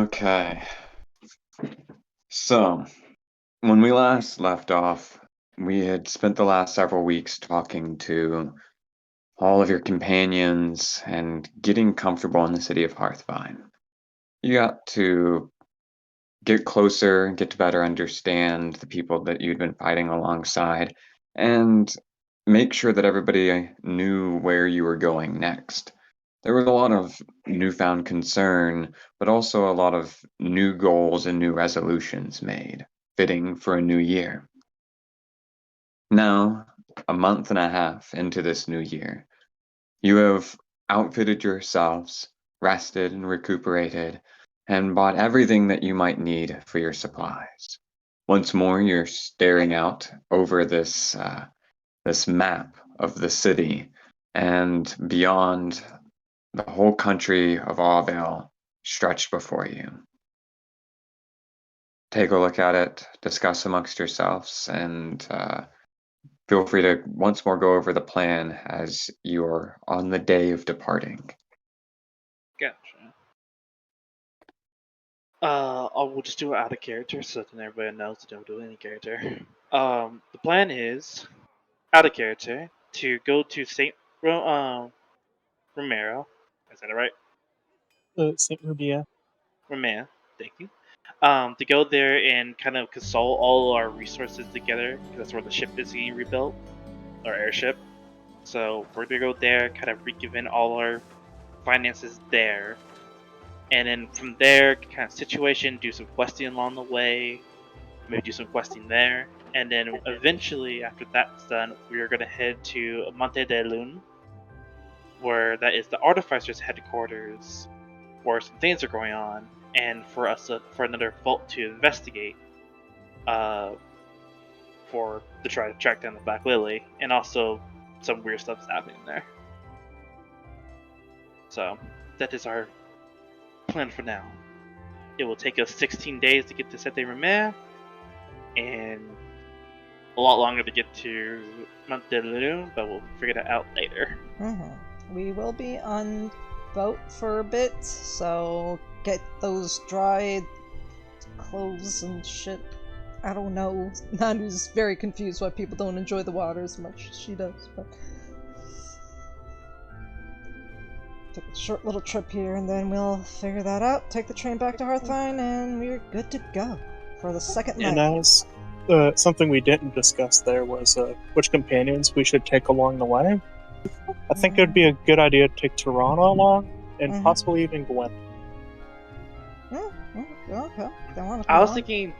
Okay. So, when we last left off, we had spent the last several weeks talking to all of your companions and getting comfortable in the city of Hearthvine. You got to get closer, get to better understand the people that you'd been fighting alongside, and make sure that everybody knew where you were going next. There was a lot of newfound concern, but also a lot of new goals and new resolutions made, fitting for a new year. Now, a month and a half into this new year, you have outfitted yourselves, rested and recuperated, and bought everything that you might need for your supplies. Once more, you're staring out over this map of the city, and beyond the whole country of Auville stretched before you. Take a look at it, discuss amongst yourselves, and feel free to once more go over the plan as you're on the day of departing. Gotcha. We'll just do it out of character so that everybody knows to don't do any character. The plan is, out of character, to go to Romero. Is that right? St. Rubia. Romero, thank you. To go there and kind of consult all our resources together, because that's where the ship is getting rebuilt, our airship. So we're gonna go there, kind of regiven all our finances there, and then from there, kind of situation, do some questing along the way, maybe do some questing there, and then eventually, after that's done, we are gonna head to Monte de Lune, where that is the artificer's headquarters, where some things are going on, and for us for another vault to investigate, for to try to track down the Black Lily, and also some weird stuff's happening there. So that is our plan for now. It will take us 16 days to get to Sete Rimer, and a lot longer to get to Montelune, but we'll figure that out later. We will be on boat for a bit, so get those dried clothes and shit. I don't know. Nanu's very confused why people don't enjoy the water as much as she does, but take a short little trip here and then we'll figure that out, take the train back to Hearthvine, and we're good to go for the second night. And as something we didn't discuss there was which companions we should take along the way. I think it would be a good idea to take Tirana along, and possibly even Gwen. Okay. I was thinking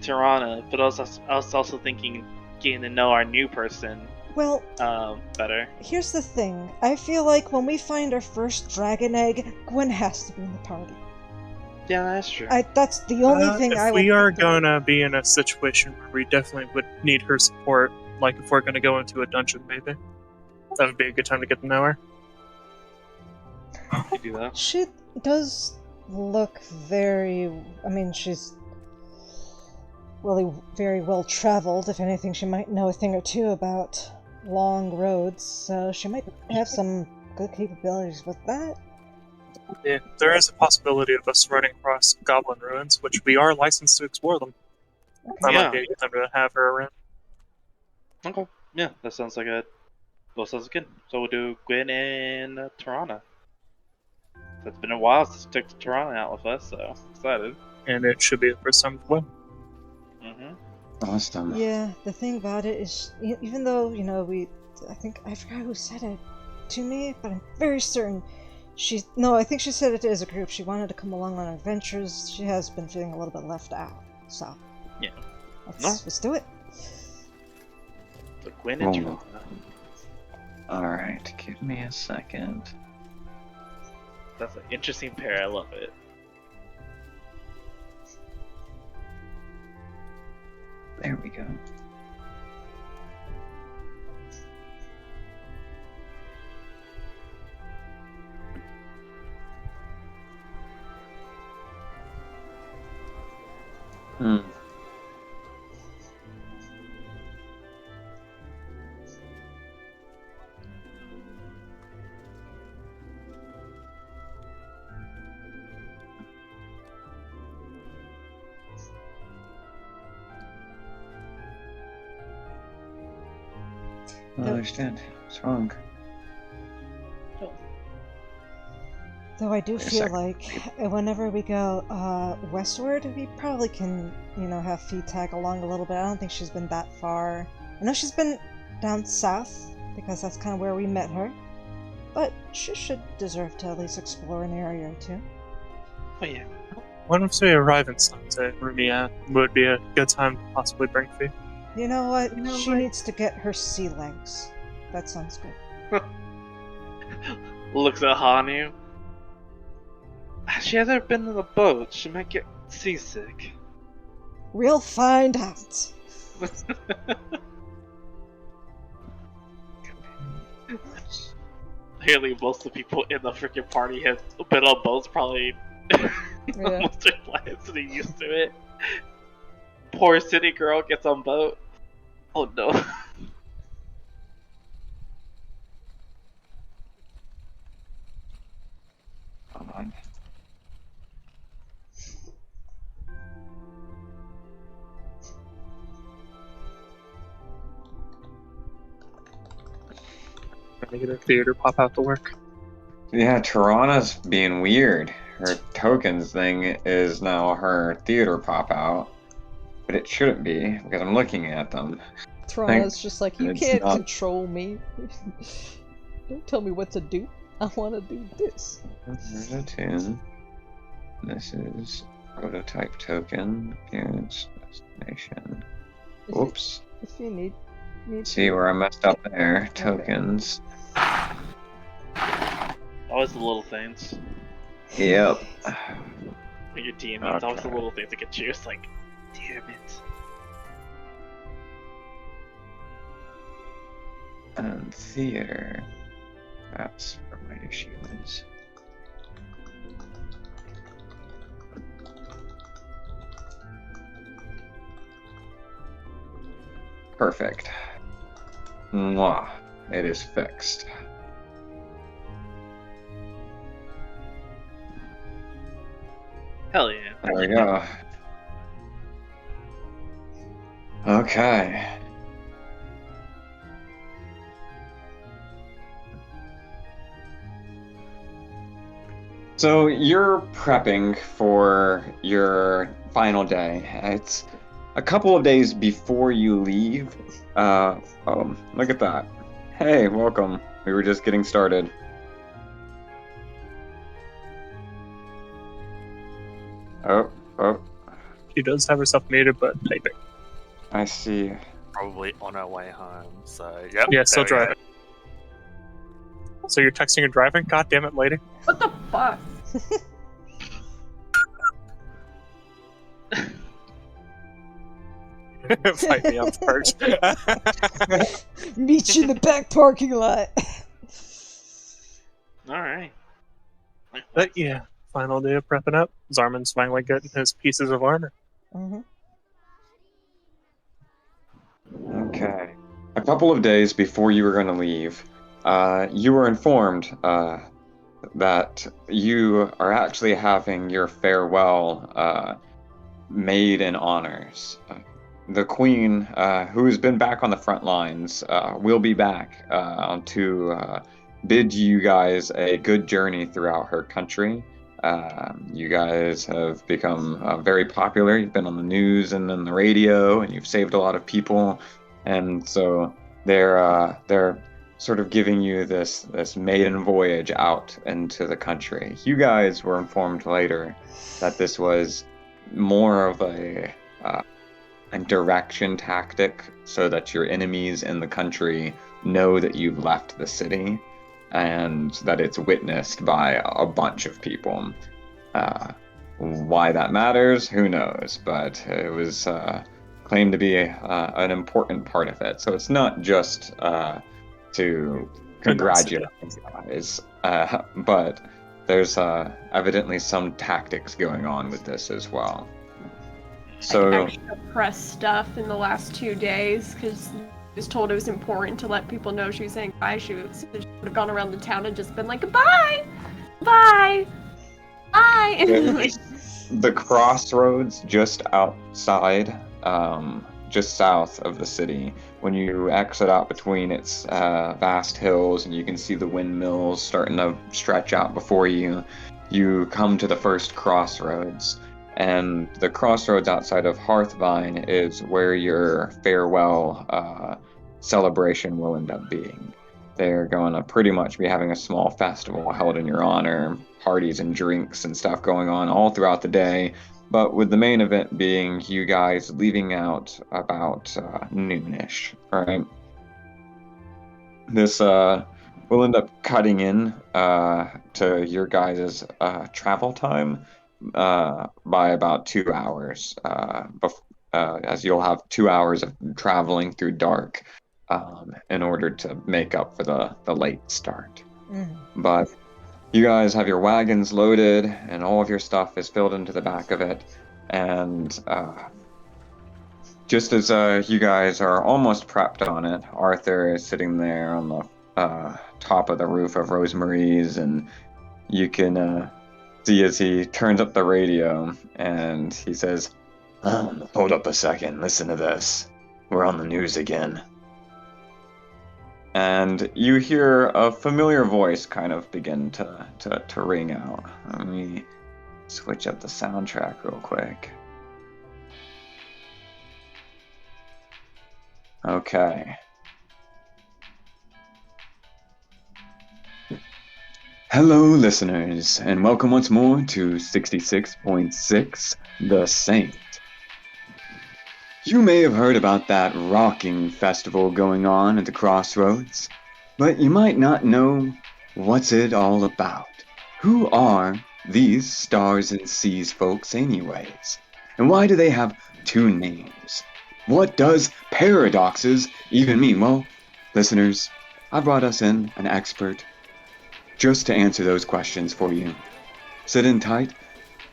Tirana, but I was also thinking getting to know our new person. Well, better. Here's the thing. I feel like when we find our first dragon egg, Gwen has to be in the party. Yeah, that's true. That's the only thing I would. If we are gonna be in a situation where we definitely would need her support, like if we're gonna go into a dungeon, maybe that would be a good time to get to know her. You do that. She does look very. I mean, she's really very well traveled. If anything, she might know a thing or two about long roads, so she might have some good capabilities with that. Yeah, there is a possibility of us running across goblin ruins, which we are licensed to explore them. Okay. That might be a good time to have her around. Okay. Yeah, that sounds like sounds good. So we'll do Gwen and Tirana. It's been a while since we took Tirana out with us, so excited. And it should be the first time to win. Awesome. Yeah, the thing about it is, even though, I forgot who said it to me, but I'm very certain I think she said it as a group. She wanted to come along on adventures. She has been feeling a little bit left out, so. Yeah. Let's do it. So Gwen and Tirana. Alright, give me a second. That's an interesting pair, I love it. There we go. I don't understand. What's wrong? Though I do Wait a feel second. like whenever we go westward, we probably can, have feet tag along a little bit. I don't think she's been that far. I know she's been down south, because that's kind of where we met her. But she should deserve to at least explore an area or two. Oh yeah. Once we arrive in Sunset, Rumia would be a good time to possibly bring Fee. You know what? She needs to get her sea legs. That sounds good. Looks at Hanu. She hasn't been in a boat. She might get seasick. We'll find out. Clearly, most of the people in the freaking party have been on boats probably most their lives, so they're used to it. Poor city girl gets on boat. Oh no. Hold on. Trying to get a theater pop out to work. Yeah, Tirana's being weird. Her tokens thing is now her theater pop out, but it shouldn't be because I'm looking at them. Toronto's just like, you It's can't not- control me. Don't tell me what to do. I want to do this. There's a tune. This is prototype token, appearance, destination. If Oops. If you need me to. See where I messed up there. Tokens. Always the little things. Yep. When you're DMing, it's always the Okay. little things that get you. It's like, damn it. And theater. That's where my issue is. Perfect. Mwah. It is fixed. Hell yeah. There we go. Okay. So you're prepping for your final day. It's a couple of days before you leave. Look at that. Hey, welcome. We were just getting started. Oh, She does have herself muted, but typing. I see. Probably on our way home. So yep. Yeah, still there we go. driving. So you're texting and driving? God damn it, lady. What the fuck? Fight me up first. Meet you in the back parking lot. Alright. But yeah, final day of prepping up. Zarman's finally getting his pieces of armor. Mm-hmm. Okay. A couple of days before you were going to leave, you were informed that you are actually having your farewell made in honors. The Queen, who has been back on the front lines, will be back to bid you guys a good journey throughout her country. You guys have become very popular. You've been on the news and on the radio, and you've saved a lot of people. And so they're sort of giving you this maiden voyage out into the country. You guys were informed later that this was more of a direction tactic, so that your enemies in the country know that you've left the city, and that it's witnessed by a bunch of people. Why that matters, who knows? But it was claimed to be an important part of it. So it's not just to congratulate you guys, but there's evidently some tactics going on with this as well. So Extra press stuff in the last 2 days because she was told it was important to let people know she was saying bye. She would have gone around the town and just been like, goodbye, bye, bye. the crossroads just outside, just south of the city. When you exit out between its vast hills and you can see the windmills starting to stretch out before you, you come to the first crossroads. And the crossroads outside of Hearthvine is where your farewell celebration will end up being. They're going to pretty much be having a small festival held in your honor, parties and drinks and stuff going on all throughout the day. But with the main event being you guys leaving out about noonish, right? This will end up cutting in to your guys' travel time by about 2 hours, as you'll have 2 hours of traveling through dark in order to make up for the late start. But you guys have your wagons loaded and all of your stuff is filled into the back of it. And just as you guys are almost prepped on it, Arthur is sitting there on the top of the roof of Rosemarie's, and you can see as he turns up the radio and he says, "Hold up a second, listen to this. We're on the news again." And you hear a familiar voice kind of begin to ring out. Let me switch up the soundtrack real quick. Okay. Hello, listeners, and welcome once more to 66.6 The Saint. You may have heard about that rocking festival going on at the crossroads, but you might not know what's it all about. Who are these Stars and Seas folks anyways? And why do they have two names? What does paradoxes even mean? Well, listeners, I brought us in an expert just to answer those questions for you. Sit in tight.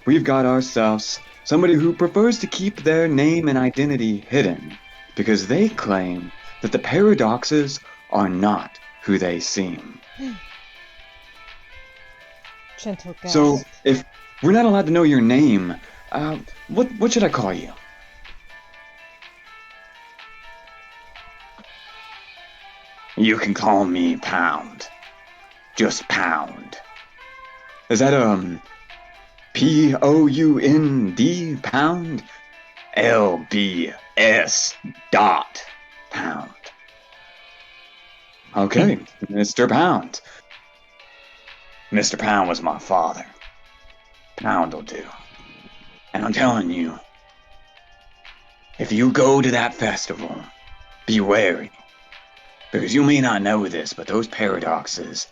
We've got ourselves somebody who prefers to keep their name and identity hidden because they claim that the paradoxes are not who they seem. Gentle gasp. So, if we're not allowed to know your name, what should I call you? You can call me Pound. Just Pound. Is that, P-O-U-N-D, Pound? L-B-S dot Pound. Okay, Mr. Pound. Mr. Pound was my father. Pound will do. And I'm telling you, if you go to that festival, be wary. Because you may not know this, but those paradoxes,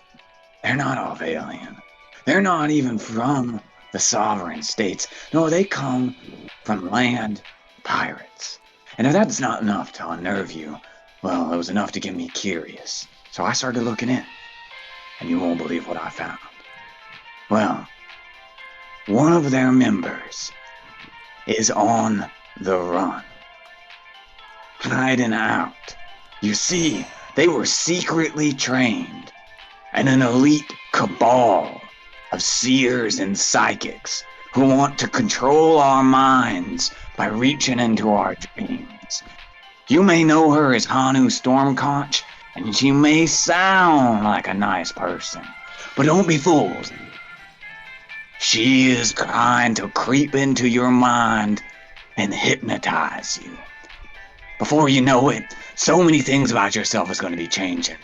they're not all alien. They're not even from the sovereign states. No, they come from land pirates. And if that's not enough to unnerve you, well, it was enough to get me curious. So I started looking in, and you won't believe what I found. Well, one of their members is on the run, hiding out. You see, they were secretly trained in an elite cabal of seers and psychics who want to control our minds by reaching into our dreams. You may know her as Hanu Stormconch, and she may sound like a nice person, but don't be fooled. She is trying to creep into your mind and hypnotize you. Before you know it, so many things about yourself is going to be changing.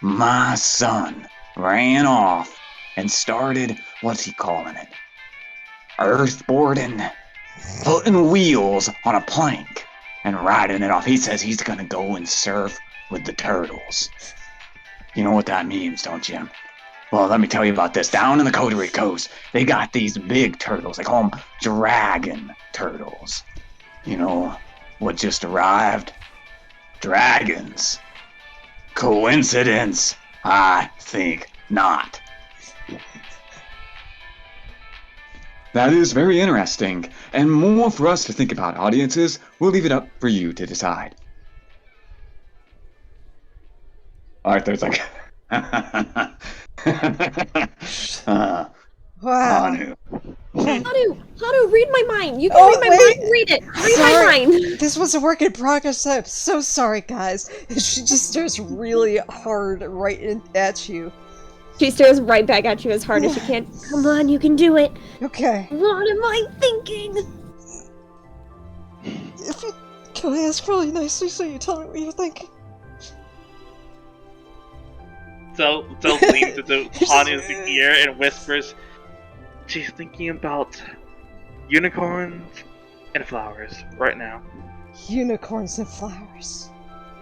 My son ran off and started, what's he calling it? Earthboarding? Putting wheels on a plank and riding it off. He says he's going to go and surf with the turtles. You know what that means, don't you? Well, let me tell you about this. Down in the Coterie Coast, they got these big turtles. They call them dragon turtles. You know what just arrived? Dragons. Coincidence? I think not. That is very interesting, and more for us to think about, audiences. We'll leave it up for you to decide. Arthur's like, Wow. Hanu! Hana, read my mind. You can Oh, read my wait. mind. Read it. Read Sorry. my mind. This was a work in progress. I'm so sorry, guys. She just stares really hard right at you. She stares right back at you as hard as she can. Come on, you can do it. Okay. What am I thinking? Can I ask really nicely so you tell me what you're thinking? Zell leans into Hana's ear and whispers, "She's thinking about unicorns and flowers right now." Unicorns and flowers.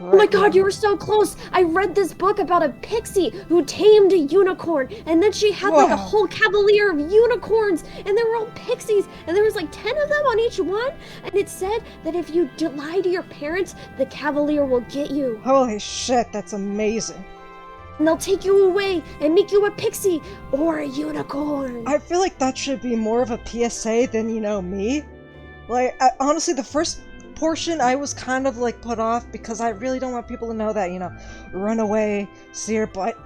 Oh my god, you were so close! I read this book about a pixie who tamed a unicorn, and then she had like a Wow. whole cavalier of unicorns, and they were all pixies, and there was like 10 of them on each one, and it said that if you lie to your parents, the cavalier will get you, Holy shit, that's amazing. and they'll take you away and make you a pixie or a unicorn. I feel like that should be more of a PSA than, me. Like, honestly, the first portion I was kind of like put off because I really don't want people to know that, run away, see her, but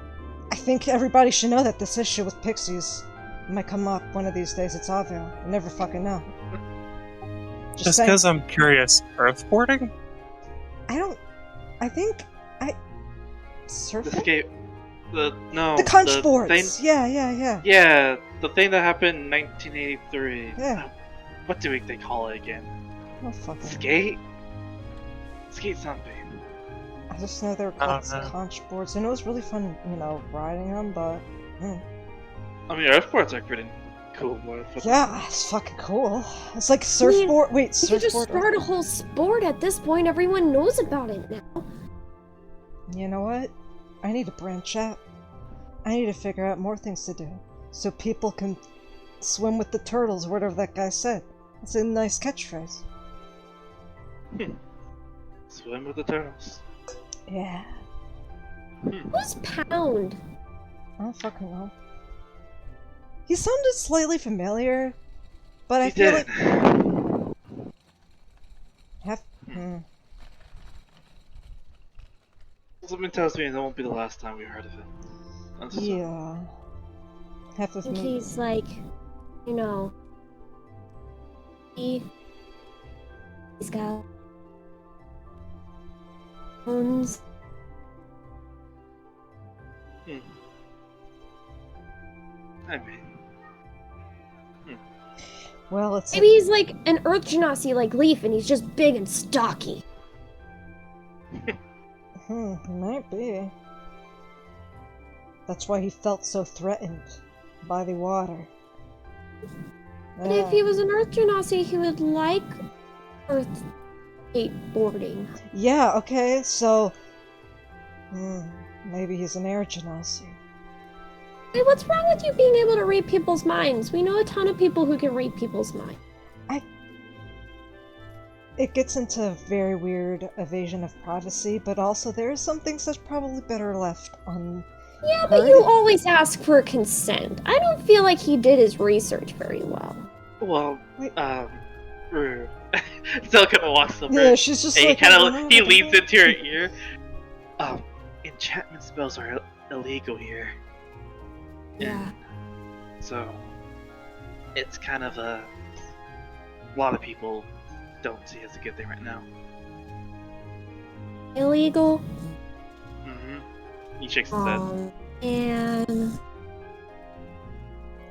I think everybody should know that this issue with pixies might come up one of these days. It's obvious. You never fucking know. Just saying. because I'm curious, earthboarding? Surfing? The skate. The conch boards! Yeah. Yeah, the thing that happened in 1983. Yeah. What do they call it again? Oh, fucking. Skate? Skate something. I just know they were called conch boards, and it was really fun, riding them, but. I mean, surfboards are pretty cool. Yeah, it's fucking cool. It's like surfboard. Wait, You surfboard. could just start a whole sport at this point. Everyone knows about it now. You know what? I need to branch out. I need to figure out more things to do, so people can swim with the turtles, whatever that guy said. It's a nice catchphrase. Swim with the turtles. Yeah. Who's Pound? I don't fucking know. He sounded slightly familiar, but I He feel did. like Something tells me that won't be the last time we heard of it. That's just- yeah. Half I of think me. he's like, he's got bones. I mean, Well, it's Maybe he's like an Earth Genasi like Leaf, and he's just big and stocky. might be. That's why he felt so threatened by the water. But if he was an Earth Genasi, he would like Earth skateboarding. Yeah, okay, so maybe he's an air genasi. Hey, what's wrong with you being able to read people's minds? We know a ton of people who can read people's minds. It gets into a very weird evasion of privacy, but also there are some things that's probably better left on. Yeah, but you always ask for consent. I don't feel like he did his research very well. well, Wait. Rude. Still kind of walks over. Yeah, she's just and like. he leans into her ear. Enchantment spells are illegal here. Yeah. So, it's kind of a lot of people don't see it as a good thing right now. Illegal? He shakes his head. And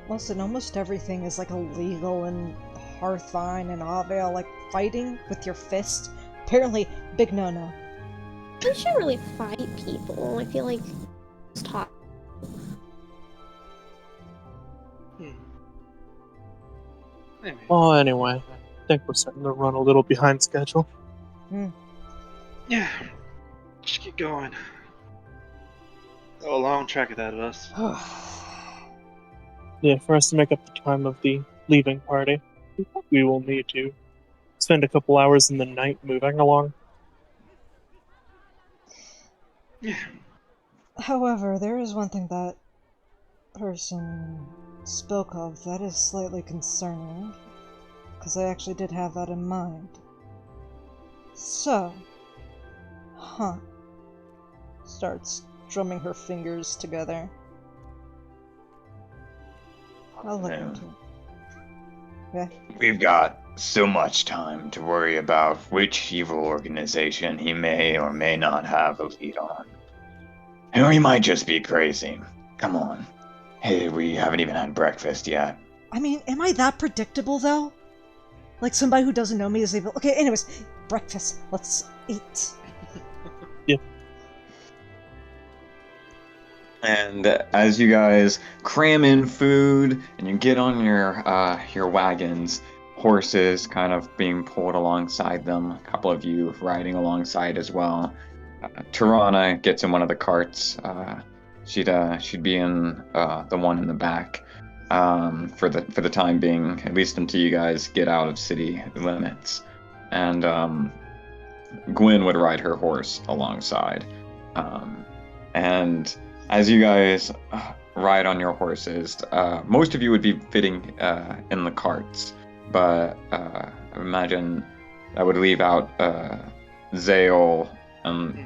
Listen, almost everything is like illegal in Hearthvine and Avale, like fighting with your fist. Apparently, big no-no. we shouldn't really fight people. I feel like it's taught. Anyway. Well, anyway, I think we're starting to run a little behind schedule. Yeah. Just keep going. A long track ahead of us. Yeah, for us to make up the time of the leaving party, we will need to spend a couple hours in the night moving along. Yeah. However, there is one thing that person spoke of that is slightly concerning, because I actually did have that in mind. So, starts drumming her fingers together. I'll look into it. Yeah. We've got so much time to worry about which evil organization he may or may not have a lead on. Or he might just be crazy. Come on. Hey, we haven't even had breakfast yet. I mean, am I that predictable, though? Like, somebody who doesn't know me is able... Okay, anyways, breakfast. Let's eat. And as you guys cram in food and you get on your wagons, horses kind of being pulled alongside them, a couple of you riding alongside as well. Tirana gets in one of the carts. She'd be in the one in the back for the time being, at least until you guys get out of city limits. And Gwen would ride her horse alongside. And as you guys ride on your horses, most of you would be fitting in the carts, but I imagine that would leave out Zale,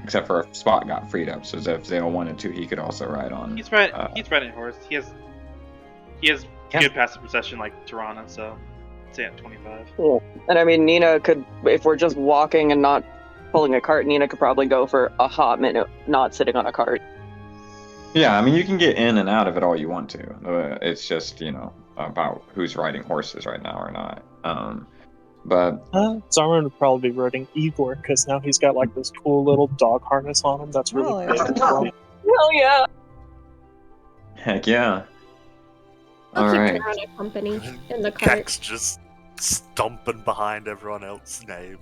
except for a spot got freed up. So if Zale wanted to, he could also ride on. He's riding horse. He has good passive perception like Tirana, so say at 25. Cool. And I mean, Nina could, if we're just walking and not pulling a cart, Nina could probably go for a hot minute not sitting on a cart. Yeah, I mean, you can get in and out of it all you want to. It's just, about who's riding horses right now or not. But Zarman would probably be riding Igor, because now he's got like this cool little dog harness on him that's really Oh, big. yeah. Hell yeah! heck yeah. I'll All keep right. Tirana company in the cart. Keck's just stomping behind everyone else's name.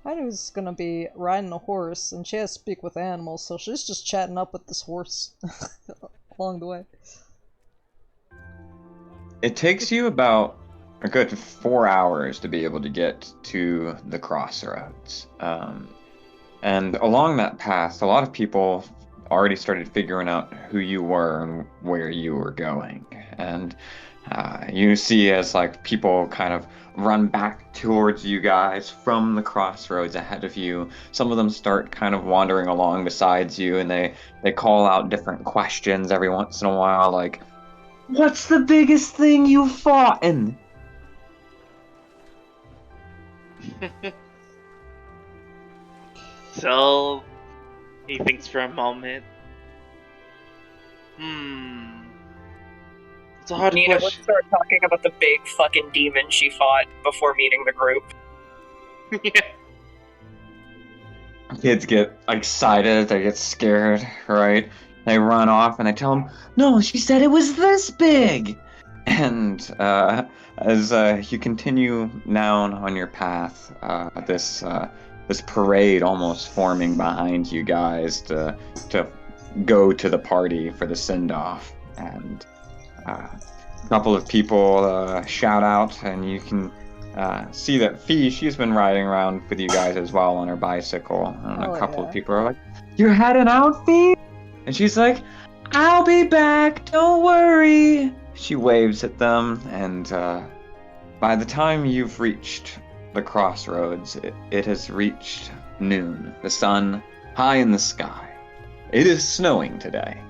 Hanu's gonna be riding a horse, and she has to speak with animals, so she's just chatting up with this horse along the way. It takes you about a good 4 hours to be able to get to the crossroads. And along that path, a lot of people already started figuring out who you were and where you were going. And you see as like people kind of run back towards you guys from the crossroads ahead of you. Some of them start kind of wandering along besides you, and they call out different questions every once in a while, like, "What's the biggest thing you fought in?" So he thinks for a moment. It's a hard Nina would question. start talking about the big fucking demon she fought before meeting the group. Yeah. Kids get excited, they get scared, right? They run off and they tell them, "No, she said it was this big!" And as you continue down on your path, this parade almost forming behind you guys to go to the party for the send-off. And a couple of people shout out, and you can see that Fee, she's been riding around with you guys as well on her bicycle. And Oh, a couple yeah. of people are like, "You're heading out, Fee?" And she's like, "I'll be back, don't worry." She waves at them, and by the time you've reached the crossroads, it has reached noon, the sun high in the sky. It is snowing today.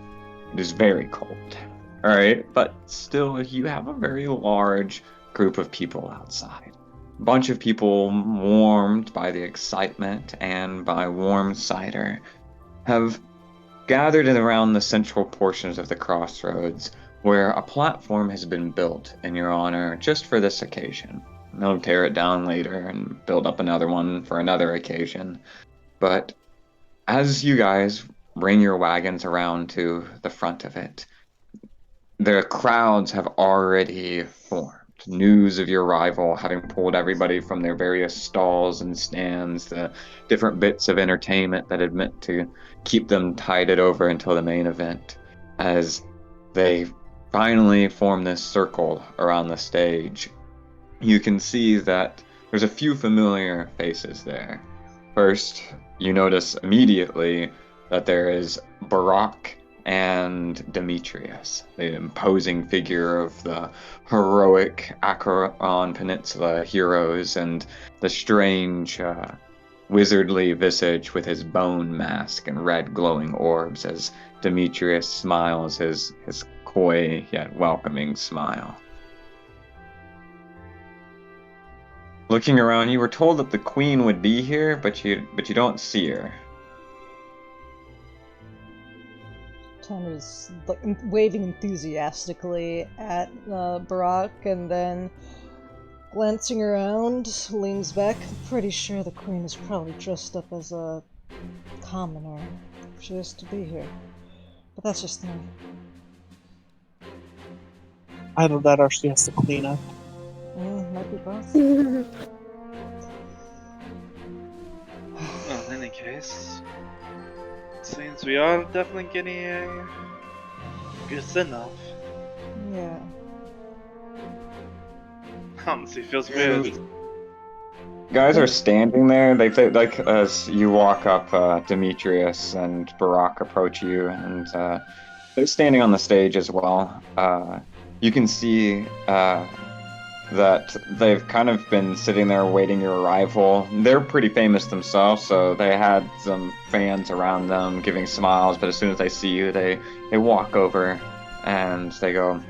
It is very cold. All right, but still, you have a very large group of people outside. A bunch of people warmed by the excitement and by warm cider have gathered around the central portions of the crossroads, where a platform has been built in your honor just for this occasion. They'll tear it down later and build up another one for another occasion. But as you guys bring your wagons around to the front of it, the crowds have already formed. News of your arrival having pulled everybody from their various stalls and stands, the different bits of entertainment that had meant to keep them tided over until the main event, as they finally form this circle around the stage. You can see that there's a few familiar faces there. First, you notice immediately that there is Barak and Demetrius, the imposing figure of the heroic Acheron Peninsula heroes, and the strange wizardly visage with his bone mask and red glowing orbs as Demetrius smiles his coy yet welcoming smile. Looking around, you were told that the queen would be here, but you don't see her. Tanner's like waving enthusiastically at Barack, and then glancing around, leans back. Pretty sure the queen is probably dressed up as a commoner. She has to be here, but that's just me. Either that or she has to clean up. Might be both. Well, in any case, seems we are definitely getting a good send-off. Yeah. Honestly, feels weird. Guys are standing there. They like as you walk up, Demetrius and Barack approach you, and they're standing on the stage as well. You can see that they've kind of been sitting there waiting your arrival. They're pretty famous themselves, so they had some fans around them giving smiles, but as soon as they see you, they walk over and they go,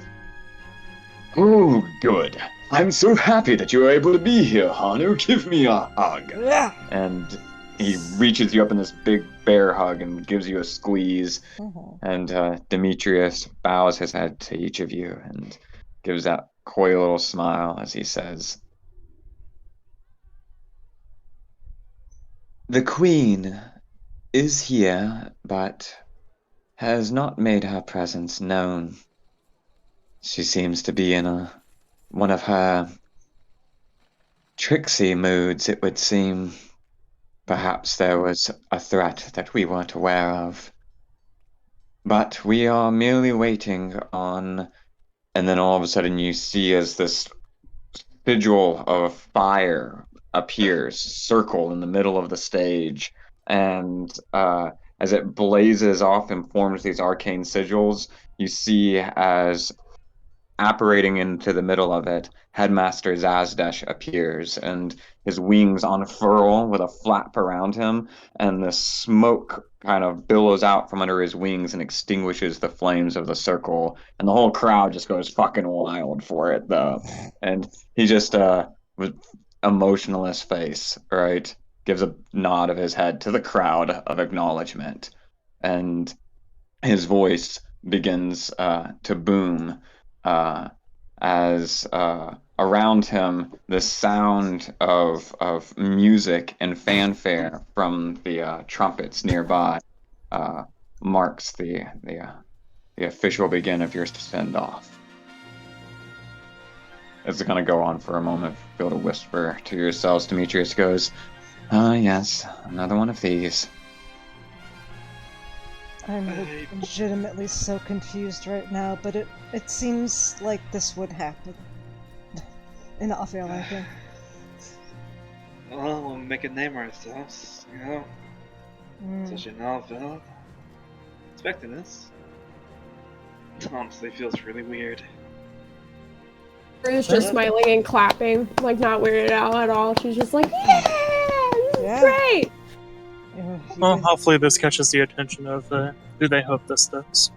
"Oh, good. I'm so happy that you were able to be here, Hanu. Give me a hug." Yeah. And he reaches you up in this big bear hug and gives you a squeeze. And Demetrius bows his head to each of you and gives that coy little smile as he says, "The queen is here, but has not made her presence known. She seems to be in one of her tricksy moods, it would seem. Perhaps there was a threat that we weren't aware of. But we are merely waiting on..." And then all of a sudden you see as this sigil of fire appears, circle in the middle of the stage, and as it blazes off and forms these arcane sigils, you see as apparating into the middle of it, Headmaster Zazdesh appears, and his wings unfurl with a flap around him, and the smoke kind of billows out from under his wings and extinguishes the flames of the circle, and the whole crowd just goes fucking wild for it, though. And he just, with emotionless face, right, gives a nod of his head to the crowd of acknowledgement, and his voice begins to boom as around him the sound of music and fanfare from the trumpets nearby marks the official begin of your send-off. It's going to go on for a moment. Feel to whisper to yourselves. Demetrius goes, "Ah, yes, another one of these." I'm legitimately so confused right now, but it seems like this would happen. In Afia, I think. Well, we'll make a name for ourselves, you know? Especially now, Phil. Expecting this. Honestly, feels really weird. She's just smiling and clapping, like not weirded out at all. She's just like, yeah, this is great! Well, hopefully this catches the attention of who they hope this does.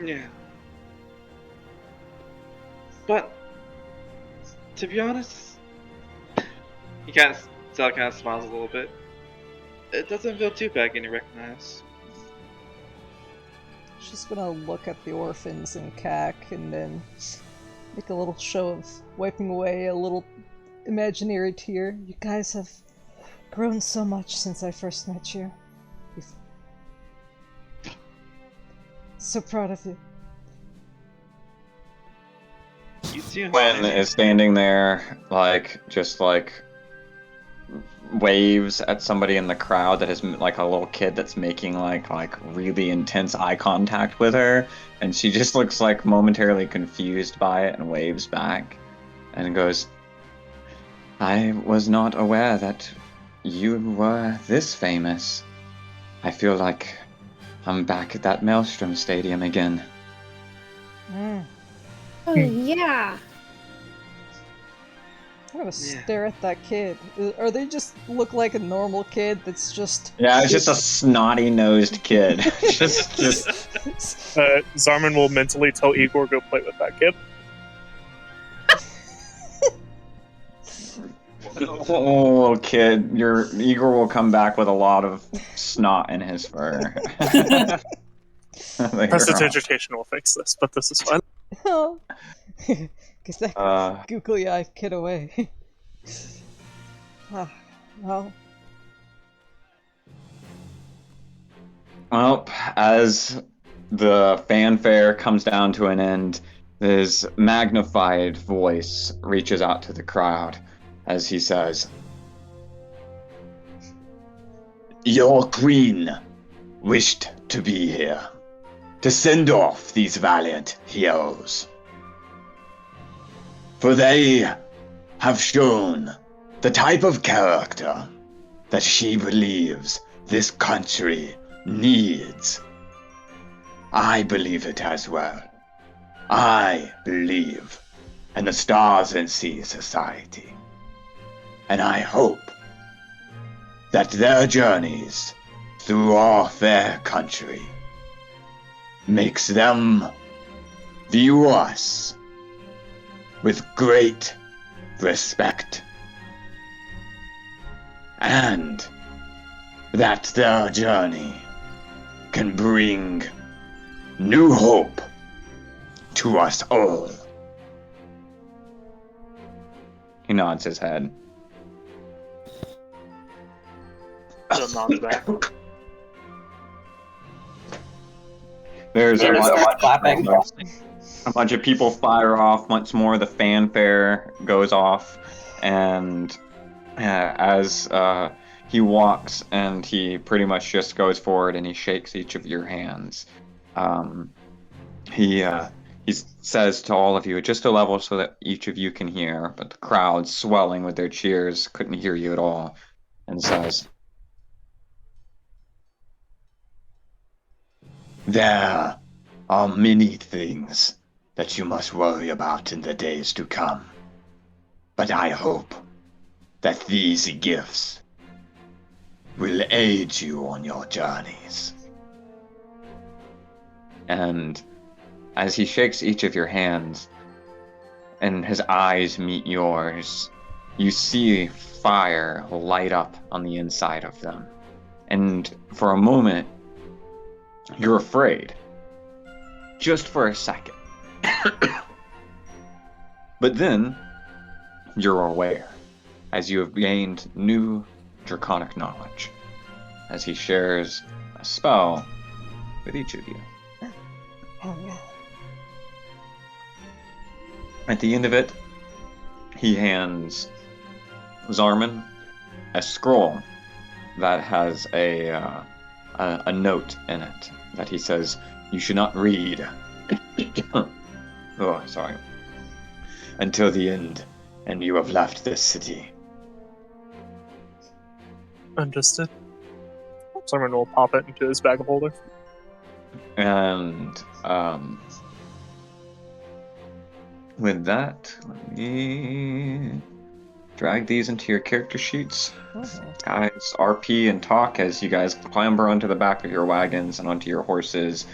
Yeah. But, to be honest, Sal kind of smiles a little bit. It doesn't feel too bad getting recognized. She's gonna look at the orphans and CAC and then make a little show of wiping away a little imaginary tear. You guys have grown so much since I first met you. So proud of you. You too. Gwen is standing there, just waves at somebody in the crowd that is like a little kid that's making like really intense eye contact with her, and she just looks like momentarily confused by it and waves back and goes, "I was not aware that you were this famous. I feel like I'm back at that Maelstrom Stadium again." Oh, yeah. I'm gonna stare at that kid. Or they just look like a normal kid that's just... Yeah, it's just a snotty-nosed kid. just Zarman will mentally tell Igor go play with that kid. Oh, kid, your Igor will come back with a lot of snot in his fur. Later Prestidigitation will fix this, but this is fine. Oh. Get that on. googly-eyed kid away. Well, Well, as the fanfare comes down to an end, his magnified voice reaches out to the crowd as he says, "Your queen wished to be here to send off these valiant heroes. For they have shown the type of character that she believes this country needs. I believe it as well. I believe in the Stars and Seas Society. And I hope that their journeys through our fair country makes them view us with great respect. And that their journey can bring new hope to us all." He nods his head. Still nods back. There's Nina starts clapping. a bunch of people fire off once more. The fanfare goes off, and as he walks, and he pretty much just goes forward and he shakes each of your hands. He says to all of you, just a level so that each of you can hear, but the crowd swelling with their cheers couldn't hear you at all, and says, "There are many things that you must worry about in the days to come, but I hope that these gifts will aid you on your journeys." And as he shakes each of your hands and his eyes meet yours, you see fire light up on the inside of them. And for a moment, you're afraid. Just for a second. But then, you're aware, as you have gained new draconic knowledge, as he shares a spell with each of you. hell yeah. At the end of it, he hands Zarman a scroll that has a note in it that he says, "You should not read." Oh, sorry. "Until the end, and you have left this city." Understood. Someone will pop it into his bag of holder. And with that, let me drag these into your character sheets. Guys, RP and talk as you guys clamber onto the back of your wagons and onto your horses.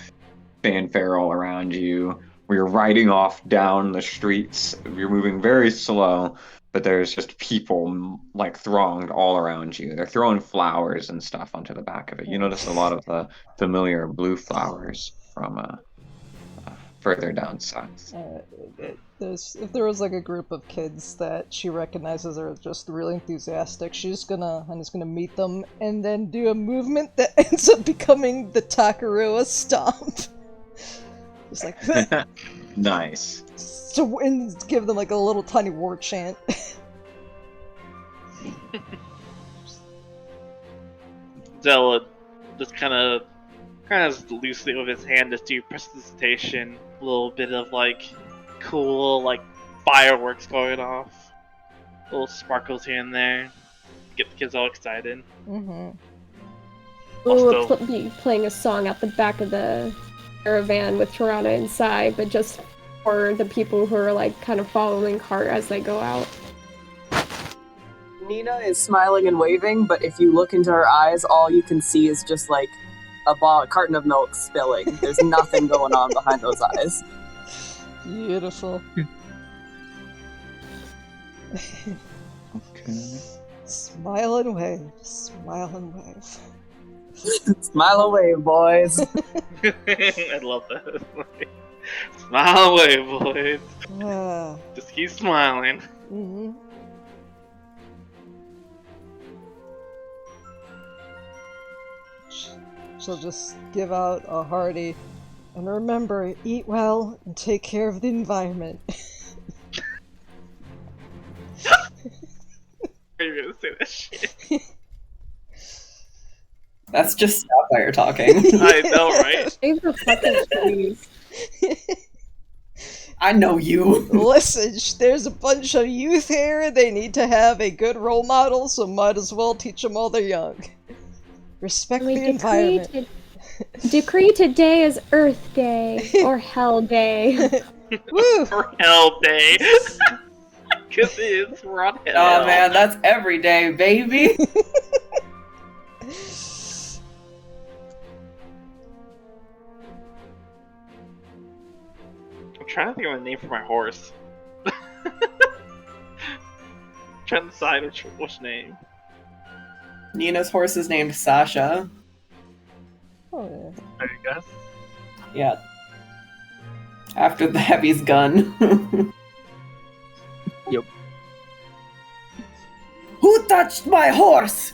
Fanfare all around you. We're riding off down the streets. You're moving very slow, but there's just people like thronged all around you. They're throwing flowers and stuff onto the back of it. You notice a lot of the familiar blue flowers from further down south. If there was like a group of kids that she recognizes are just really enthusiastic, she's gonna meet them and then do a movement that ends up becoming the Takarua stomp. Just like Nice. so, and give them like a little tiny war chant. Zella just kind of loosely with his hand just do prestidigitation, a little bit of like cool like fireworks going off, little sparkles here and there, get the kids all excited. Mm-hmm. We'll be playing a song at the back of the caravan with Tirana inside, but just for the people who are like kind of following Hart as they go out. Nina is smiling and waving, but if you look into her eyes, all you can see is just like a carton of milk spilling. There's nothing going on behind those eyes. Beautiful. Okay. Smile and wave. Smile and wave. Smile away, boys. I love that. Smile away, boys. Ah. Just keep smiling. Mm-hmm. She'll just give out a hearty, and remember, eat well and take care of the environment. Are you gonna say that shit? That's just Sapphire talking. I know, right? Save the fucking trees. I know you. Listen, there's a bunch of youth here. They need to have a good role model, so might as well teach them while they're young. Respect We the environment. decree today is Earth Day or Hell Day. Woo! For Hell Day. Cause it is, we're on Hell. Oh man, that's every day, baby. I'm trying to think of a name for my horse. Trying to decide which name. Nina's horse is named Sasha. Oh, yeah. There you go. Yeah. After the heavy's gun. Yep. Who touched my horse?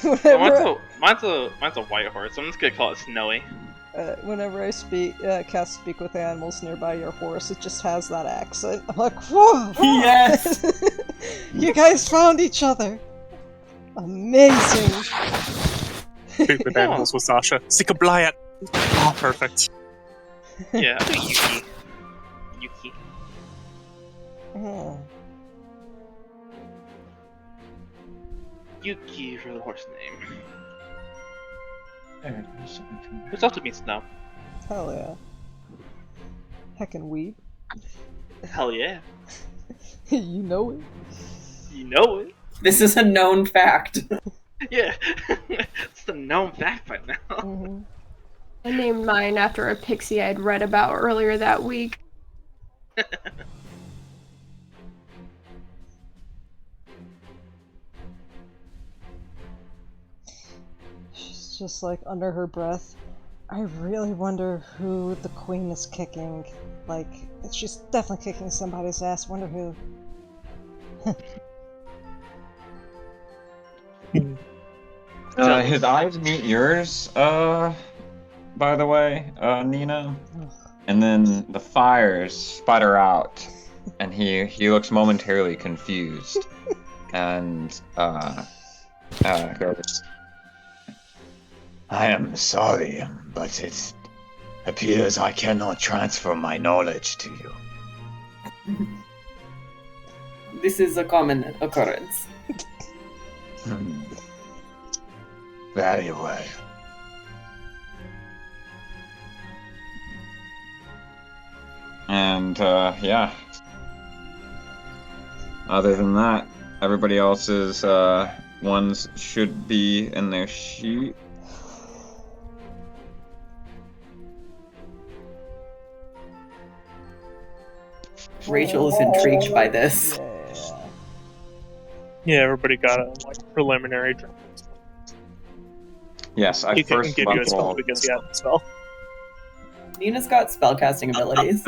Whenever, Mine's a white horse. I'm just gonna call it Snowy. whenever I cast speak with animals nearby your horse, it just has that accent. I'm like, whoa! Yes. You guys found each other. Amazing. Speak with animals with Sasha. Sikablayat. Oh, perfect. Yeah, I'll do Yuki. Yuki. Oh. Yuki for the horse name. Which also means snow. Hell yeah. Heckin' weed. Hell yeah. You know it. You know it. This is a known fact. Yeah. It's a known fact by now. Mm-hmm. I named mine after a pixie I'd read about earlier that week. She's just like under her breath. I really wonder who the queen is kicking. Like, she's definitely kicking somebody's ass. Wonder who. His eyes meet yours, by the way, Nina. And then the fires sputter out, and he looks momentarily confused, and goes, I am sorry, but it appears I cannot transfer my knowledge to you. This is a common occurrence. Very well. And, yeah. Other than that, everybody else's, ones should be in their sheet. Rachel is intrigued by this. Yeah. Yeah, everybody got a preliminary drink. Yes, I He can first give you a spell level. because he had the spell. Nina's got spellcasting abilities.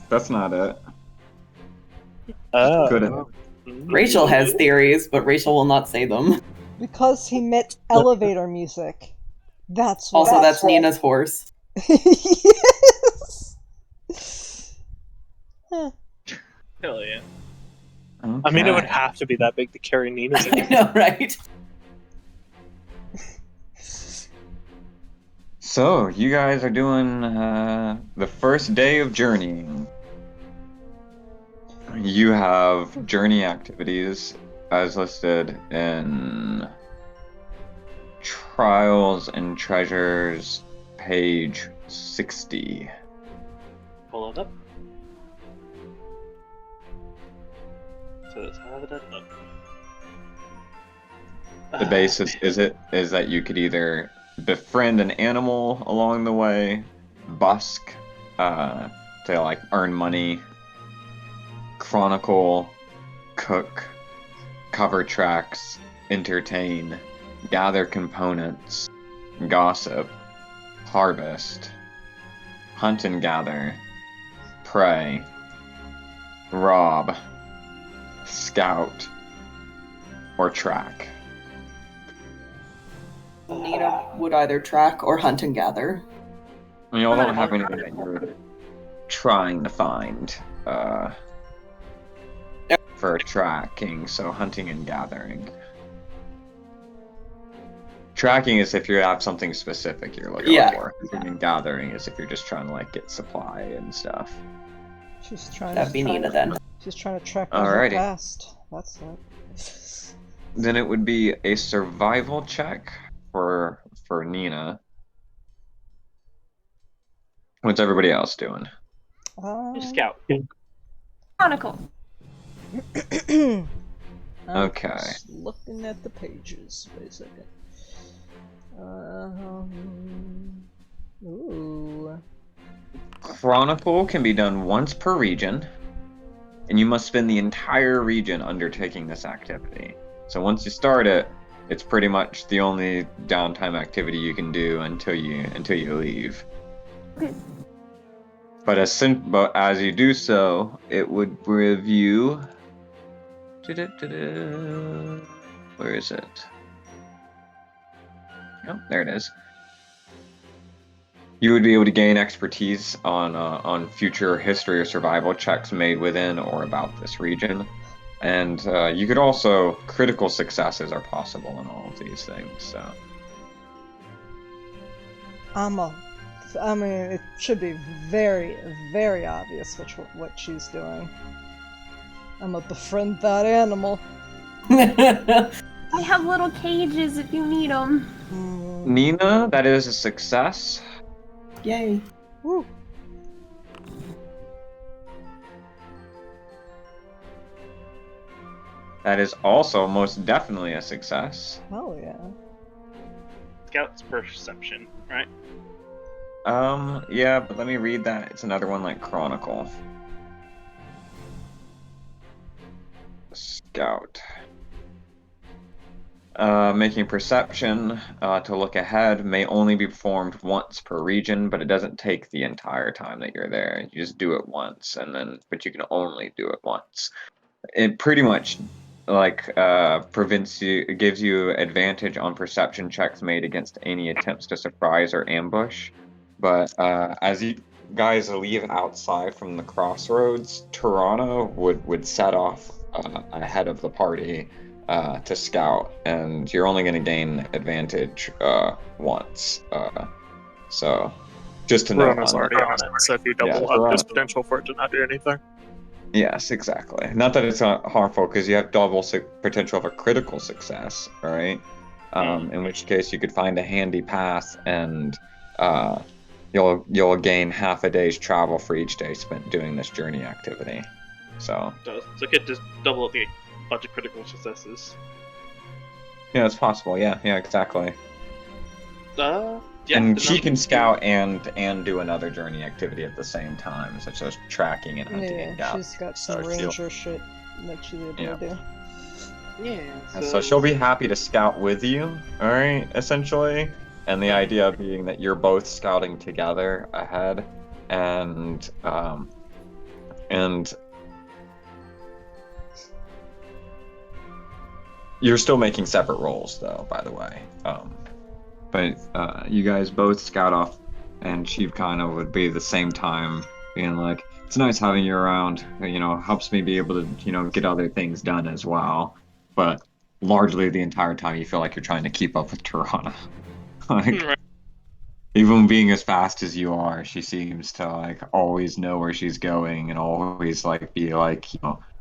That's not it. Oh. Good. Rachel has theories, but Rachel will not say them. Because he meant elevator music. That's what. Also, that's Nina's horse. Yes! Huh. Hell yeah. I mean, it would Okay. have to be that big to carry Nina's. I know, right? So, you guys are doing the first day of journeying. You have journey activities as listed in Trials and Treasures, page 60. Pull it up. So let's have it up. The basis is that you could either befriend an animal along the way, busk to like earn money, chronicle cook, cover tracks, entertain, gather components, gossip, harvest, hunt and gather, prey, rob, scout, or track. Nina would either track or hunt and gather. I mean, y'all don't have anything that you're trying to find for tracking, so hunting and gathering. Tracking is if you have something specific you're looking for. Hunting and gathering is if you're just trying to like get supply and stuff. She's trying That'd be Nina then. She's trying to track down her Alrighty. past. That's it. Then it would be a survival check for Nina. What's everybody else doing? Scout. Chronicle. I'm Okay. just looking at the pages. Wait a second. Ooh. Chronicle can be done once per region, and you must spend the entire region undertaking this activity. So once you start it, it's pretty much the only downtime activity you can do until you leave. Okay. But as you do so, it would review. Where is it? Oh, there it is. You would be able to gain expertise on future history or survival checks made within or about this region. And you could also, critical successes are possible in all of these things, so. I mean, it should be very, very obvious what she's doing. I'm gonna befriend that animal. I have little cages if you need them. Nina, that is a success. Yay. Woo. That is also most definitely a success. Hell yeah. Scout's perception, right? Yeah, but let me read that. It's another one like Chronicle. Scout. Making perception to look ahead may only be performed once per region, but it doesn't take the entire time that you're there. You just do it once, but you can only do it once. It pretty much gives you advantage on perception checks made against any attempts to surprise or ambush. But as you guys leave outside from the crossroads, Toronto would set off ahead of the party to scout, and you're only going to gain advantage once. So just to know. Rona's already on it, so if you double up, there's potential for it to not do anything. Yes, exactly. Not that it's not harmful, because you have double potential of a critical success, right? In which case you could find a handy path, and you'll gain half a day's travel for each day spent doing this journey activity. So it could just double the bunch of critical successes. yeah, it's possible. Yeah, exactly. Yeah, and she can scout and do another journey activity at the same time, such as tracking and hunting and Yeah, gathering. she's got some ranger shit that she's able to do. Yeah. So she'll be happy to scout with you, alright, essentially. And the idea being that you're both scouting together ahead, and you're still making separate rolls, though, by the way. But you guys both scout off, and Chief kind of would be the same time being like, it's nice having you around, helps me be able to, get other things done as well. But largely the entire time you feel like you're trying to keep up with Tirana. Even being as fast as you are, she seems to always know where she's going and always be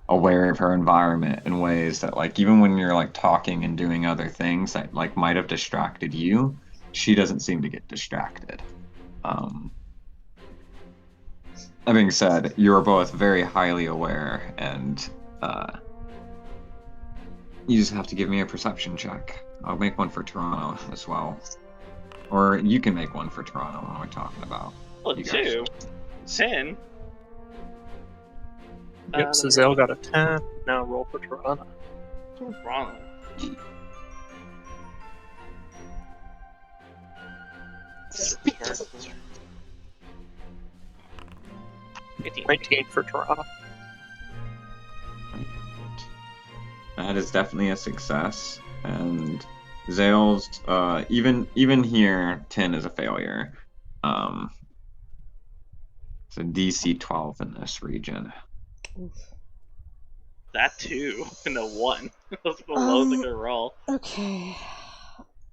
aware of her environment in ways that even when you're talking and doing other things that might have distracted you, she doesn't seem to get distracted. That being said, you're both very highly aware, and you just have to give me a perception check. I'll make one for Toronto as well. Or you can make one for Toronto when we're talking about. Well, 2. 10. Yep, Sazelle got a 10. Now roll for Tirana. Wrong. First. 18. 19 for Tirana. That is definitely a success. And Zales, even here, 10 is a failure. It's a DC 12 in this region. That too, and a 1. That's the lowest I could roll. Okay.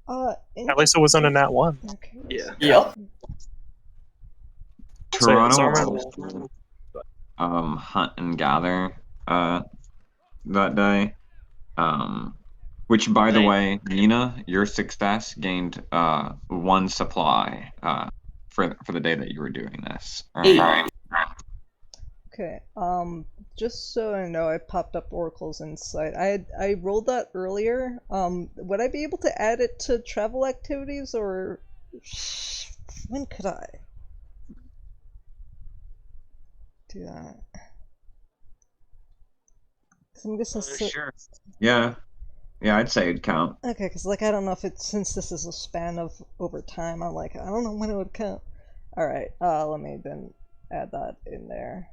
At least it wasn't a nat 1. Okay. Yeah. Yep. Toronto Zarman will hunt and gather that day. Which, by the Nice. way, Nina, your success gained 1 supply for the day that you were doing this. All right. Okay. Just so I know, I popped up Oracle's Insight. I rolled that earlier. Would I be able to add it to travel activities, or when could I do that? 'Cause I'm guessing Sure. Yeah, I'd say it'd count. Okay, because like I don't know if it's, since this is a span of over time, I'm like I don't know when it would count. All right. Let me then add that in there.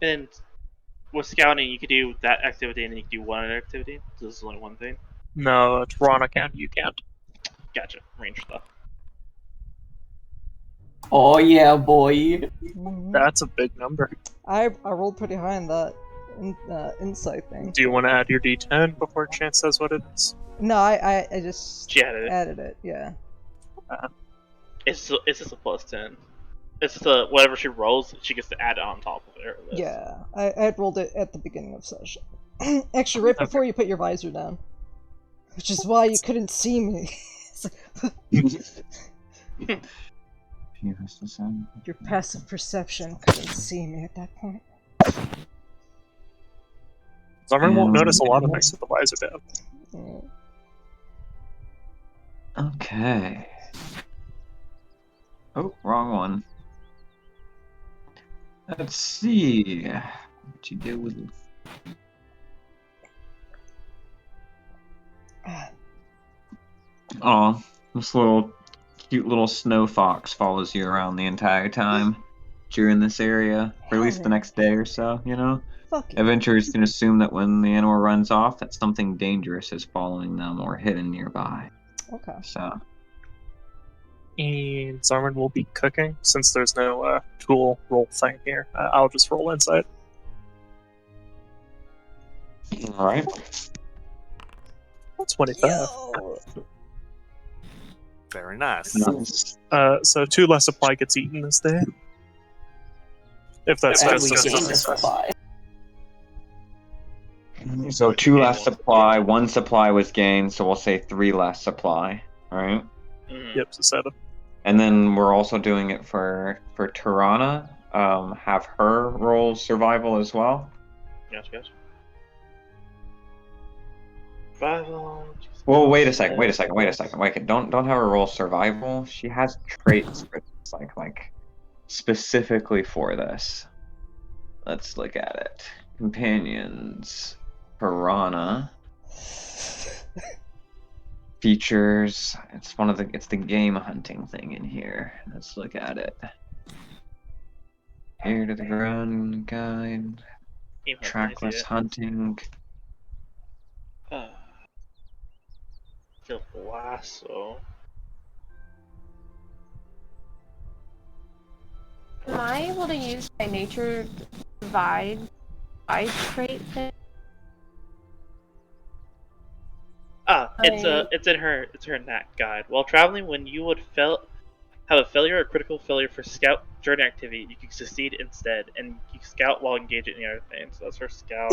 And with scouting, you could do that activity and then you could do one other activity. So this is only one thing. No, Tirana can't. You can't. Gotcha. Range stuff. Oh yeah, boy. That's a big number. I rolled pretty high in that insight thing. Do you want to add your d10 before Chance says what it is? No, I just She added it. added it. Yeah. It's just a plus 10. It's the whatever she rolls, she gets to add it on top of her list. Yeah. I had rolled it at the beginning of session. Actually, right before you put your visor down, which is why you couldn't see me. Your passive perception couldn't see me at that point. Zarman won't notice a lot of things with the visor down. Yeah. Okay. Oh, wrong one. Let's see what you do with. Oh, this cute little snow fox follows you around the entire time that you're in this area, for at least the next day or so, you know? Fuck you. Adventurers can assume that when the animal runs off, that something dangerous is following them or hidden nearby. Okay. So, And Zarman will be cooking, since there's no tool roll thing here. I'll just roll insight. alright. 25. Yo. Very nice. Nice. So 2 less supply gets eaten this day. If that's And fast we enough. gained a supply. So 2 less supply, 1 supply was gained, so we'll say 3 less supply, alright? Mhm. Yep, so 7. And then we're also doing it for Tirana. Have her roll survival as well. Yes. Survival. Well, wait a second. Wait, don't have her roll survival. She has traits for this, like specifically for this. Let's look at it. Companions, Piranha. Features. It's the game hunting thing in here. Let's look at it. Ear to the ground guide. Game hunting, I see Trackless it. hunting. Kill lasso. Am I able to use my nature divide trait thing? It's in her knack guide. While traveling, when you would have a failure or critical failure for scout journey activity, you can succeed instead, and you scout while engaged in the other things. So that's her scout.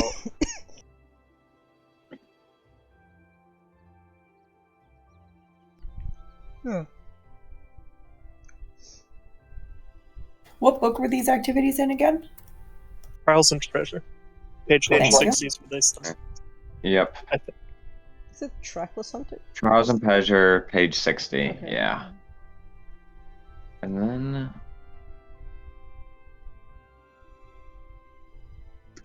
What book were these activities in again? Trials and Treasure. Page Thank 60 is for this stuff. Yep. Is it trackless hunting? Trials and Pleasure, page 60. Okay. Yeah. And then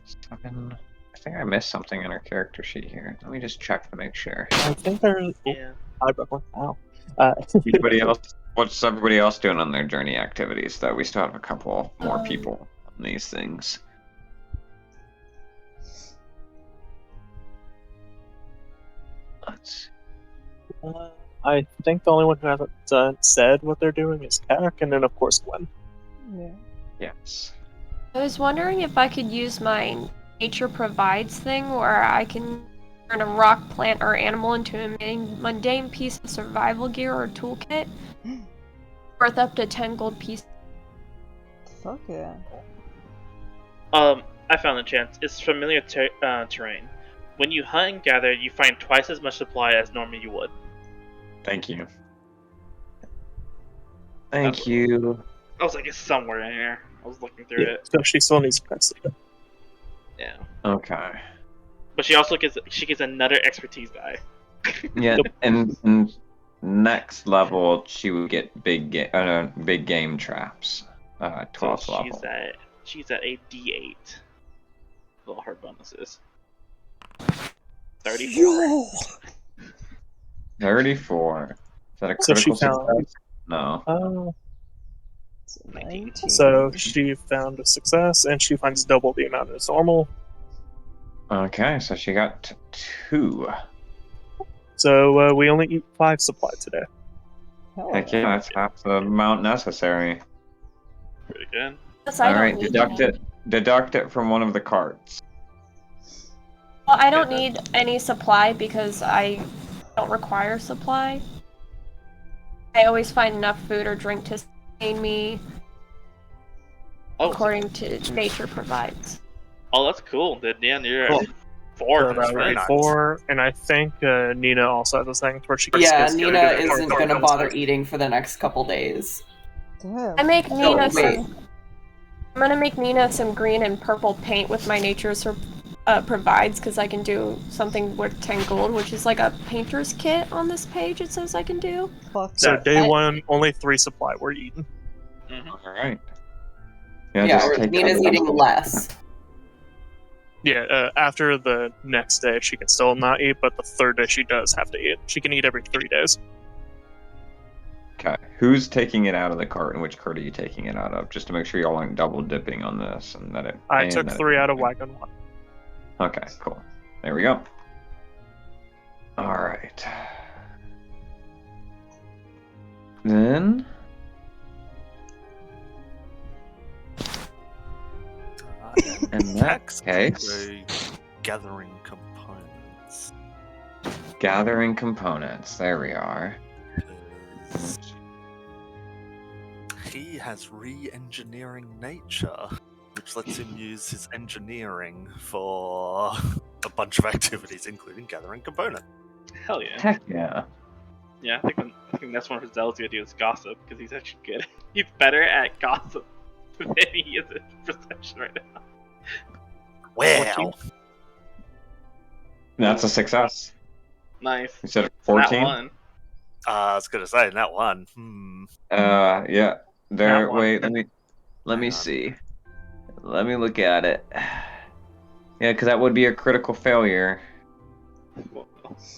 7. I think I missed something in our character sheet here. Let me just check to make sure. I think there's. Yeah. Hi, Brooklyn. Wow. Anybody else? What's everybody else doing on their journey activities? Though we still have a couple more people on these things. Let's. I think the only one who hasn't said what they're doing is Karak, and then of course Gwen. Yeah. Yes. I was wondering if I could use my nature provides thing where I can turn a rock, plant, or animal into a mundane piece of survival gear or toolkit worth up to 10 gold pieces. Fuck yeah. I found the chance. It's familiar terrain. When you hunt and gather, you find twice as much supply as normally you would. Thank you. Thank you. I was like, it's somewhere in here. I was looking through it. So she still needs to pass it. Yeah. Okay. But she also gets another expertise die. Yeah, and next level she would get big game traps. 12th So level. she's at a D8. All her bonuses. 34. Yo! 34. Is that a So she critical found- success? No. It's 19. 19. So she found a success, and she finds double the amount as normal. Okay, so she got 2. So we only eat 5 supply today. Hell Heck yeah, that's half the amount necessary. Pretty good. Plus, I don't Alright, need deduct any. it. Deduct it from one of the carts. Well, I don't need any supply because I don't require supply. I always find enough food or drink to sustain me according to nature provides. Oh, that's cool. Then yeah, you're Cool. at 4. So that would be 4, and I think Nina also has a thing where she gets Yeah, to Nina do that isn't for gonna those bother things. eating for the next couple days. Damn. I make Nina wait. some. I'm gonna make Nina some green and purple paint with my nature provides because I can do something worth 10 gold, which is like a painter's kit on this page. It says I can do. Fuck So yeah. day 1, only 3 supply were eaten. Alright. Yeah, just take Nina's that. eating less. Yeah, after the next day, she can still not eat, but the third day she does have to eat. She can eat every 3 days. Okay. Who's taking it out of the cart, and which cart are you taking it out of? Just to make sure y'all aren't double dipping on this, and that it. I and took that it- 3 out of wagon 1. Okay, cool. There we go. Alright. Then. In that case, Gathering components. gathering components. There we are. He has re-engineering nature, which lets him use his engineering for a bunch of activities, including gathering components. Hell yeah. Heck yeah. Yeah, I think that's one of his Zel's gonna do is gossip because he's actually good. He's better at gossip than he is at perception right now. Well, That's a success. Nice. You said That 14? one. I was gonna say that one. Yeah. There. That one. Wait. Let me Hang on. see. Let me look at it. Yeah, because that would be a critical failure.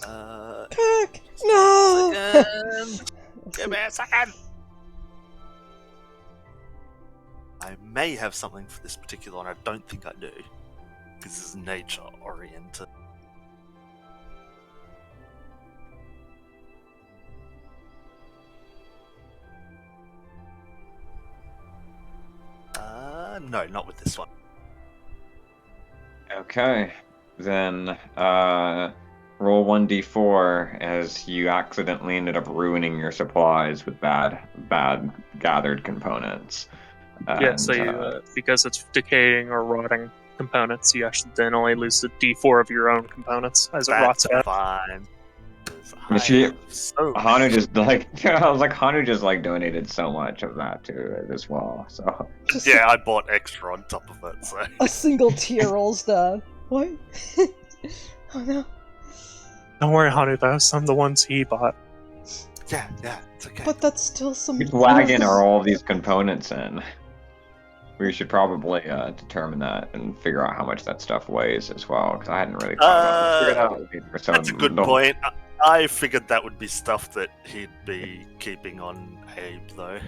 Fuck! No! Second. Give me a second. I may have something for this particular one. I don't think I do. This is nature oriented. No, not with this one. Okay. Then, roll 1d4 as you accidentally ended up ruining your supplies with bad gathered components. Yeah, so you, because it's decaying or rotting components, you accidentally lose the D4 of your own components as it rots That's out. fine. But she- I have so Hanu just like I was like Hanu just like donated so much of that to it as well. So Just yeah, I bought extra on top of it, so a single tear rolls down. What? Oh no. Don't worry, Hanu, those some of the ones he bought. yeah, it's okay. But that's still some. which wagon are all these components in? we should probably determine that and figure out how much that stuff weighs as well, because I hadn't really thought about this. Figure it out later. So That's a good point. I figured that would be stuff that he'd be keeping on Abe, though.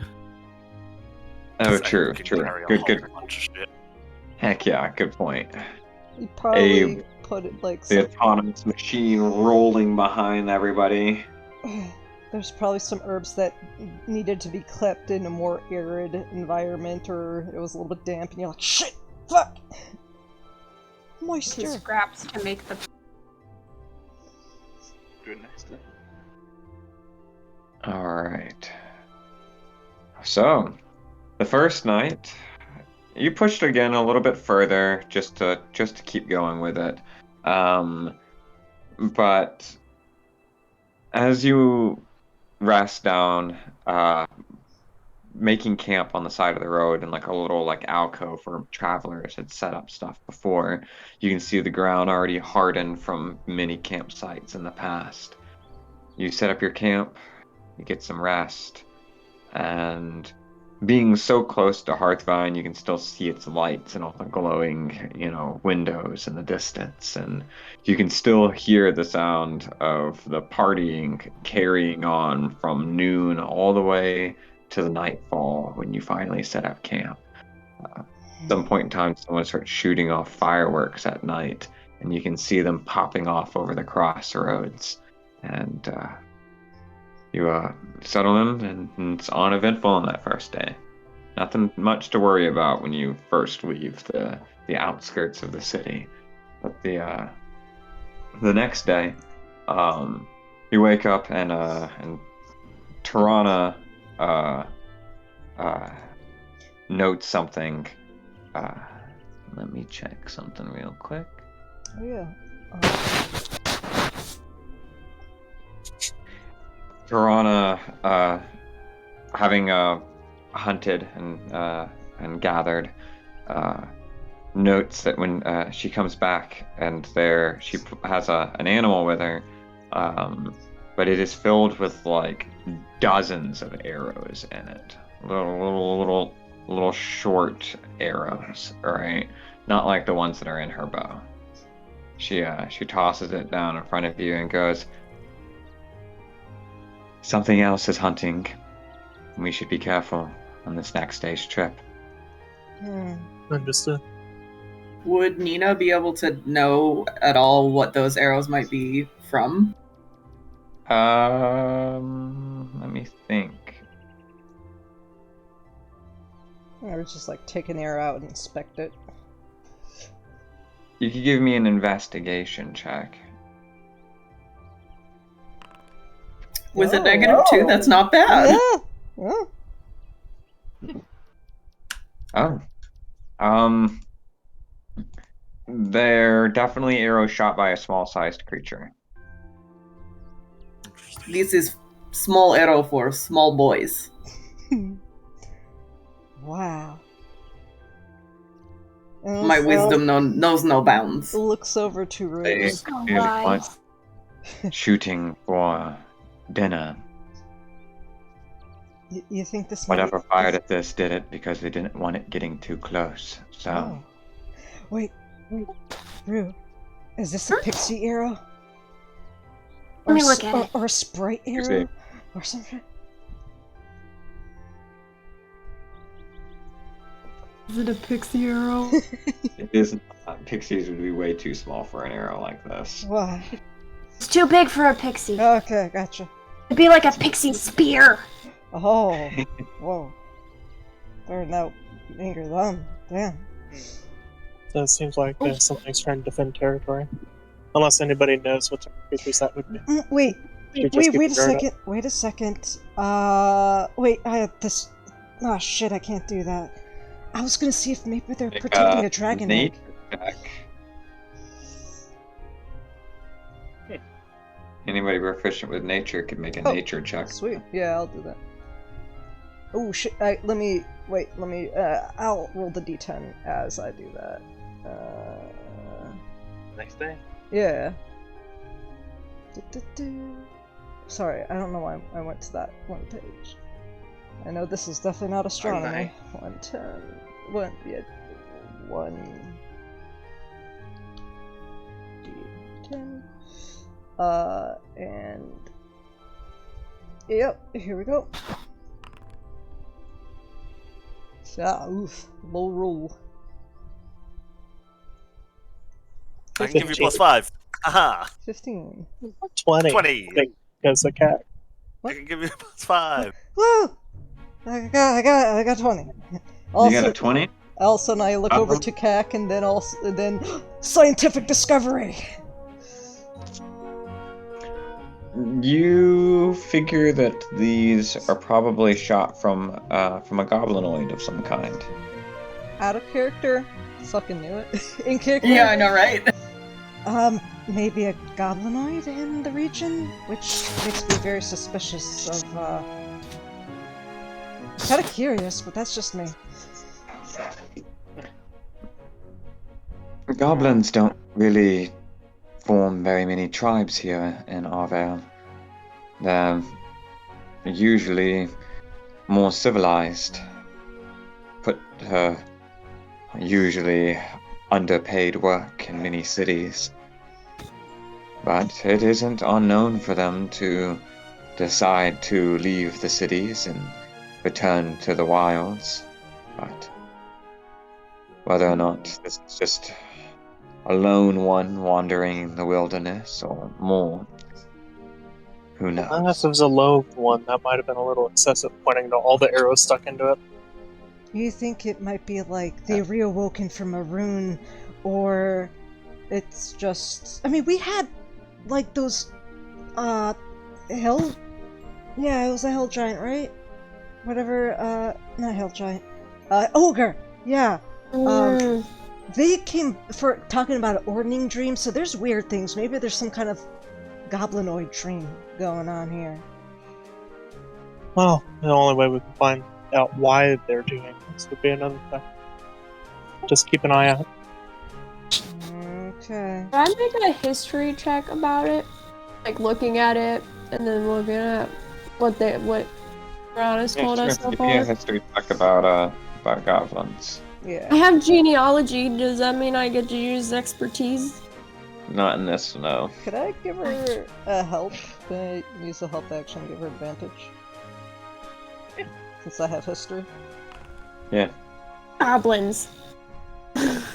Oh, 'Cause true, Abe can true. carry a Good. whole bunch of shit. Heck yeah, good point. You probably Abe, put it like the autonomous machine rolling behind everybody. there's probably some herbs that needed to be kept in a more arid environment, or it was a little bit damp, and you're like, shit, fuck, Two moisture. scraps to make the. Do it next time. All right. So, the first night, you pushed again a little bit further just to keep going with it. But as you rest down, making camp on the side of the road in like a little like alcove where travelers had set up stuff before, you can see the ground already hardened from many campsites in the past. You set up your camp, you get some rest, and being so close to Hearthvine, you can still see its lights and all the glowing, windows in the distance, and you can still hear the sound of the partying carrying on from noon all the way to the nightfall when you finally set up camp. At some point in time, someone starts shooting off fireworks at night, and you can see them popping off over the crossroads, and you settle in, and it's uneventful on that first day. Nothing much to worry about when you first leave the outskirts of the city. But the next day, you wake up and Tirana notes something. Let me check something real quick. Oh, yeah. Tirana, having hunted and gathered, notes that when she comes back and she has an animal with her, but it is filled with like dozens of arrows in it, little short arrows, right? Not like the ones that are in her bow. She tosses it down in front of you and goes, "Something else is hunting. We should be careful on this next day's trip." Understood. Would Nina be able to know at all what those arrows might be from? Let me think. I would just like take an arrow out and inspect it. You could give me an investigation check. With a -2, that's not bad. Yeah. Oh. They're definitely arrows shot by a small-sized creature. This is small arrow for small boys. Wow. My wisdom knows no bounds. Looks over to They Rose. really want shooting for dinner. You think this Whatever fired at this did it because they didn't want it getting too close. So, Oh. Wait. Rue, is this a pixie arrow? Let me look at it. Or a sprite arrow? Or something? Is it a pixie arrow? it isn't. Pixies would be way too small for an arrow like this. Why? It's too big for a pixie. Okay, gotcha. It'd be like a pixie spear. Oh. Whoa. They're now anger them. Damn. So it seems like something's trying to defend territory. Unless anybody knows what type of creatures that would be. Wait You just keep a your guard up. second. Wait a second. Wait, I have this. Oh shit, I can't do that. I was gonna see if maybe they're protecting a dragon egg. Check. Anybody proficient with nature could make a nature check. Sweet. Yeah, I'll do that. Oh shit! Let me. I'll roll the d10 as I do that. Next day. Yeah. Sorry, I don't know why I went to that one page. I know this is definitely not astronomy. 110. one, yeah, 1d10. And yep, here we go. Oof, low roll. I can give you 15. +5. Aha! 15. 20. 20. Because the cat. I can give you +5. Woo! I got 20. You Also, got a 20? also, and I look over to Kak, and then scientific discovery. You figure that these are probably shot from a goblinoid of some kind. Out of character, fucking knew it. In character, Yeah, I know, right? Maybe a goblinoid in the region, which makes me very suspicious of. Kind of curious, but that's just me. Goblins don't really form very many tribes here in Arvale. They're usually more civilized, put usually underpaid work in many cities. But it isn't unknown for them to decide to leave the cities and return to the wilds. But whether or not this is just a lone one wandering in the wilderness or more, who knows? Unless it was a low one, that might have been a little excessive, pointing to all the arrows stuck into it. You think it might be like they reawoken from a rune, or it's just. I mean, we had like those. Hell. Yeah, it was a hell giant, right? Whatever, not hell giant. Ogre! Yeah. They came for talking about an ordning dream, so there's weird things. Maybe there's some kind of goblinoid dream going on here. Well, the only way we can find out why they're doing this would be another thing. Just keep an eye out. Okay. Can I make a history check about it? Like looking at it and then looking at what Uranus told us so Give me a far. history check about goblins. Yeah. I have genealogy. Does that mean I get to use expertise? Not in this, no. Could I give her a help? Can I use a help action and give her advantage? Since I have history. Yeah. Goblins.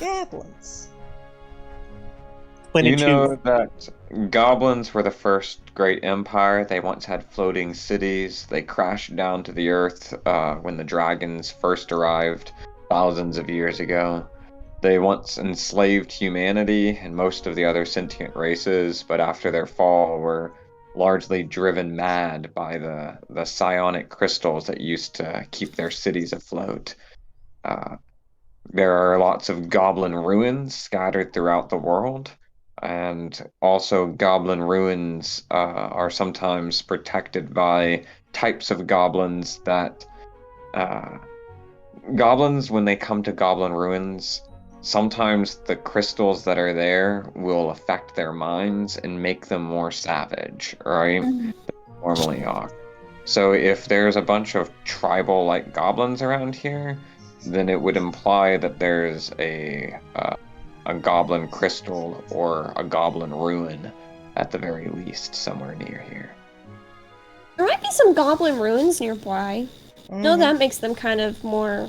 Goblins. 22. You know that goblins were the first great empire. They once had floating cities. They crashed down to the earth when the dragons first arrived thousands of years ago. They once enslaved humanity and most of the other sentient races, but after their fall were largely driven mad by the psionic crystals that used to keep their cities afloat. There are lots of goblin ruins scattered throughout the world, and also goblin ruins are sometimes protected by types of goblins that goblins, when they come to goblin ruins, sometimes the crystals that are there will affect their minds and make them more savage, right? Than they normally are. So if there's a bunch of tribal-like goblins around here, then it would imply that there's a goblin crystal or a goblin ruin, at the very least, somewhere near here. There might be some goblin ruins nearby. No, that makes them kind of more,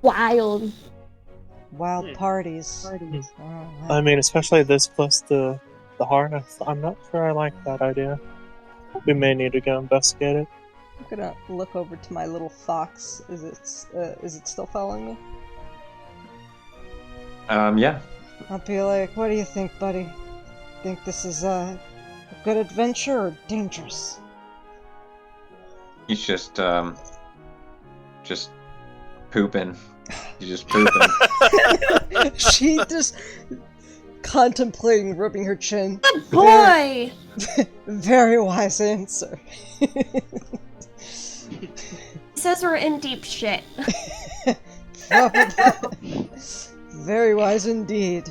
wild. Wild parties. I mean, especially this close to the heart. I'm not sure I like that idea. We may need to go investigate it. I'm gonna look over to my little fox. Is it still following me? Yeah. I'll be like, what do you think, buddy? Think this is a good adventure or dangerous? He's just pooping. He's just pooping. She just contemplating rubbing her chin. Good boy! Very wise answer. He says we're in deep shit. Probably. Very wise indeed.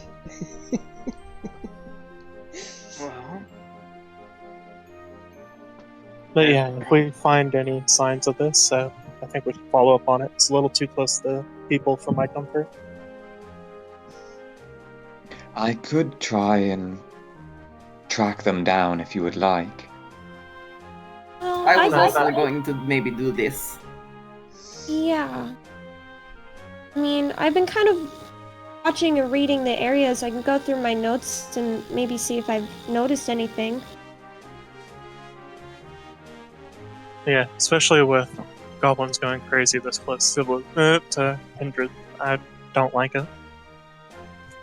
Well, But yeah, if we find any signs of this, I think we should follow up on it. It's a little too close to people for my comfort. I could try and track them down if you would like. Well, I was think- also going to maybe do this. Yeah. I mean, I've been kind of watching and reading the areas. I can go through my notes and maybe see if I've noticed anything. Yeah, especially with goblins going crazy this close to Kindred. I don't like it.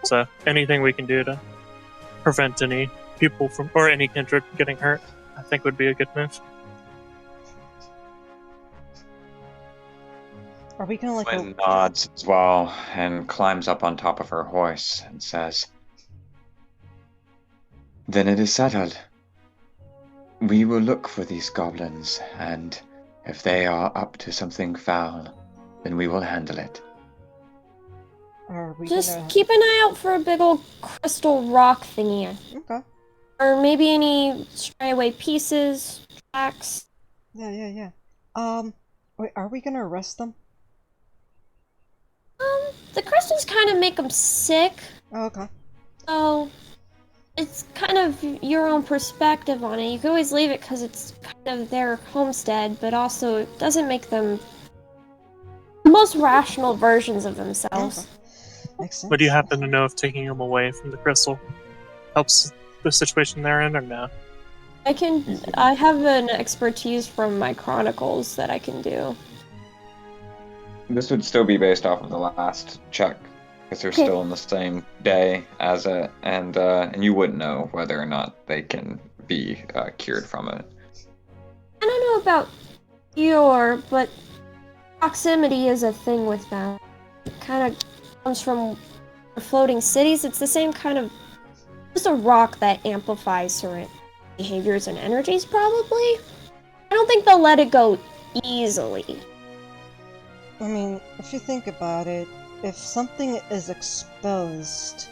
So anything we can do to prevent any people from, or any Kindred getting hurt, I think would be a good move. Are we gonna like Flynn nods as well and climbs up on top of her horse and says, "Then it is settled. We will look for these goblins, and if they are up to something foul, then we will handle it." Are we Just gonna... keep an eye out for a big old crystal rock thingy. Okay. Or maybe any stray away pieces, tracks. Yeah. Wait, are we gonna arrest them? The crystals kind of make them sick, Oh, okay. so it's kind of your own perspective on it. You can always leave it because it's kind of their homestead, but also it doesn't make them the most rational versions of themselves. Okay. Makes sense. But do you happen to know if taking them away from the crystal helps the situation they're in, or no? I have an expertise from my chronicles that I can do. This would still be based off of the last check, because they're Okay. still in the same day as it, and you wouldn't know whether or not they can be cured from it. I don't know about cure, but proximity is a thing with them. It kind of comes from floating cities. It's the same kind of just a rock that amplifies certain behaviors and energies, probably. I don't think they'll let it go easily. I mean, if you think about it, if something is exposed,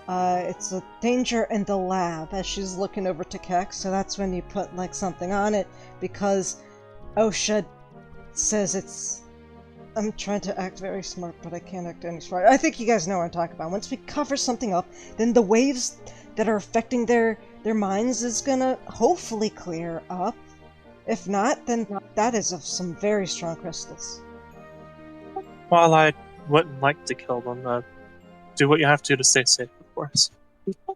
it's a danger in the lab, as she's looking over to Keck, so that's when you put, like, something on it, because OSHA says it's... I'm trying to act very smart, but I can't act any smart. I think you guys know what I'm talking about. Once we cover something up, then the waves that are affecting their minds is gonna hopefully clear up. If not, then that is of some very strong crystals. While I wouldn't like to kill them, do what you have to stay safe, of course.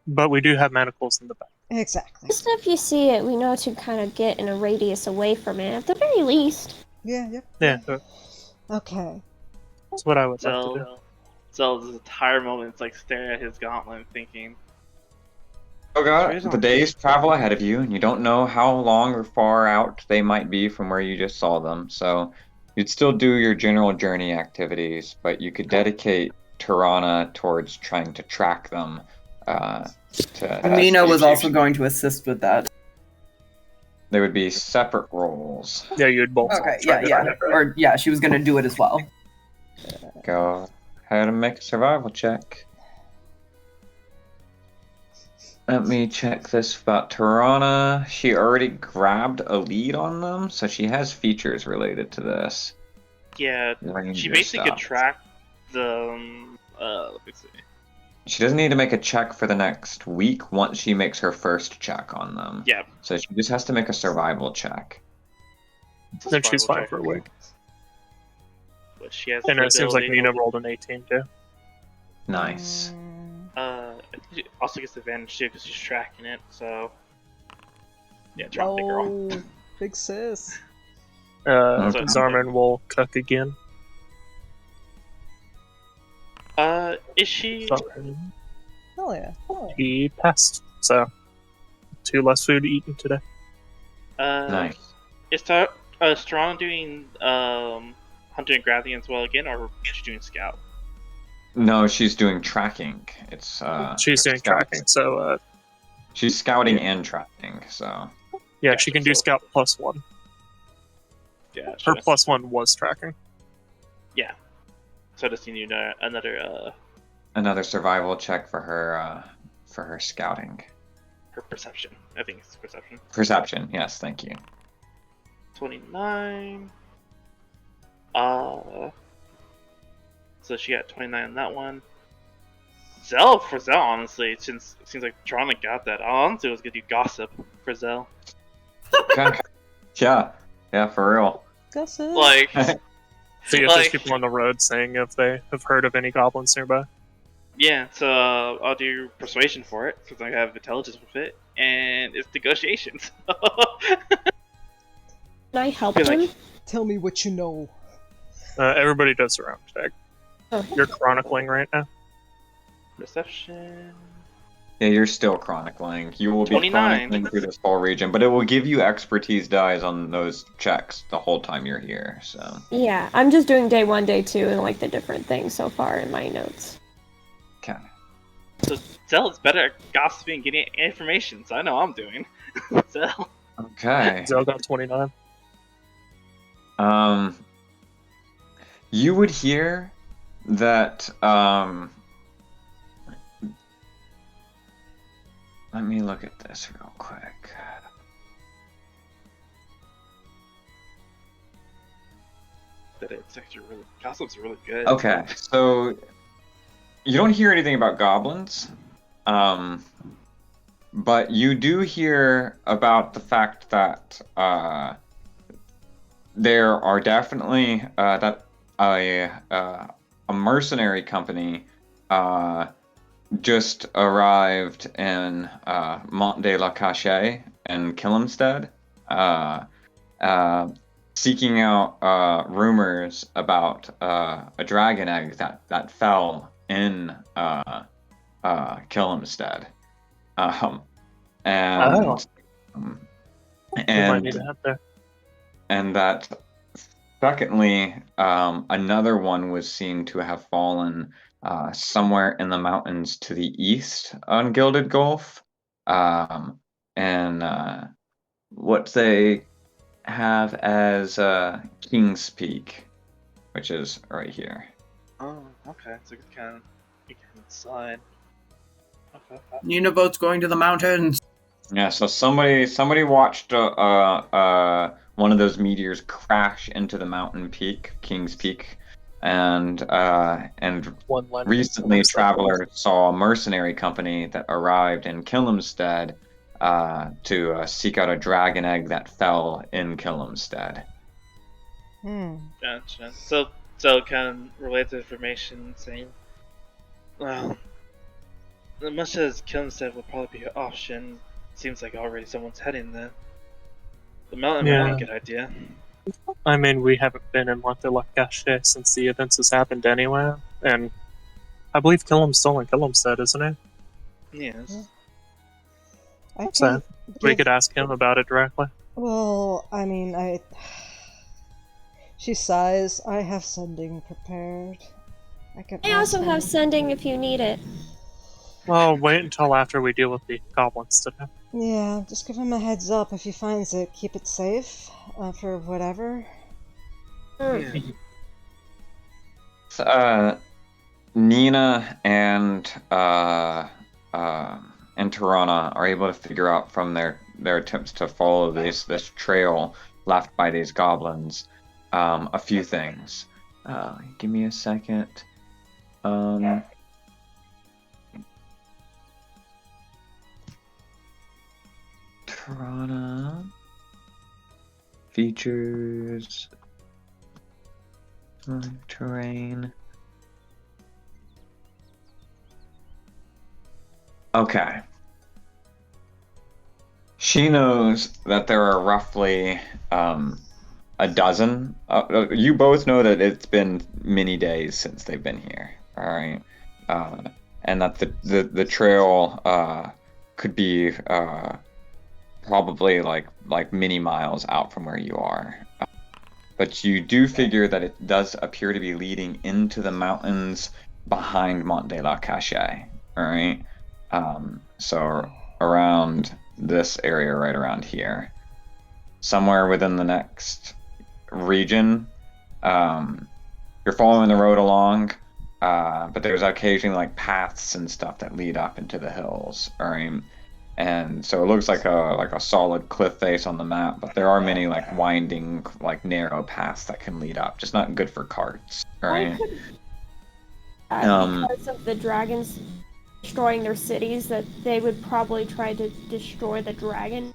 But we do have manacles in the back. Exactly. Just if you see it, we know to kind of get in a radius away from it, at the very least. Yeah. Yeah, Okay. that's what I would like to do. Zel's entire moment is like staring at his gauntlet, thinking, Oh god, Straight the on. days travel ahead of you, and you don't know how long or far out they might be from where you just saw them, so you'd still do your general journey activities, but you could dedicate Tirana towards trying to track them. Nina was also going to assist with that. There would be separate roles. Yeah, you'd both. Okay, try yeah. to- Or, yeah, she was going to do it as well. Go ahead and make a survival check. Let me check this about Tirana. She already grabbed a lead on them, so she has features related to this. yeah, Ranger she basically stuff. could track the. Let me see. She doesn't need to make a check for the next week once she makes her first check on them. Yeah. So she just has to make a survival check. it's a Then she's survival fine check. for a week. But she has And the it seems like ability- Nina rolled an 18 too. Nice. I think she also gets advantage too because she's tracking it. So. Yeah, drop the girl. Oh, big sis. Okay. Zarman will cook again. Is she? Hell yeah. He passed, so 2 less food eaten today. Nice. Is Strong doing hunting and grabbing as well again, or is she doing scout? No, she's doing tracking. It's She's doing scout. tracking, so She's scouting and tracking, so yeah, she can do scout +1. Yeah. Her +1 was tracking. Yeah. So does you need another another survival check for her scouting. her perception. I think it's perception. Perception, yes, thank you. 29. So she got 29 on that one. Zell, for Zell, honestly, since it seems like Toronto got that. All I'm doing is gonna do gossip for Zell. Okay. Yeah, for real. Gossip. Like, See if there's like, people on the road saying if they have heard of any goblins nearby. yeah. So I'll do persuasion for it because I have intelligence with it, and it's negotiations. Can I help Be like- him? Tell me what you know. Everybody does their own check. Oh. You're chronicling right now. Perception. Yeah, you're still chronicling. You will be 29. chronicling through this whole region, but it will give you expertise dice on those checks the whole time you're here. So Yeah, I'm just doing day 1, day 2, and like the different things so far in my notes. okay. So Zell is better at gossiping and getting information, so I know I'm doing. Zell. Okay. Zell got 29. You would hear that let me look at this real quick. That it's actually really gossip's really good. Okay, so you don't hear anything about goblins, but you do hear about the fact that there are definitely that a mercenary company just arrived in Mont de la Cache in Killamstead, seeking out rumors about a dragon egg that fell in Killamstead, and We might need to head there. and that secondly, another one was seen to have fallen somewhere in the mountains to the east on Gilded Gulf, and what they have as King's Peak, which is right here. Oh, okay. So you can decide. Okay. Uniboat's going to the mountains. Yeah, so somebody watched one of those meteors crash into the mountain peak, King's Peak, and One line. recently travelers saw a mercenary company that arrived in Killamstead to seek out a dragon egg that fell in Killamstead. Gotcha. So kind of related information saying, well, as much as Killenstead would probably be an option, seems like already someone's heading there. The mountain might be Yeah. a good idea. I mean, we haven't been in Mont de la Cache since the events has happened anyway, and I believe Killam's still in Killamstead, isn't it? Yes. I So can we give- could ask him about it directly. Well, I mean, She sighs. I have sending prepared. I also have sending if you need it. Well, wait until after we deal with the goblins today. Yeah, just give him a heads up if he finds it. Keep it safe for whatever. Nenna and Tirana are able to figure out from their attempts to follow this trail left by these goblins a few things. Give me a second. Tirana features terrain. Okay. She knows that there are roughly a dozen. You both know that it's been many days since they've been here. All right, and that the trail could be probably like many miles out from where you are. But you do figure that it does appear to be leading into the mountains behind Mont de la Cache. All right. So around this area, right around here, somewhere within the next region, you're following the road along, but there's occasionally like paths and stuff that lead up into the hills. All right. and so it looks like a solid cliff face on the map, but there are many like winding, like narrow paths that can lead up. Just not good for carts, right? Because of the dragons destroying their cities, that they would probably try to destroy the dragon.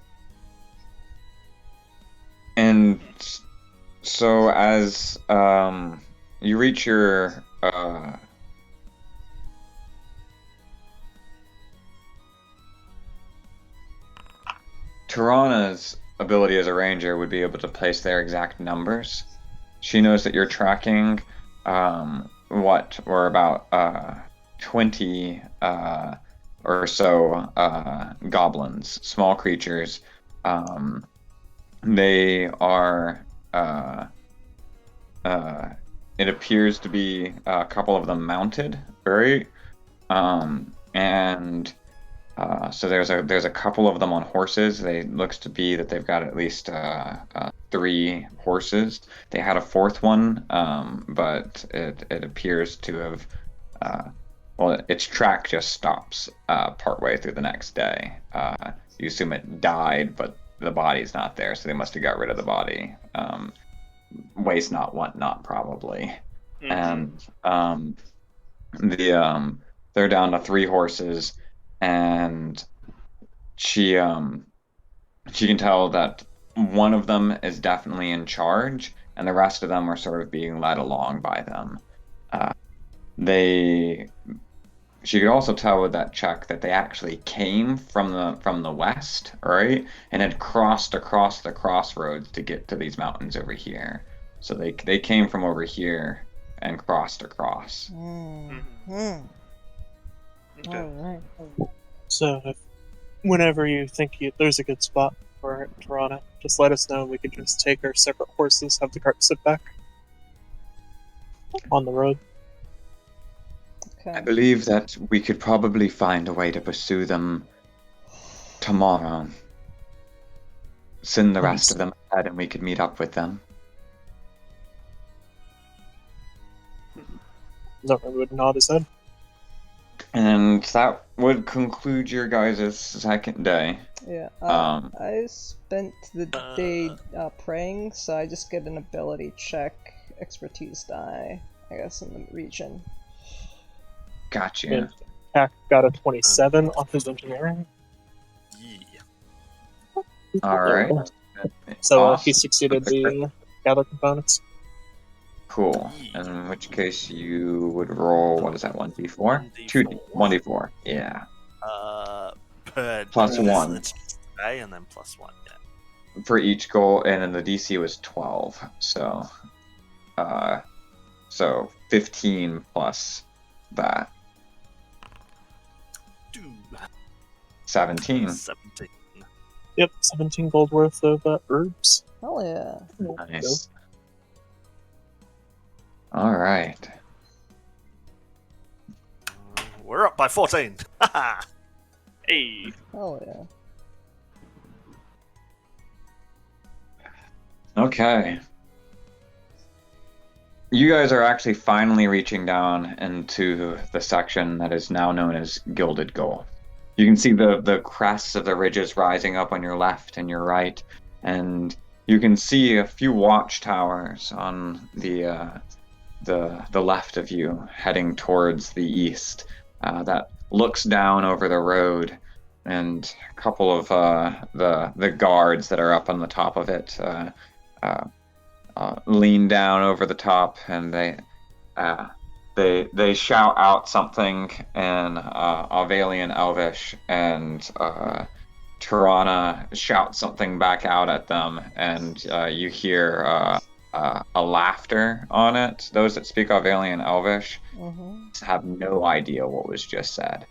And so as you reach your Tirana's ability as a ranger would be able to place their exact numbers. She knows that you're tracking what were about 20 or so goblins, small creatures. They are it appears to be a couple of them mounted, right? And so there's a couple of them on horses. They looks to be that they've got at least 3 horses. They had a 4th one, but it appears to have well, its track just stops partway through the next day. You assume it died, but the body's not there, so they must have got rid of the body. Waste not, want not, probably. And they're down to 3 horses, and she can tell that one of them is definitely in charge, and the rest of them are sort of being led along by them. She could also tell with that check that they actually came from the west, right, and had crossed across the crossroads to get to these mountains over here. So they came from over here and crossed across. Okay. Alright. So, whenever you think there's a good spot for Tirana, just let us know. We could just take our separate horses, have the cart sit back on the road. I Okay. believe that we could probably find a way to pursue them tomorrow. Send the rest of them ahead and we could meet up with them. Zorro would nod his head. And that would conclude your guys' second day. Yeah. Um, I spent the day praying, so I just get an ability check, expertise die, I guess, in the region. Gotcha. And Pack got a 27 off his engineering. Yeah. Alright. So he Awesome. succeeded the gather components. Cool. In which case you would roll, what is that, 1d4? 1d4. Yeah. Per Plus day, one. It's just a day and then plus 1, yeah. For each goal, and then the DC was 12. So 15 plus that. 17. 17. Yep, 17 gold worth of herbs. Hell yeah. Nice. Alright. We're up by 14. Haha. Hey. Hell yeah. Okay. You guys are actually finally reaching down into the section that is now known as Gilded Gulf. You can see the crests of the ridges rising up on your left and your right, and you can see a few watchtowers on the left of you, heading towards the east. That looks down over the road, and a couple of the guards that are up on the top of it lean down over the top, and they shout out something in Avalian Elvish, and Tirana shouts something back out at them, and you hear a laughter on it. Those that speak Avalian Elvish have no idea what was just said.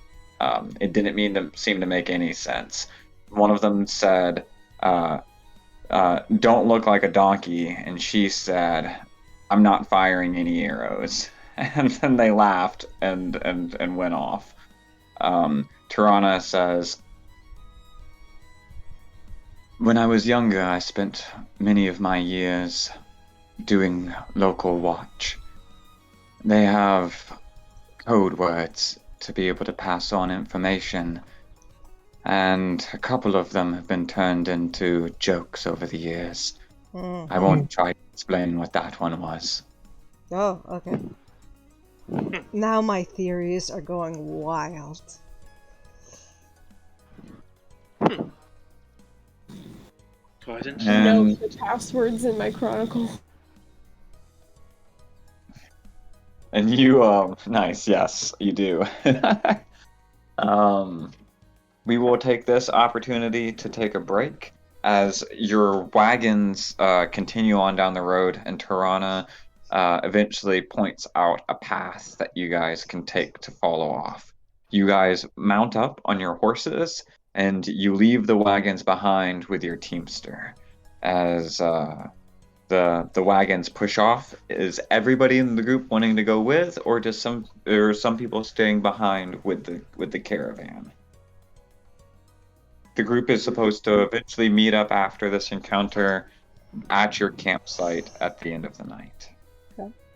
It didn't seem to make any sense. One of them said, "Don't look like a donkey," and she said, "I'm not firing any arrows." And then they laughed and went off. Tirana says, "When I was younger, I spent many of my years doing local watch. They have code words to be able to pass on information, and a couple of them have been turned into jokes over the years. Mm. I won't try to explain what that one was. Oh, okay. Now my theories are going wild. Go ahead and Know And the passwords in my chronicle. and you, nice, yes, you do. Um, we will take this opportunity to take a break as your wagons continue on down the road, and Tirana eventually points out a path that you guys can take to follow off. You guys mount up on your horses and you leave the wagons behind with your teamster. As the wagons push off, is everybody in the group wanting to go with, or just some people staying behind with the caravan? The group is supposed to eventually meet up after this encounter at your campsite at the end of the night.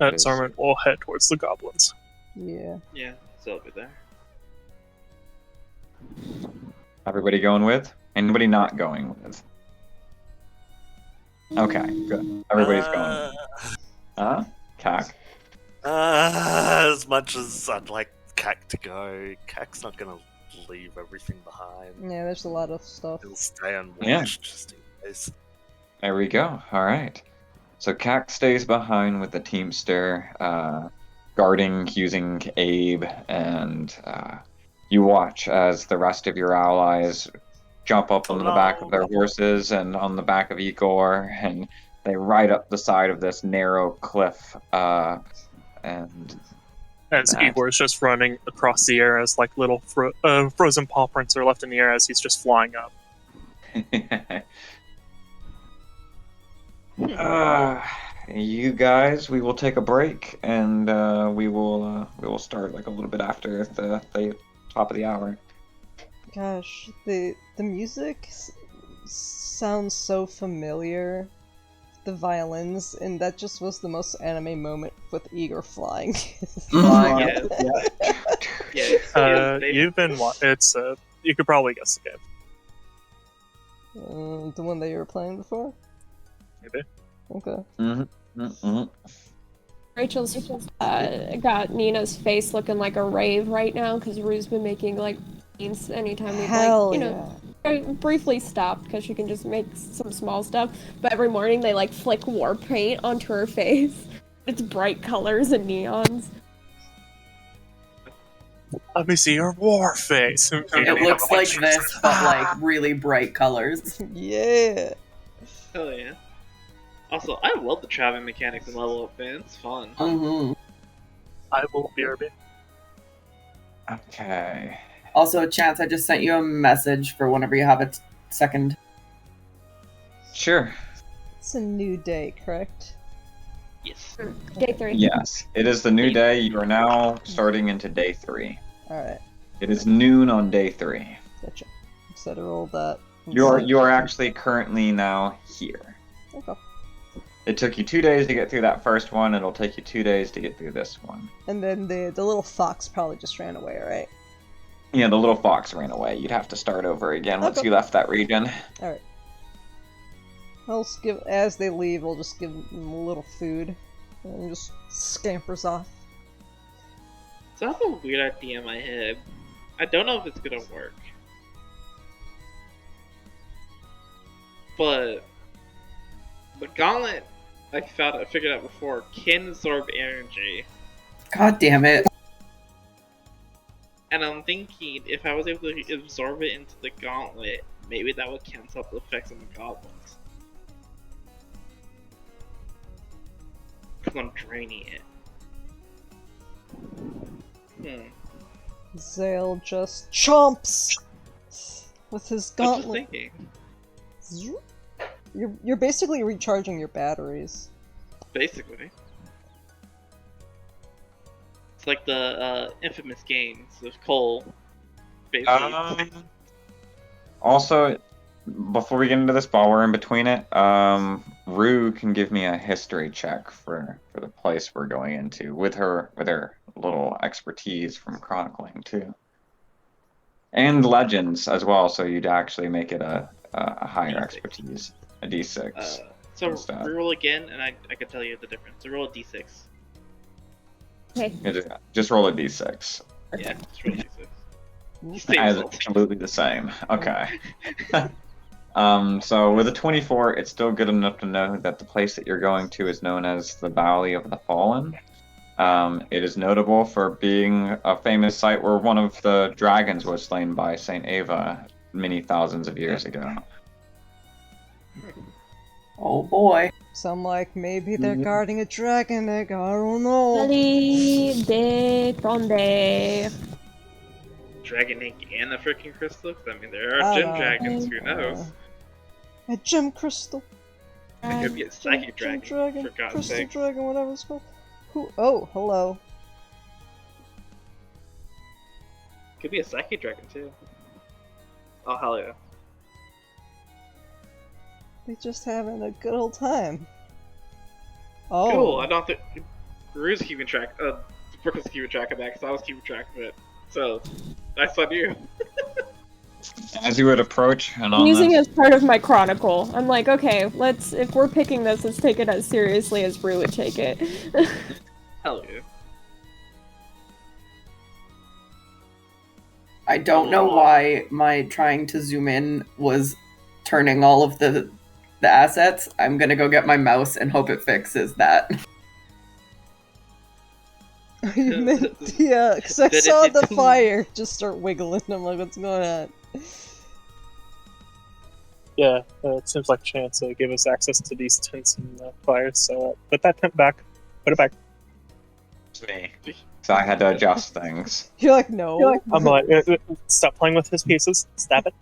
Sarman will head towards the goblins. Yeah. Yeah, so over there. Everybody going with? Anybody not going with? Okay, good. Everybody's going. Huh? Cack. As much as I'd like Cack to go, Cack's not gonna leave everything behind. Yeah, there's a lot of stuff. He'll stay on watch Yeah. just in case. There we go. All right. So Cack stays behind with the teamster, guarding using Abe, and you watch as the rest of your allies jump up on the back of their horses and on the back of Igor, and they ride up the side of this narrow cliff. And As Igor is just running across the air as like little frozen paw prints are left in the air as he's just flying up. You guys, we will take a break, and we will start like a little bit after the top of the hour. Gosh, the music sounds so familiar. The violins, and that just was the most anime moment with Igor flying. Yeah. You've been it's you could probably guess the game. The one that you were playing before? Maybe. Okay. Rachel's got Nina's face looking like a rave right now because Rue's been making like memes anytime we briefly stopped because she can just make some small stuff. But every morning they like flick war paint onto her face. It's bright colors and neons. Let me see your war face. It looks like this, but like really bright colors. Yeah. Hell yeah. Also, I love the traveling mechanics and level up, man. It's fun. Mm-hmm. I will BRB. Okay. Also, Chance, I just sent you a message for whenever you have a second. Sure. It's a new day, correct? Yes. Day 3. Yes, it is the new day. You are now starting into day 3. Alright. It is noon on day 3. Gotcha. Instead of all that. You are actually currently now here. Okay. It took you 2 days to get through that first one. It'll take you 2 days to get through this one. And then the little fox probably just ran away, right? Yeah, the little fox ran away. You'd have to start over again once you left that region. Alright. I'll just give, as they leave, I'll just give them a little food. And just scampers off. So I have a weird idea in my head. I don't know if it's gonna work. But the gauntlet I figured out before can absorb energy. God damn it. And I'm thinking if I was able to absorb it into the gauntlet, maybe that would cancel out the effects on the goblins. Because I'm draining it. Zale just chomps with his I'm just gauntlet. thinking. You're basically recharging your batteries. Basically. It's like the infamous games of Cole. Basically. Also, before we get into this, while we're in between it, Rue can give me a history check for the place we're going into with her little expertise from chronicling too. And legends as well, so you'd actually make it a higher D6. expertise, a D6. So instead. reroll again, and I can tell you the difference. So roll a d6. Okay. Just roll a D6. Yeah, just roll a d6. As absolutely the same. Okay. So with a 24, it's still good enough to know that the place that you're going to is known as the Valley of the Fallen. It is notable for being a famous site where one of the dragons was slain by Saint Ava many thousands of years ago. Oh boy. Some like maybe they're guarding a dragon egg. I don't know. Valley de Tonde. Dragon ink and a freaking crystal? 'Cause, I mean, there are I gem know. dragons, who knows? A gem crystal. It could be a psychic Gem dragon, for God's crystal sake. dragon, whatever it's called. Who? Oh, hello. Could be a psychic dragon, too. Oh, hell yeah. They just having a good old time. Oh. Cool, I don't think... Rue's keeping track... Brooke was keeping track of that, because I was keeping track of it. So, nice on you. As you would approach, and I'm on using it this, as part of my chronicle. I'm like, okay, if we're picking this, let's take it as seriously as Rue would take it. Hell yeah. I don't know why my trying to zoom in was turning all of the assets. I'm gonna go get my mouse and hope it fixes that. You meant, yeah, because I saw the fire just start wiggling. I'm like, what's going on? Yeah, it seems like Chance gave us access to these tents and fires, so put that tent back. Put it back. it's me. So I had to adjust things. You're like, no. I'm like, stop playing with his pieces. Stab it.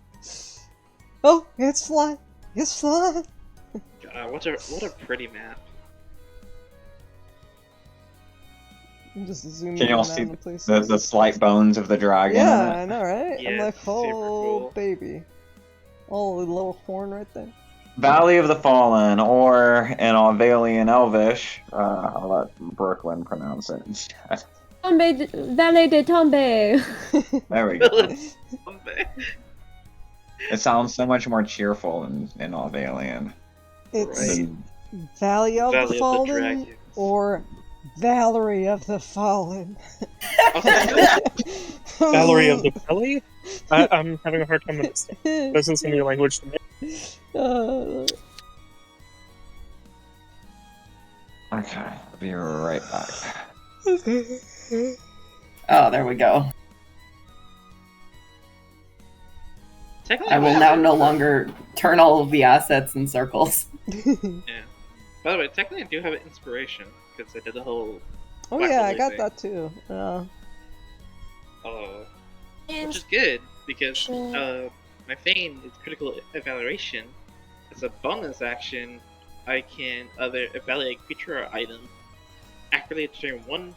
Oh, it's flying. It's flying. God, what a pretty map. I'm just zooming Can you all in see on the places. the slight bones of the dragon? Yeah, I know, right? Yeah, I'm like, it's super oh, cool. baby. Oh, the little horn right there. Valley of the Fallen, or in Alvalian Elvish, I'll let Brooklyn pronounce it. Valley de Tombe. There we go. It sounds so much more cheerful in Alvalian. It's Right. Valley of Valley the of the Fallen Dragons. or Valerie of the Fallen. Valerie of the Belly? I'm having a hard time understanding. This is a new language to me. Okay, I'll be right back. Oh, there we go. Technically, I will now no longer turn all of the assets in circles. Yeah. By the way, technically I do have an inspiration, because I did the whole... Oh Black yeah, I Lily got thing. that too. Which is good, because my Feign is critical evaluation. As a bonus action, I can either evaluate a creature or item, accurately determine one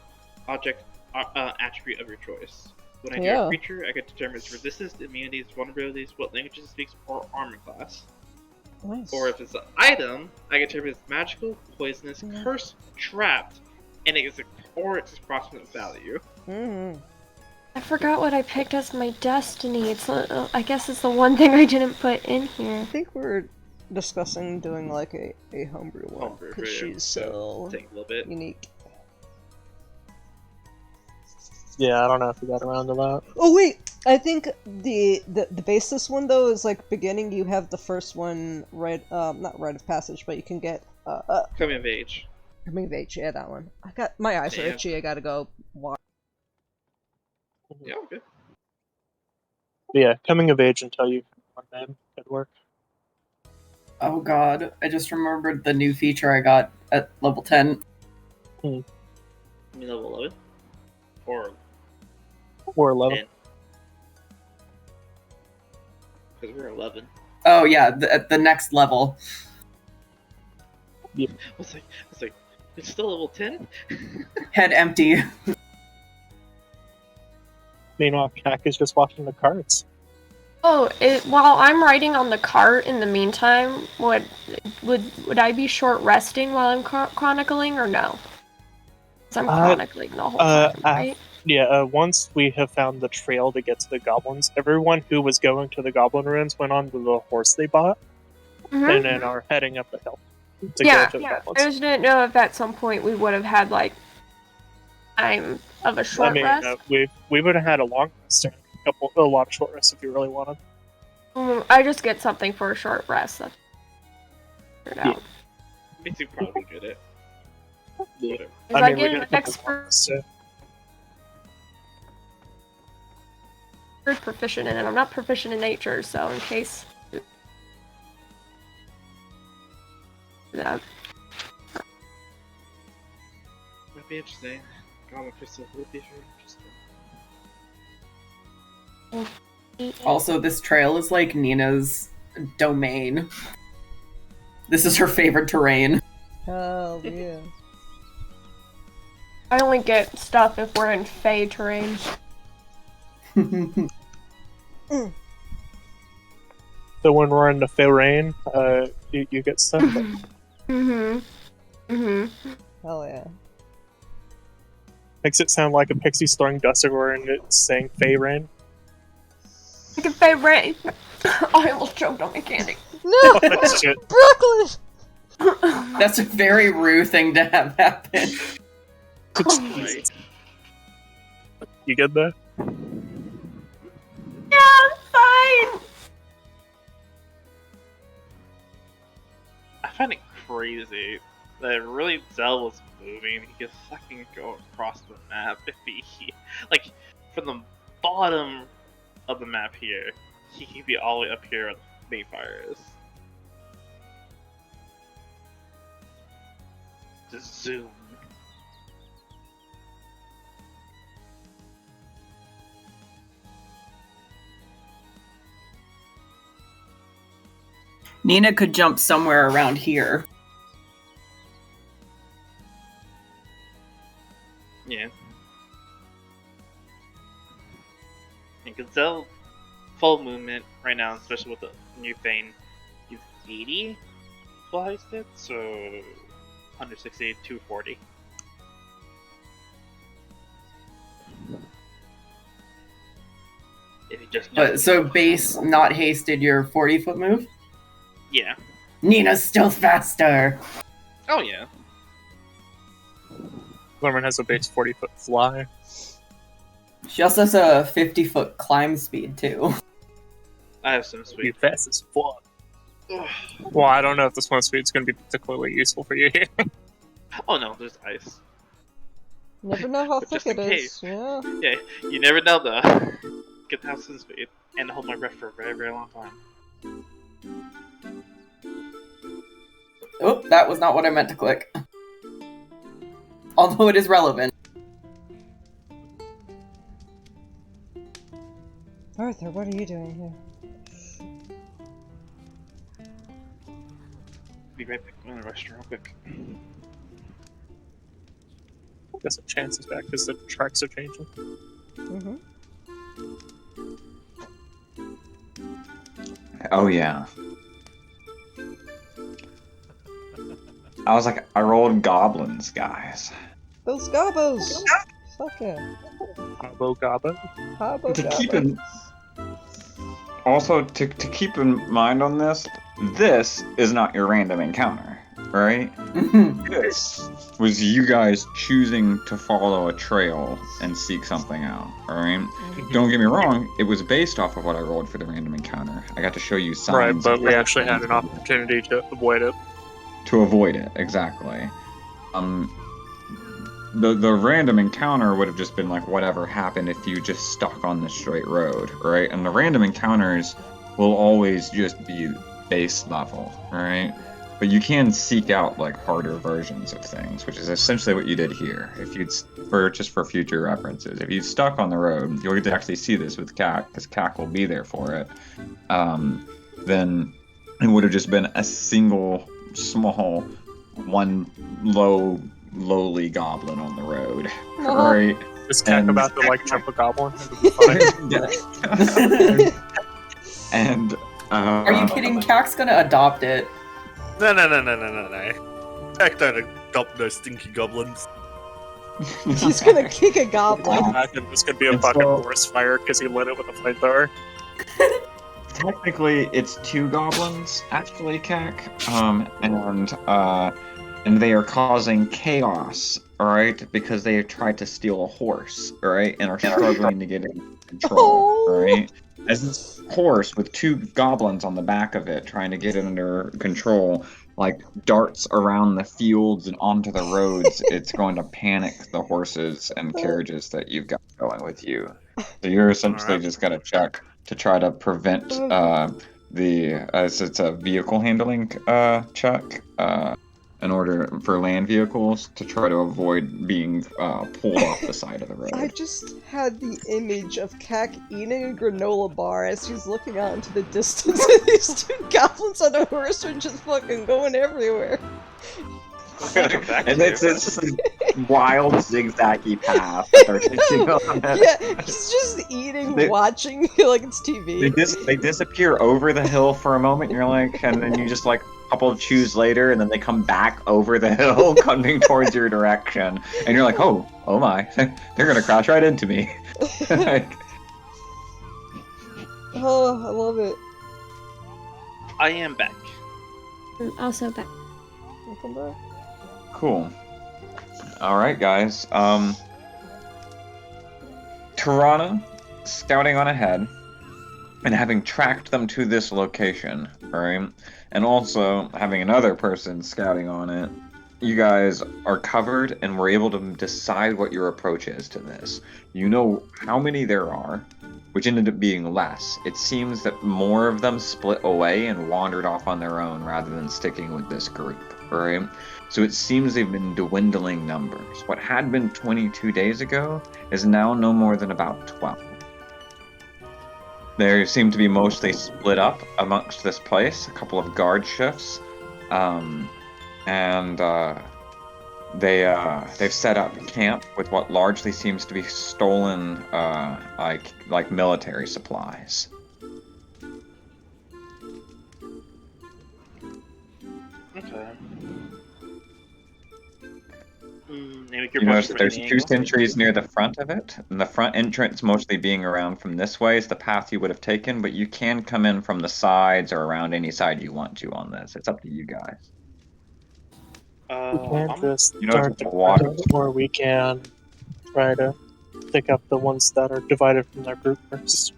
object attribute of your choice. When I do Yeah. a creature, I can determine its resistance, immunities, vulnerabilities, what languages it speaks, or armor class. Nice. Or if it's an item, I can determine it's magical, poisonous, cursed, trapped, and its approximate value. Mm-hmm. I forgot what I picked as my destiny. It's I guess it's the one thing I didn't put in here. I think we're discussing doing like a homebrew one Homebrew, because yeah. she's so Take a little bit. unique. Yeah, I don't know if we got around to that. Oh wait, I think the basis one though is like beginning. You have the first one right, not rite of passage, but you can get Coming of age. coming of age. Yeah, that one. I got my eyes are Yeah. itchy. I gotta go watch. Yeah, okay. But yeah, coming of age until you one name could work. Oh god, I just remembered the new feature I got at level 10. You mean level 11? Or Or 11. 10? Because we're 11. Oh yeah, at the next level. I was like, it's still level 10? Head empty. Meanwhile, Kak is just watching the cards. Oh, while I'm writing on the cart in the meantime, would I be short resting while I'm chronicling or no? 'Cause I'm chronicling the whole time, right? Yeah, once we have found the trail to get to the goblins, everyone who was going to the goblin ruins went on to the horse they bought, and then are heading up the hill to go to the I goblins. just didn't know if at some point we would have had like time of a short rest. we would have had a long rest and a lot of short rests if you really wanted. I just get something for a short rest. That's figured out. Makes you probably good at. Whatever. Is I get an expert proficient in it. I'm not proficient in nature, so in case that. Might be interesting. Goblin crystal would be very interesting. Also, this trail is like Nina's domain. This is her favorite terrain. Oh, yeah. I only get stuff if we're in Fey terrain. So when we're in the Feyrain, you get stuff. Hell yeah. Makes it sound like a pixie throwing dust everywhere and it's saying Feyrain. Like a Feyrain. I almost choked on my candy. No! That's shit. Broccoli! That's a very rude thing to have happen. Right. You good there? Yeah, I'm fine. I find it crazy that really Zell was moving. He could fucking go across the map if he like from the bottom of the map here. He could be all the way up here where the Mayfire is. Just zoom. Nina could jump somewhere around here. Yeah. And Gazelle full movement right now, especially with the new Thane, he's 80 full heisted, so 160, 240. If you just But so base not hasted your 40-foot move? yeah. Nina's still faster. Oh yeah. Lerman has a base 40-foot fly. She also has a 50-foot climb speed too. I have some You sweet. fast as fuck. Well, I don't know if this one speed's going to be particularly useful for you here. Oh no, there's ice. Never know how But thick just in it case. is. Yeah. Yeah, you never know though. Get to have some speed and hold my breath for a very, very long time. Oh, that was not what I meant to click. Although it is relevant. Arthur, what are you doing here? Be right back. I'm gonna rush real quick. I guess the chance is back because the tracks are changing. Mm-hmm. Oh yeah. I was like, I rolled goblins, guys. Those gobos! Fuck yeah. Gobbo gobbo. Hobbo To keep gobbo. in, also to keep in mind on this is not your random encounter, right? This was you guys choosing to follow a trail and seek something out, alright? Don't get me wrong, it was based off of what I rolled for the random encounter. I got to show you signs. Right, but we of- actually had an opportunity to avoid it. to avoid it, exactly. The random encounter would have just been like whatever happened if you just stuck on the straight road, right? And the random encounters will always just be base level, right? But you can seek out like harder versions of things, which is essentially what you did here. If you'd for future references, if you stuck on the road, you'll get to actually see this with CAC because CAC will be there for it. Then it would have just been a single small one lowly goblin on the road, right? Is Cack And- about to like jump a goblin? And Are you kidding? Cac's gonna adopt it. No. Heck, don't adopt those stinky goblins. He's gonna kick a goblin. I imagine this could be a And fucking so- forest fire because he lit it with a flamethrower. Technically, it's 2 goblins, actually, Kek. And they are causing chaos, alright? Because they have tried to steal a horse, alright? And are struggling to get in control, alright? As this horse with 2 goblins on the back of it trying to get it under control, like, darts around the fields and onto the roads, it's going to panic the horses and carriages that you've got going with you. So you're essentially just gonna check to try to prevent as it's a vehicle handling check in order for land vehicles to try to avoid being pulled off the side of the road. I just had the image of Kak eating a granola bar as he's looking out into the distance, and these 2 goblins on a horse are just fucking going everywhere. And it's this wild zigzaggy path that they're taking on it. Yeah, he's just eating, watching like it's TV. They disappear over the hill for a moment, and you're like, and then you just like a couple of chews later, and then they come back over the hill, coming towards your direction, and you're like, oh my, they're gonna crash right into me. Oh, I love it. I am back. I'm also back. Welcome back. Cool. All right, guys. Tirana, scouting on ahead, and having tracked them to this location, right? And also having another person scouting on it, you guys are covered and were able to decide what your approach is to this. You know how many there are, which ended up being less. It seems that more of them split away and wandered off on their own rather than sticking with this group, right? So it seems they've been dwindling numbers. What had been 22 days ago is now no more than about 12. They seem to be mostly split up amongst this place, a couple of guard shifts, they've set up camp with what largely seems to be stolen, like military supplies. Okay. You notice that there's 2 sentries near the front of it, and the front entrance mostly being around from this way is the path you would have taken, but you can come in from the sides or around any side you want to on this. It's up to you guys. We can just You know, start it's the water. battle, or we can try to pick up the ones that are divided from their group first.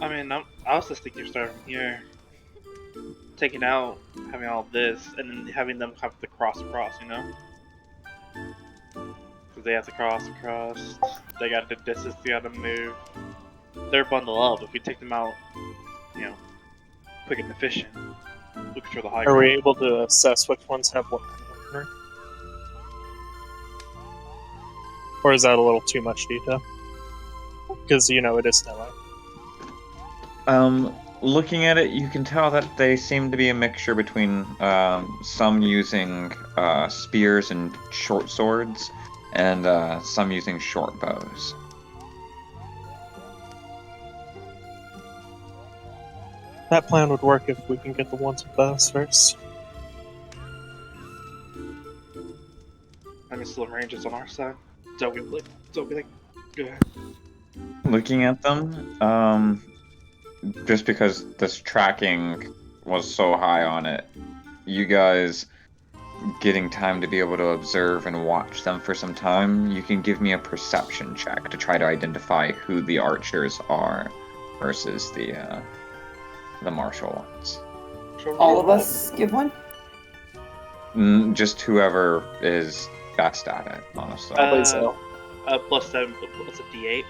I mean, I was just thinking starting here, taking out, having all this, and then having them have to cross, you know? Because they have to cross. They got the distance they gotta move. They're bundled up. If we take them out, you know, quick and efficient, we control the high Are we ground. able to assess which ones have what kind of weaponry? Or is that a little too much detail? Because, you know, it is snowing. Looking at it, you can tell that they seem to be a mixture between some using spears and short swords, and some using short bows. That plan would work if we can get the ones with bows first. I mean, still ranges on our side. So we like, go ahead. Looking at them, just because this tracking was so high on it, you guys getting time to be able to observe and watch them for some time, you can give me a perception check to try to identify who the archers are versus the martial ones. All of us give one? Just whoever is best at it, honestly. +7, it's a D8.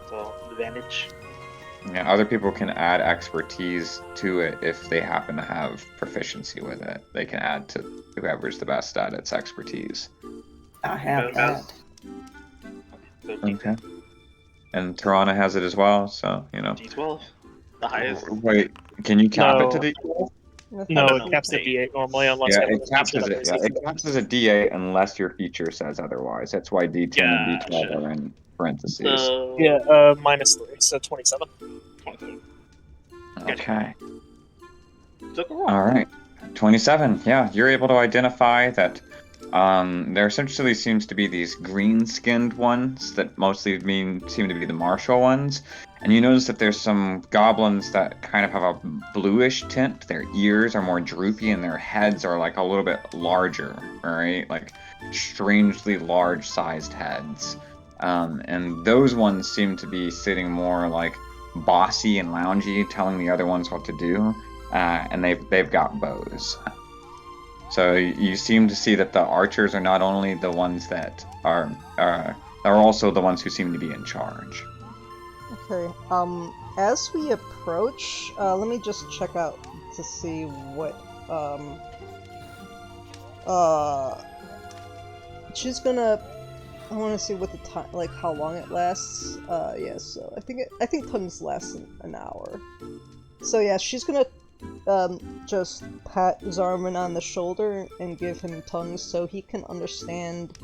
So, advantage. Yeah, other people can add expertise to it if they happen to have proficiency with it. They can add to whoever's the best at its expertise. I have that. So, Okay. And Tirana has it as well, so, you know. D12. The highest. Wait, can you cap No. it to D12? No, No, it caps at D8 normally, unless Yeah, you have it a caps feature as that a, makes it caps as a D8 unless your feature says otherwise. That's why D10 and D12 Gotcha. are in parentheses. So, Yeah, -3, so 27. 27. Okay. Took a roll. All right. 27. Yeah, you're able to identify that there essentially seems to be these green-skinned ones that mostly seem to be the martial ones. And you notice that there's some goblins that kind of have a bluish tint. Their ears are more droopy and their heads are like a little bit larger, right? Like strangely large-sized heads. And those ones seem to be sitting more like bossy and loungy, telling the other ones what to do. And they've got bows. So you seem to see that the archers are not only the ones that are also the ones who seem to be in charge. Okay. As we approach, let me just check out to see what she's gonna. I want to see what the time, like how long it lasts. Yeah. So I think tongues last an hour. So yeah, she's gonna just pat Zarman on the shoulder and give him tongues so he can understand.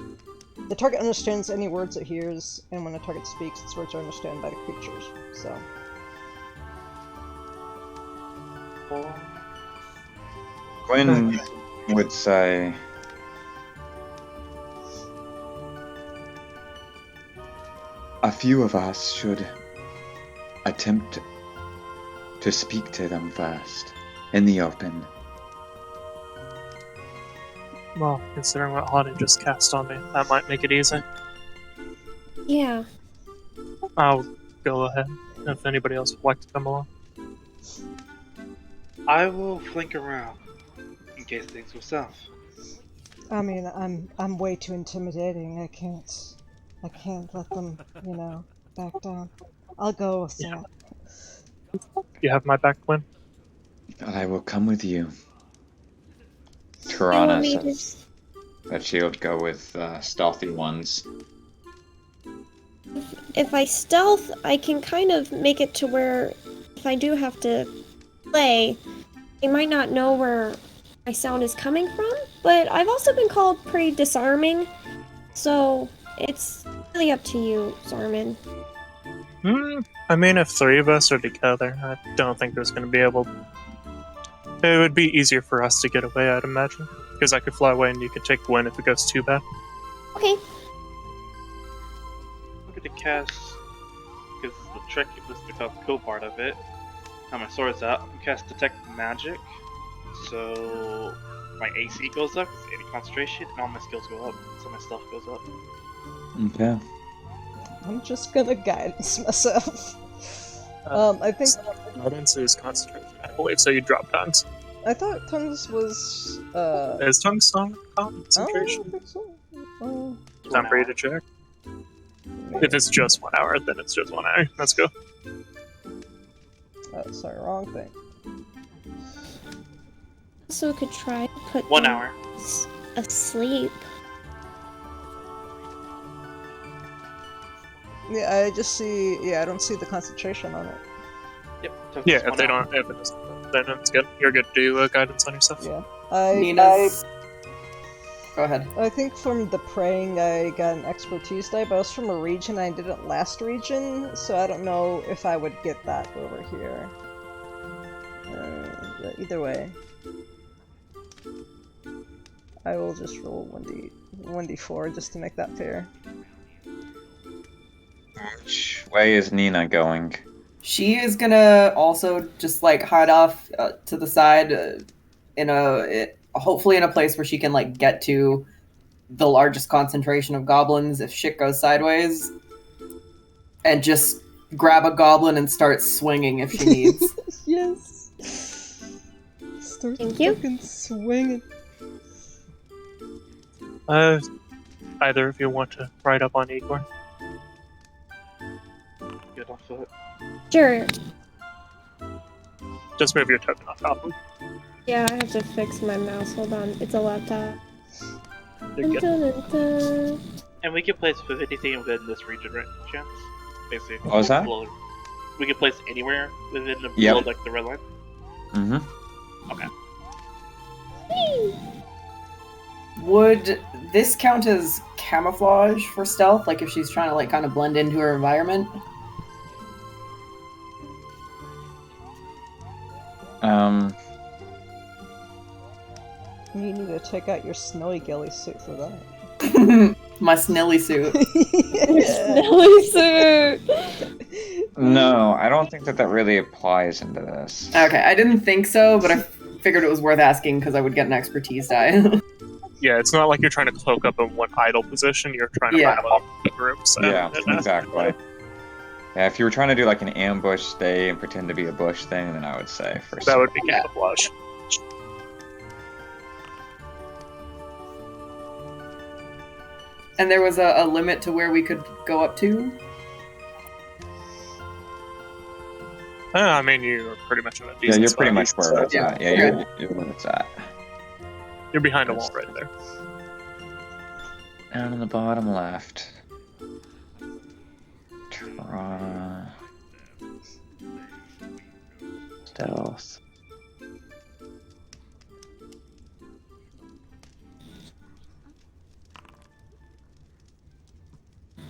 The target understands any words it hears, and when the target speaks, its words are understood by the creatures. So. Gwen would say, a few of us should attempt to speak to them first, in the open. Well, considering what Hottie just cast on me, that might make it easy. Yeah. I'll go ahead if anybody else would like to come along. I will flank around in case things go south. I mean, I'm way too intimidating. I can't let them, back down. I'll go with that. You have my back, Gwen? I will come with you. You want Tirana me to says that she would go with stealthy ones. if I stealth, I can kind of make it to where if I do have to play, they might not know where my sound is coming from, but I've also been called pretty disarming, so it's really up to you, Zarman. I mean, if three of us are together, I don't think there's going to be able... It would be easier for us to get away, I'd imagine. Because I could fly away and you could take Gwen if it goes too bad. Okay. I'm going to cast, because the trick is the cool part of it. Now my sword's out. I'm cast Detect Magic, so my AC goes up, it's 80 concentration, and all my skills go up, so my stuff goes up. Okay. I'm just gonna guidance myself. I think Guidance is concentration, I believe, so you drop tongues. I thought tongues was Is tongues not I don't concentration? think so. Time for you to check. If it's just 1 hour, then it's just 1 hour. Let's go. Oh, sorry, wrong thing. Also could try to put 1 them hour. asleep. Yeah, I just see. Yeah, I don't see the concentration on it. Yep. Yeah, Just if 1 they hour. don't, if it doesn't, then it's good. You're good to do guidance on yourself. Yeah, Nina's. Go ahead. I think from the praying I got an expertise die, but I was from a region I didn't last region, so I don't know if I would get that over here. But either way, I will just roll 1d4 just to make that fair. Which way is Nina going? She is gonna also just like hide off to the side, hopefully in a place where she can like get to the largest concentration of goblins if shit goes sideways, and just grab a goblin and start swinging if she needs. Yes. Start Thank you. fucking swinging. Either of you want to ride up on Igor? Get off foot. Sure. Just move your token on top of him. Yeah, I have to fix my mouse. Hold on. It's a laptop. You're good. Dun, dun, dun. And we can place anything within this region, right, Chance? Basically. What was that? Below. We can place anywhere within the Yep. below, like the red line. Mm-hmm. Okay. Would this count as camouflage for stealth? Like if she's trying to like kind of blend into her environment? You need to take out your snowy ghillie suit for that. My snilly suit. Snelly suit. No, I don't think that really applies into this. Okay, I didn't think so, but I figured it was worth asking because I would get an expertise die. Yeah, it's not like you're trying to cloak up in one idle position. You're trying to Yeah. find a group. So Yeah, exactly. Yeah, if you were trying to do like an ambush stay and pretend to be a bush thing, then I would say for That would be camouflage. And there was a limit to where we could go up to? I mean, you're pretty much in a Yeah, decent you're pretty much spot, where it's yeah. at. Yeah, you're where it's at. You're behind a wall right there. Down in the bottom left. Stealth.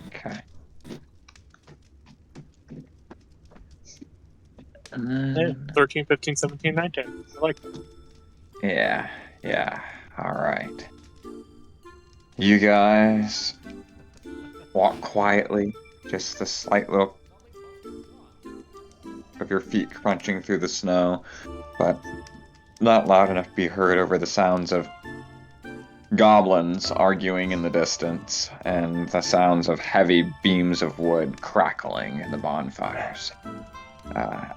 Okay. And Yeah, then, 13, 15, 17, 19. I like that. yeah. Alright. You guys walk quietly, just the slight little of your feet crunching through the snow, but not loud enough to be heard over the sounds of goblins arguing in the distance and the sounds of heavy beams of wood crackling in the bonfires.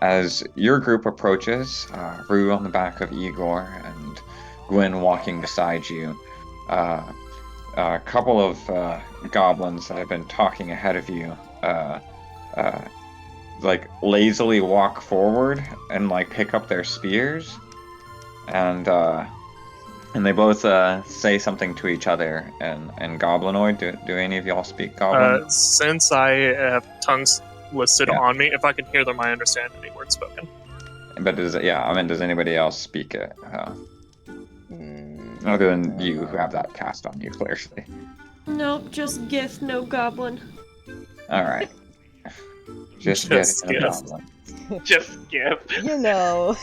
As your group approaches, Rue on the back of Igor and Gwen walking beside you, a couple of goblins that have been talking ahead of you like lazily walk forward and like pick up their spears, and they both say something to each other in Goblinoid. Do any of y'all speak Goblin? Since I have tongues listed Yeah. on me, if I can hear them, I understand any word spoken. But does anybody else speak it? Other than you, who have that cast on you, clearly. Nope, just gift, no goblin. All right. Just Just getting a yes. goblin. Just skip. You know.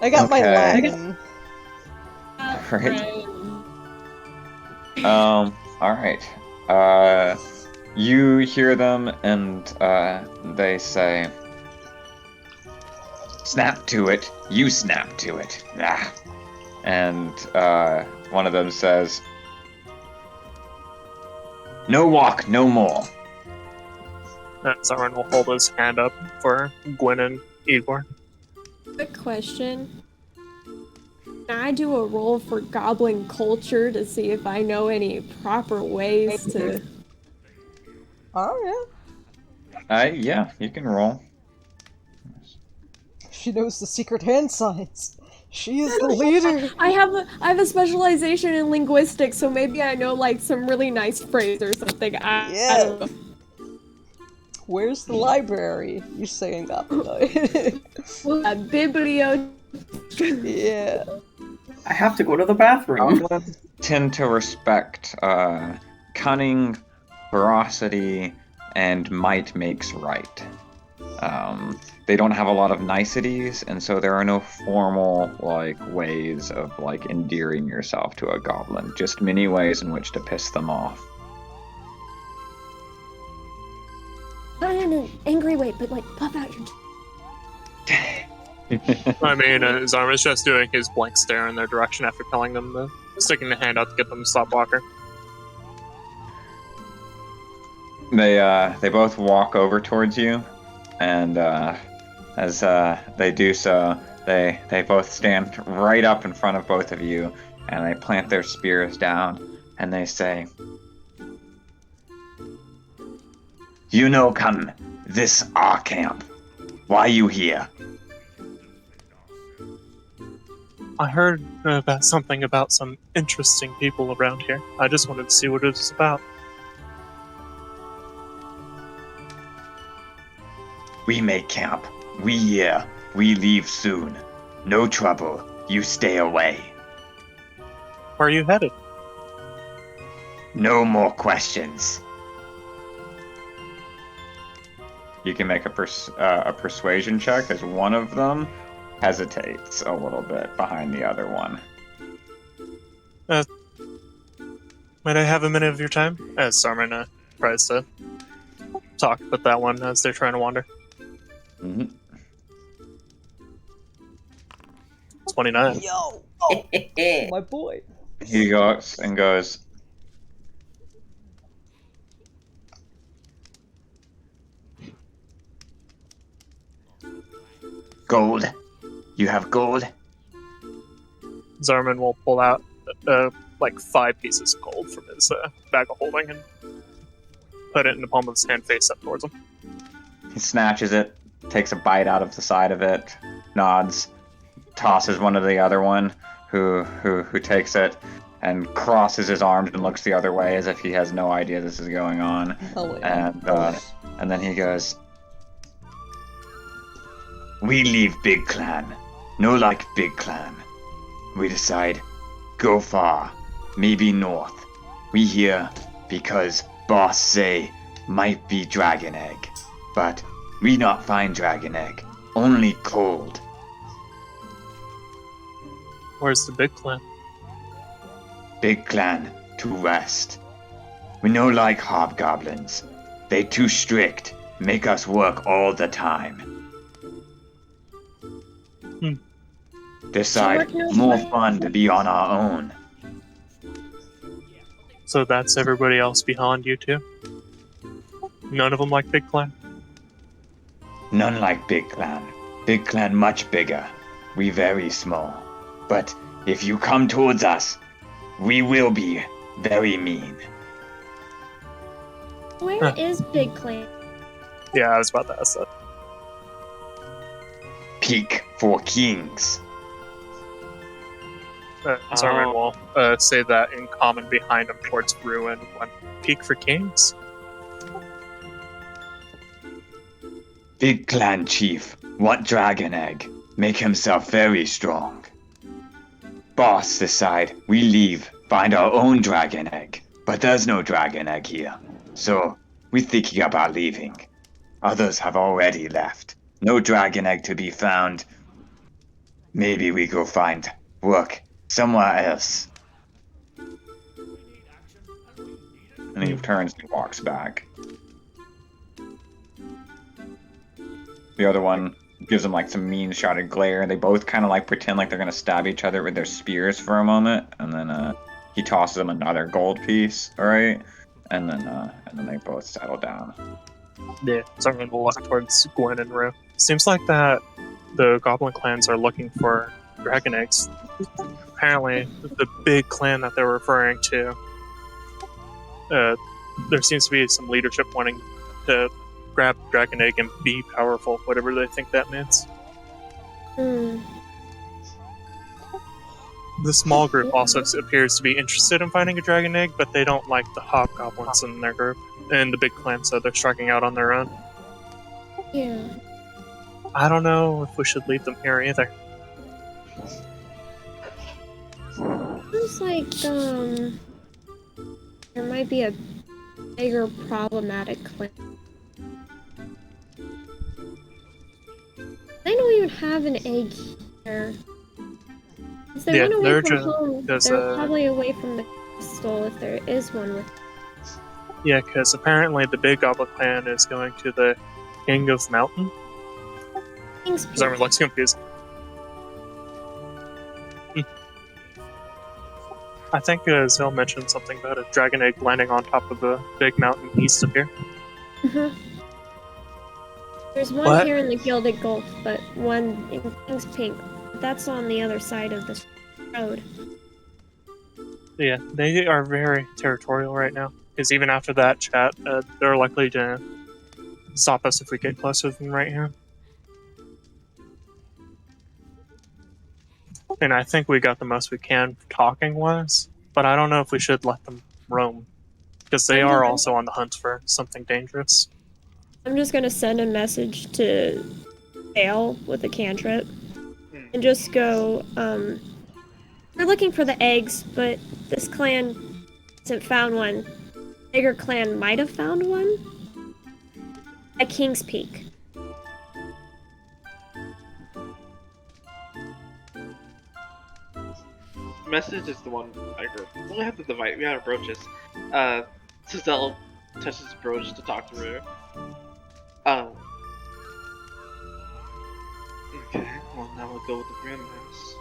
I got my Okay. Latin. Great. All right. You hear them, and they say, "Snap to it. You snap to it." Ah. And one of them says, "No walk, no more." Zarn will hold his hand up for Gwen and Igor. Quick question. Can I do a roll for goblin culture to see if I know any proper ways to... Oh, Yeah, you can roll. yeah. She knows the secret hand signs. She is the leader. I have a specialization in linguistics, so maybe I know like some really nice phrase or something. I don't know. Where's the library? You say in Goblinoid. Biblio. Yeah. I have to go to the bathroom. Goblins tend to respect cunning, ferocity, and might makes right. They don't have a lot of niceties, and so there are no formal ways of endearing yourself to a goblin. Just many ways in which to piss them off. Not in an angry way, but like puff out your... I mean, Zarm is just doing his blank stare in their direction after telling them sticking the hand out to get them to stop walking. They both walk over towards you, and as they do so, they both stand right up in front of both of you, and they plant their spears down, and they say, "You know, come this our camp. Why you here?" I heard about something about some interesting people around here. I just wanted to see what it was about. "We make camp. We here. We leave soon. No trouble. You stay away. Where are you headed? No more questions." You can make a persuasion check as one of them hesitates a little bit behind the other one. Might I have a minute of your time? As Sarman tries to talk with that one as they're trying to wander. Hmm. 29. Yo! My boy. He goes and goes, gold. You have gold? Zarman will pull out like 5 pieces of gold from his bag of holding and put it in the palm of his hand, face up towards him. He snatches it, takes a bite out of the side of it, nods, tosses one to the other one, who takes it, and crosses his arms and looks the other way as if he has no idea this is going on. Hell yeah. And then he goes, "We leave Big Clan. No like Big Clan. We decide, go far, maybe north. We here because boss say might be dragon egg. But we not find dragon egg, only cold. Where's the big clan? Big Clan to rest. We no like hobgoblins. They too strict, make us work all the time. Decide Teamwork, no more play. fun to be on our own. So that's everybody else behind you two? None of them like big clan? None like Big Clan. Big Clan much bigger. We very small. But if you come towards us, we will be very mean. Where is Big Clan? Yeah, I was about to ask that. Peak for kings. Zarman will say that in common behind him towards Ruin. One peak for kings? Big Clan chief, want dragon egg. Make himself very strong. Boss decide we leave, find our own dragon egg. But there's no dragon egg here. So, we thinking about leaving. Others have already left. No dragon egg to be found. Maybe we go find work somewhere else. And he turns and walks back. The other one gives him like some mean shotted glare. They both kind of like pretend like they're gonna stab each other with their spears for a moment, and then he tosses them another gold piece. All right, and then they both settle down. Yeah, Zarman will walk towards Gwen and Rue. Seems like that the Goblin clans are looking for dragon eggs. Apparently, the big clan that they're referring to, there seems to be some leadership wanting to grab dragon egg and be powerful, whatever they think that means. The small group also appears to be interested in finding a dragon egg, but they don't like the hobgoblins in their group and the big clan, so they're striking out on their own. Yeah. I don't know if we should leave them here either. Sounds like there might be a bigger problematic clan. They don't even have an egg here. If they went away they're from just- home, because, they're probably away from the crystal if there is one with. Yeah, because apparently the big goblin clan is going to the King of Mountain. King's Peak. Zarman looks confused. I think Zell mentioned something about a dragon egg landing on top of a big mountain east of here. Mhm. There's one What? here in the Gilded Gulf, but one in King's Pink. That's on the other side of this road. Yeah, they are very territorial right now. Because even after that chat, they're likely to stop us if we get closer than right here. And I think we got the most we can talking wise, but I don't know if we should let them roam. Because they are also on the hunt for something dangerous. I'm just gonna send a message to Dale with a cantrip and just go, we're looking for the eggs, but this clan hasn't found one. Bigger clan might have found one at King's Peak. message is the one I heard. Well, we have the device. We have our brooches. Giselle touches the brooch to talk to her. Oh. Okay. Well, now we'll go with the Grim House.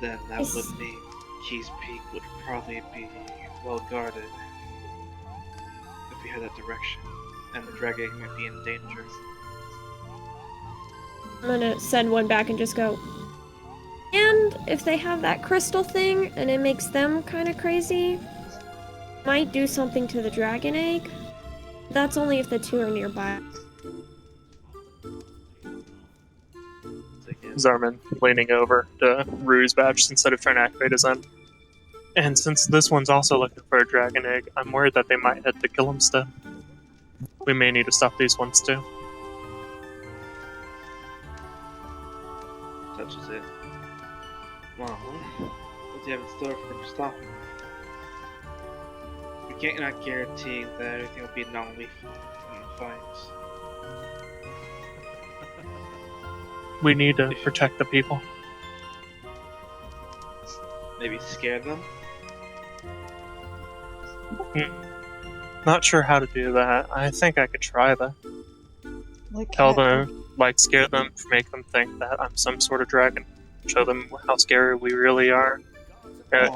Then that would mean Keys Peak would probably be well guarded if we head that direction, and the dragon might be in danger. I'm gonna send one back and just go. And if they have that crystal thing and it makes them kind of crazy, might do something to the dragon egg. That's only if the two are nearby. Zarman leaning over to Rue's badge instead of trying to activate his own. And since this one's also looking for a dragon egg, I'm worried that they might head to kill instead. We may need to stop these ones too. Touches it. Well, what do you have in store for them to stop him? We can't not guarantee that everything will be non-lethal in the fights. We need to protect the people. Maybe scare them? Not sure how to do that. I think I could try that. Like Tell them, scare them, make them think that I'm some sort of dragon. Show them how scary we really are.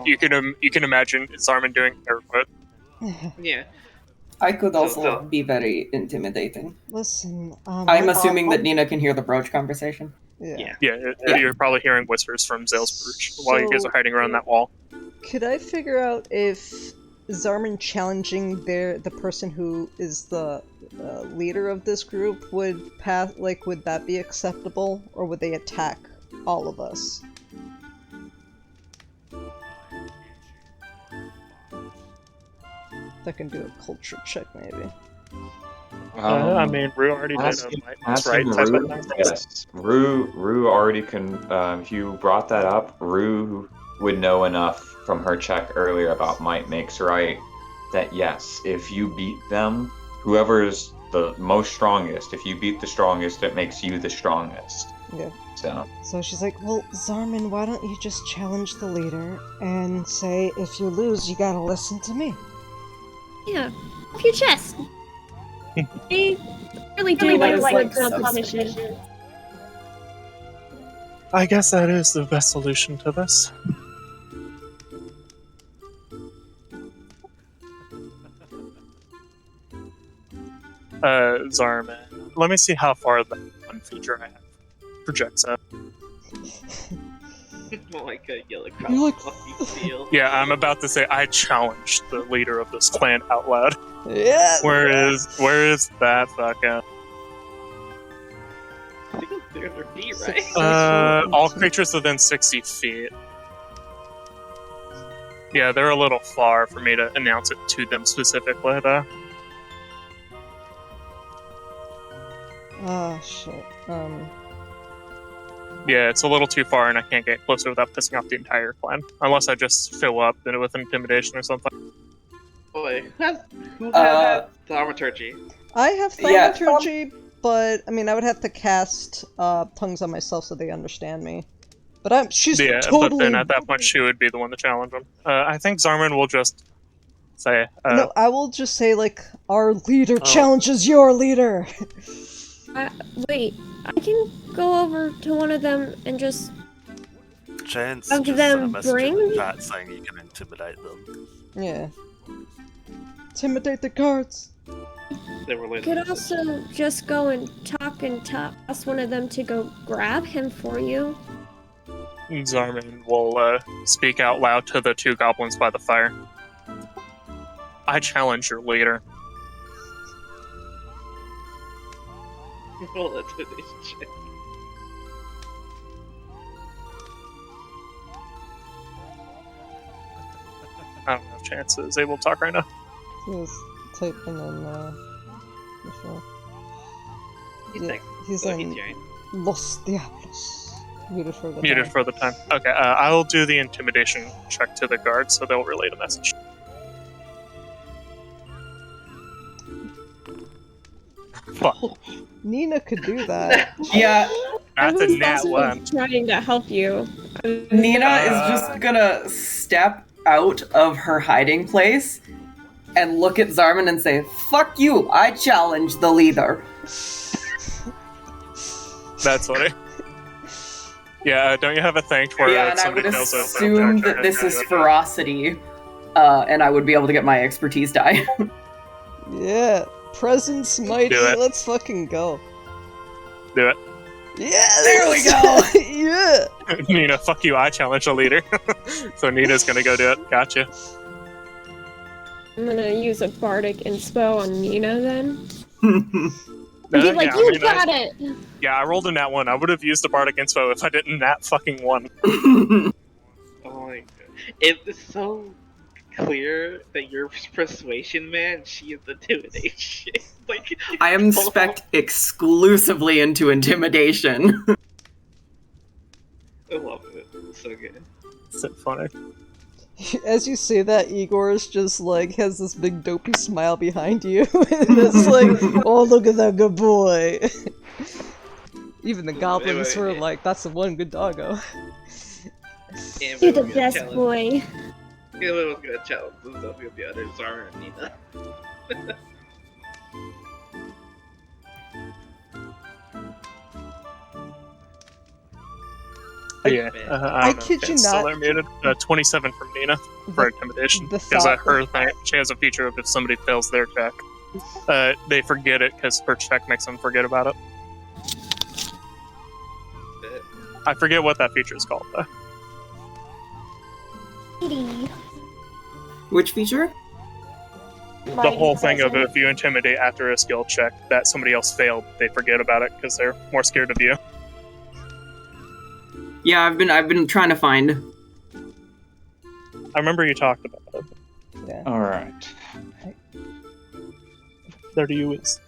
You can imagine Zarman doing air quote. Yeah. I could also So- be very intimidating. Listen, I'm assuming that Nina can hear the brooch conversation. Yeah. Yeah. Yeah, you're probably hearing whispers from Zale's perch while you guys are hiding around that wall. Could I figure out if Zarman challenging the person who is the leader of this group would would that be acceptable, or would they attack all of us? I can do a culture check, maybe. I mean, Rue already did asking- a that's right. asking type of Rue, thing. yes, Rue already can. If you brought that up, Rue would know enough from her check earlier about might makes right. That yes, if you beat them, whoever's the most strongest, if you beat the strongest, it makes you the strongest. Yeah. So she's like, well, Zarman, why don't you just challenge the leader and say, if you lose, you gotta listen to me. Yeah, off your chest. They really do That is, like like, competition. I guess that is the best solution to this. Zarman, let me see how far the one feature I have projects out. Oh my god, yell across You're the like- fucking field. Yeah, I'm about to say I challenged the leader of this clan out loud. Yeah. Where is that fucking? I think it's 300 feet, right? All creatures within 60 feet. Yeah, they're a little far for me to announce it to them specifically, though. Ah, shit. Yeah, it's a little too far, and I can't get closer without pissing off the entire clan. Unless I just fill up with intimidation or something. Boy, who has thaumaturgy? I have Yeah, thaumaturgy, but I mean, I would have to cast tongues on myself so they understand me. But she's Yeah, totally. but then at that point, she would be the one to challenge him. I think Zarman will just say, No, I will just say like, our leader Oh. challenges your leader. Wait, I can go over to one of them and just. Chance Of just them sent a message in bring- the chat saying you can intimidate them. Yeah. Intimidate the guards. They were Could also just go and ask one of them to go grab him for you. Zarman will speak out loud to the two goblins by the fire. I challenge your leader. Roll intimidation check. I don't know if Chance is able to talk right now. He's typing in before. He's Yeah, like, he's oh, in he's hearing. Los Diablos. Muted for the Muted time. for the time. Okay, I'll do the intimidation check to the guards, so they'll relay the message. Fuck. Nina could do that. Yeah, That's a was nat also one. trying to help you. Nina is just gonna step out of her hiding place and look at Zarman and say, "Fuck you! I challenge the leader." That's funny. Yeah, don't you have a thing for Yeah, and I somebody would fails a assume that this is ferocity, and I would be able to get my expertise die. Yeah, presence mighty. Do it. Let's fucking go. Do it. Yeah, There we go. Yeah. Nina, fuck you, I challenge the leader. So Nina's gonna go do it. Gotcha. I'm gonna use a bardic inspo on Nina then. No, Be like, yeah, you I mean, got it! Yeah, I rolled a nat one. I would have used the bardic inspo if I didn't nat fucking one. Oh my god. It's so clear that you're persuasion man, she is the divination. Like, I am spec exclusively into intimidation. I love it. It's so good. So funny. As you say that, Igor's just like has this big dopey smile behind you, and it's like, oh, look at that good boy. Even the goblins were like, that's the one good doggo. You're the best boy. Anyone was gonna challenge this stuff with the other Zara and Nina. Yeah, I kid you Still not. there muted. 27 from Nina for intimidation. the Because thought- her thing, she has a feature of if somebody fails their check, they forget it because her check makes them forget about it. I forget what that feature is called though. Which feature? The whole thing of if you intimidate after a skill check that somebody else failed, they forget about it because they're more scared of you. Yeah, I've been trying to find. I remember you talked about it. Yeah. Alright. There to you is.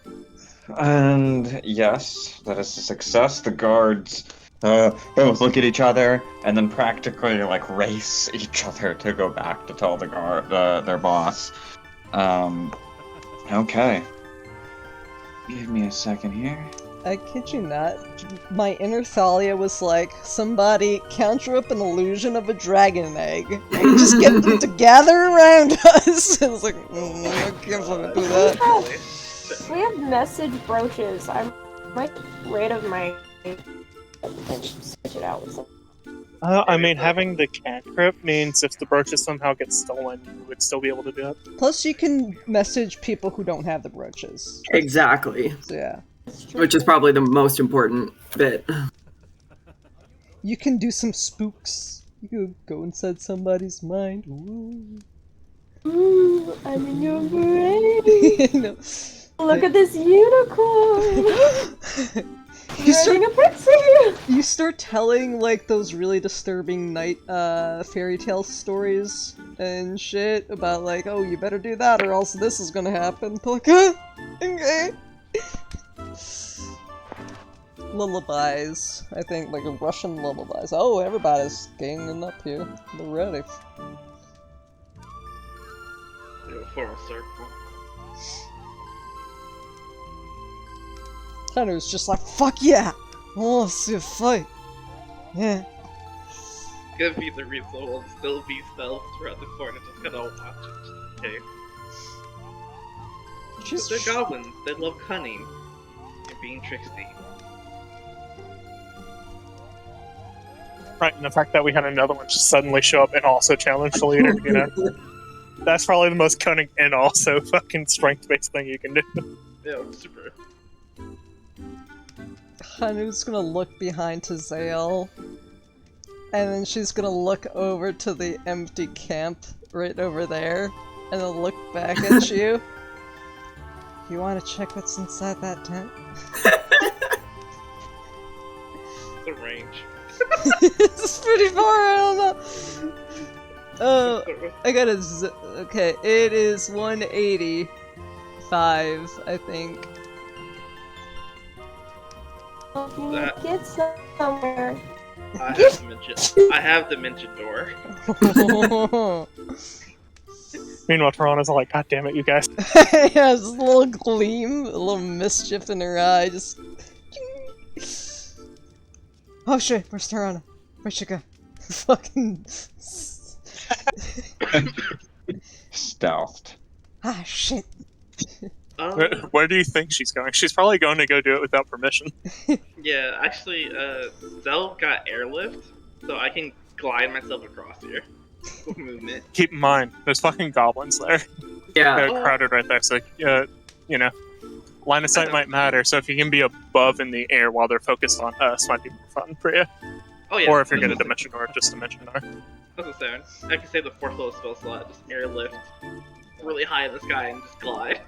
And yes, that is a success. The guards both look at each other and then practically like race each other to go back to tell the guard their boss. Okay. Give me a second here. I kid you not, my inner Thalia was like, somebody conjure up an illusion of a dragon egg and just get them to gather around us. I was like, I can't fucking do that. We have message brooches. I might get rid of my and switch it out with something. I mean, having the cantrip means if the brooches somehow get stolen, you would still be able to do it. Plus, you can message people who don't have the brooches. Exactly. So, yeah. Which is probably the most important bit. You can do some spooks. You can go inside somebody's mind. Ooh. Ooh, I'm in your brain. No. Look at this unicorn. Riding a pixie. You start telling like those really disturbing night fairy tale stories and shit about like, oh, you better do that or else this is gonna happen. Like, huh? Okay. Lullabies. I think like Russian lullabies. Oh, everybody's ganging up here. They're ready. Form a circle. Hunter's just like, fuck yeah! I wanna see a fight. Yeah. Gonna be the reason we'll still be stealth around the corner, just gonna watch it. Okay. Just They're goblins. They love cunning and being tricksy. Right, and the fact that we had another one just suddenly show up and also challenge the leader, you know? That's probably the most cunning and also fucking strength-based thing you can do. Yeah, super. Hanu's gonna look behind to Zale, and then she's gonna look over to the empty camp right over there, and then look back at you. You wanna check what's inside that tent? The range. It's pretty far, I don't know. Oh, I gotta okay, it is 185, I think. If you need to get somewhere. I have Dimension Door. Meanwhile, Toronto's like, God damn it, you guys. It has a little gleam, a little mischief in her eye, just... Oh shit, where's Tarana? Where'd she go? Fucking... Stealthed. Ah, shit. Where do you think she's going? She's probably going to go do it without permission. Yeah, actually, Zell got airlift, so I can glide myself across here. With movement. Keep in mind, there's fucking goblins there. Yeah. They're crowded right there, so, you know, line of sight might matter, so if you can be above in the air while they're focused on us, might be more fun for you. Oh yeah. Or if you're going to Dimension Door, just Dimension Door. That's what I'm saying. I can save the 4th level spell slot, just airlift really high in the sky and just glide.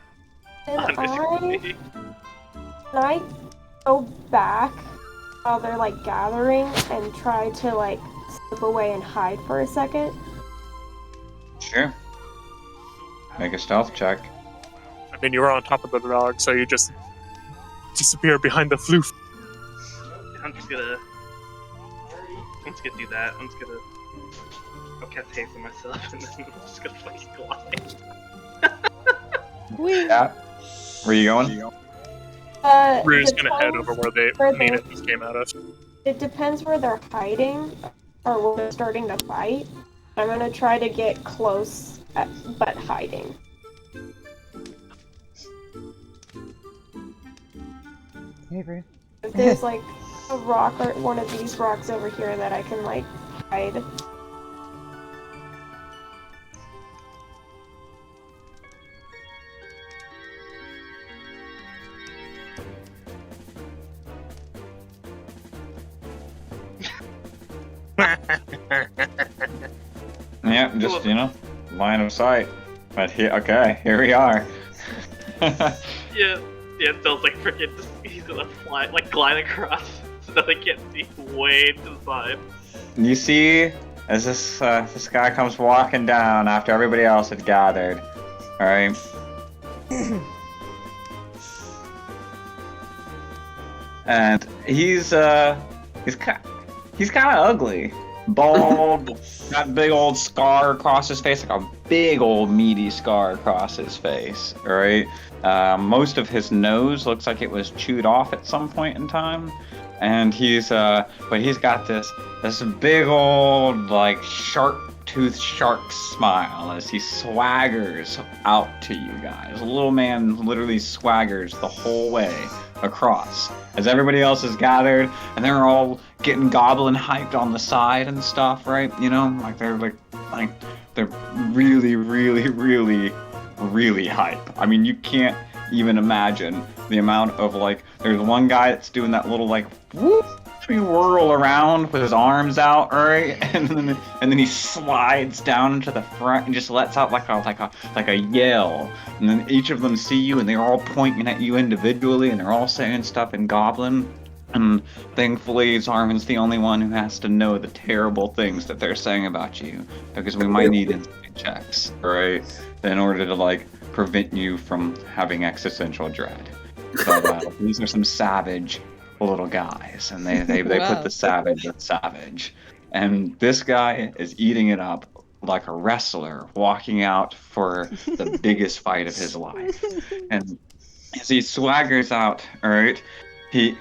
Can 160 feet. I go back while they're like gathering and try to like slip away and hide for a second? Sure. Make a stealth check. I mean, you were on top of the dog, so you just disappear behind the floof. I'm just gonna do that. I'm just gonna cast haste on myself and then I'm just gonna fucking glide. Yeah. Where you going? We're just gonna head over where Nenna just came out of. It depends where they're hiding or where they're starting to fight. I'm gonna try to get close, but hiding. Hey, Brie. If there's like a rock or one of these rocks over here that I can like hide. Yeah, just, line of sight. But here we are. Yeah, Zell's like freaking he's gonna fly, like glide across so that they can't see way to the side. You see, as this guy comes walking down after everybody else had gathered, alright? And he's kind of ugly. Bald, got a big old scar across his face, like a big old meaty scar across his face, alright? Most of his nose looks like it was chewed off at some point in time. And he's got this big old, like, sharp-toothed shark smile as he swaggers out to you guys. The little man literally swaggers the whole way across as everybody else is gathered, and they're all getting goblin hyped on the side and stuff, right? Like they're really, really, really, really hype. I mean, you can't even imagine the amount of, like, there's one guy that's doing that little, like, whoop, whirl around with his arms out, right? And then he slides down into the front and just lets out like a yell. And then each of them see you and they're all pointing at you individually and they're all saying stuff in Goblin. And thankfully, Zarman's the only one who has to know the terrible things that they're saying about you, because we might need insight checks, right? In order to, like, prevent you from having existential dread. But these are some savage little guys, and they Wow. put the savage with savage. And this guy is eating it up like a wrestler walking out for the biggest fight of his life. And as he swaggers out, alright, he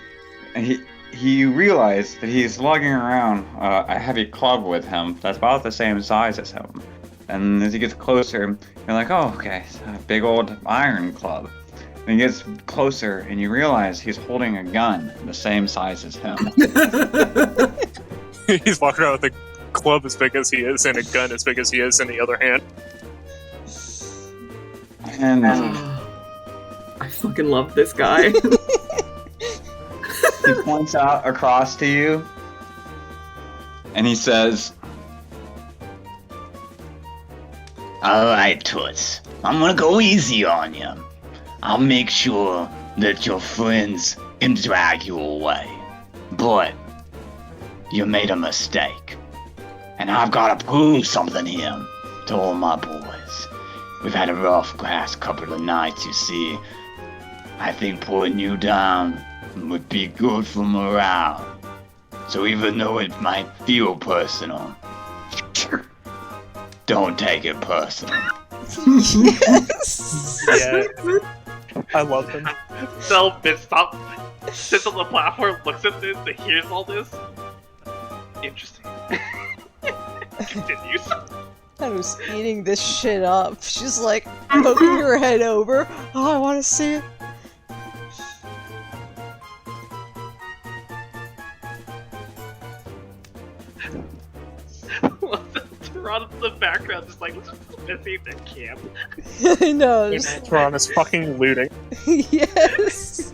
realized that he's lugging around a heavy club with him that's about the same size as him. And as he gets closer, you're like, oh, okay, it's a big old iron club. And he gets closer, and you realize he's holding a gun the same size as him. He's walking around with a club as big as he is and a gun as big as he is in the other hand. And I fucking love this guy. he points out across to you, and he says, Alright, Toots. I'm gonna go easy on you. I'll make sure that your friends can drag you away. But you made a mistake. And I've gotta prove something here to all my boys. We've had a rough last couple of nights, you see. I think putting you down would be good for morale. So even though it might feel personal, don't take it personal. Yeah. I love him. Zell sits on the platform, looks at this, and hears all this, Interesting. Continues. Haru's eating this shit up. She's like poking her head over. Oh, I want to see it. Toronto's in the background, just like, let's just see the camp. I know. just- Tron is fucking looting. yes.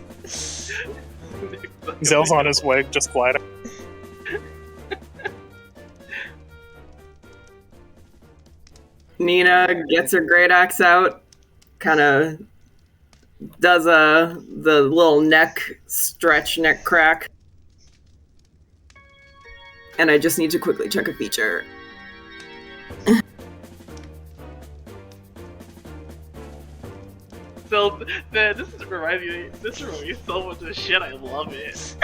Zell's on his way, just gliding. Nina gets her great axe out, kind of does the little neck stretch, neck crack. And I just need to quickly check a feature. So, man, this reminds me so much of shit. I love it.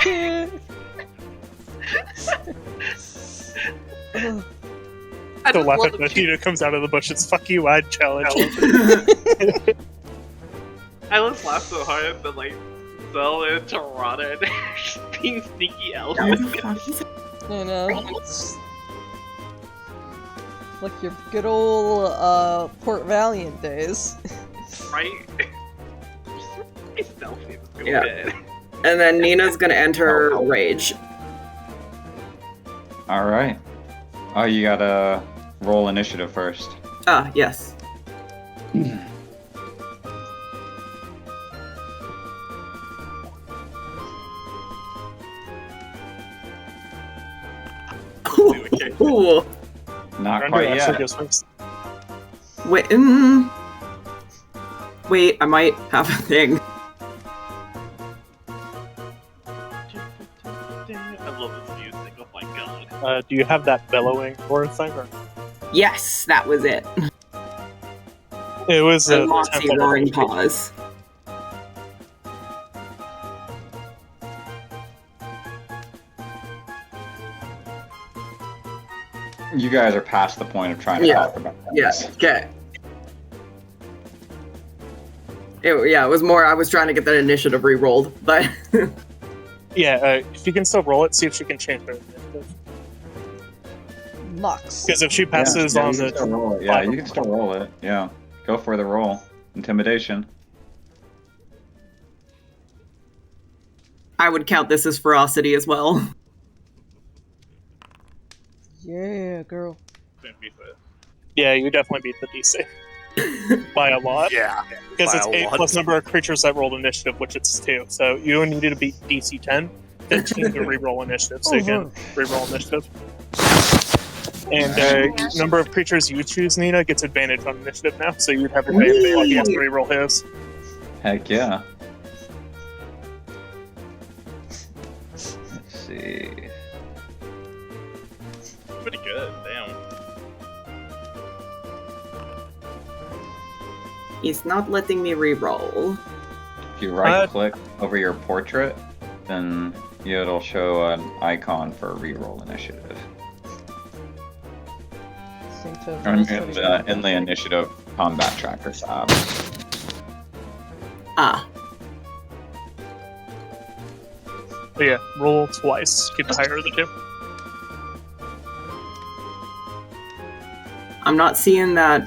Ugh. I The just laugh love at the Vegeta comes out of the bushes. Fuck you, I'd challenge. I just laugh so hard at the like Zell and Toronto and just being sneaky elves. I know. It's like your good old Port Valiant days. Right? Just stealthy. Let's go Yeah. ahead. And then Nina's gonna enter rage. All right. Oh, you gotta roll initiative first. Ah, yes. Ooh. Not Render quite actually yet. goes first. Wait, wait, I might have a thing. I love this music. Oh my god. Do you have that bellowing or thing? Or? Yes, that was it. It was The a Moxie temple. roaring paws. You guys are past the point of trying to Yeah. talk about Yes. this. Okay. It was more. I was trying to get that initiative re-rolled, but Yeah, if you can still roll it, see if she can change her initiative. Lux. Because if she passes yeah, on you can still the roll it. Yeah, you can still roll it. Yeah. Go for the roll. Intimidation. I would count this as ferocity as well. Yeah, girl. yeah, you definitely beat the DC by a lot. Yeah. Because by it's a 8 lot. plus number of creatures that rolled initiative, which it's 2. So you needed to beat DC 10, 15 to reroll initiative. So you can reroll initiative. And number of creatures you choose, Nina, gets advantage on initiative now. So you'd have advantage while he has to reroll his. Heck yeah. Let's see. Pretty good. Damn. He's not letting me re-roll. If you right click over your portrait, then it'll show an icon for reroll initiative. Seem to have In the initiative combat tracker tab. Ah. But yeah, roll twice. Get the higher of the two. I'm not seeing that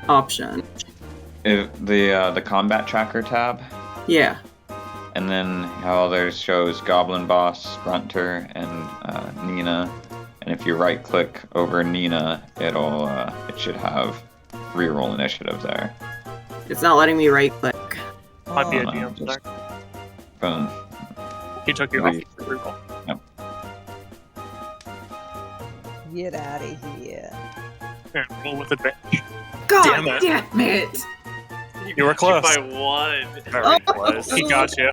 option. If the combat tracker tab, Yeah. and then how there shows Goblin Boss, Grunter, and Nina. And if you right click over Nina, it should have reroll initiative there. It's not letting me right click. Might be a Oh, DM just- there. Boom. He took you off the reroll. Get out of here. Here, roll with advantage. God Damn it. damn it! You were close. By one. Very close. He got you.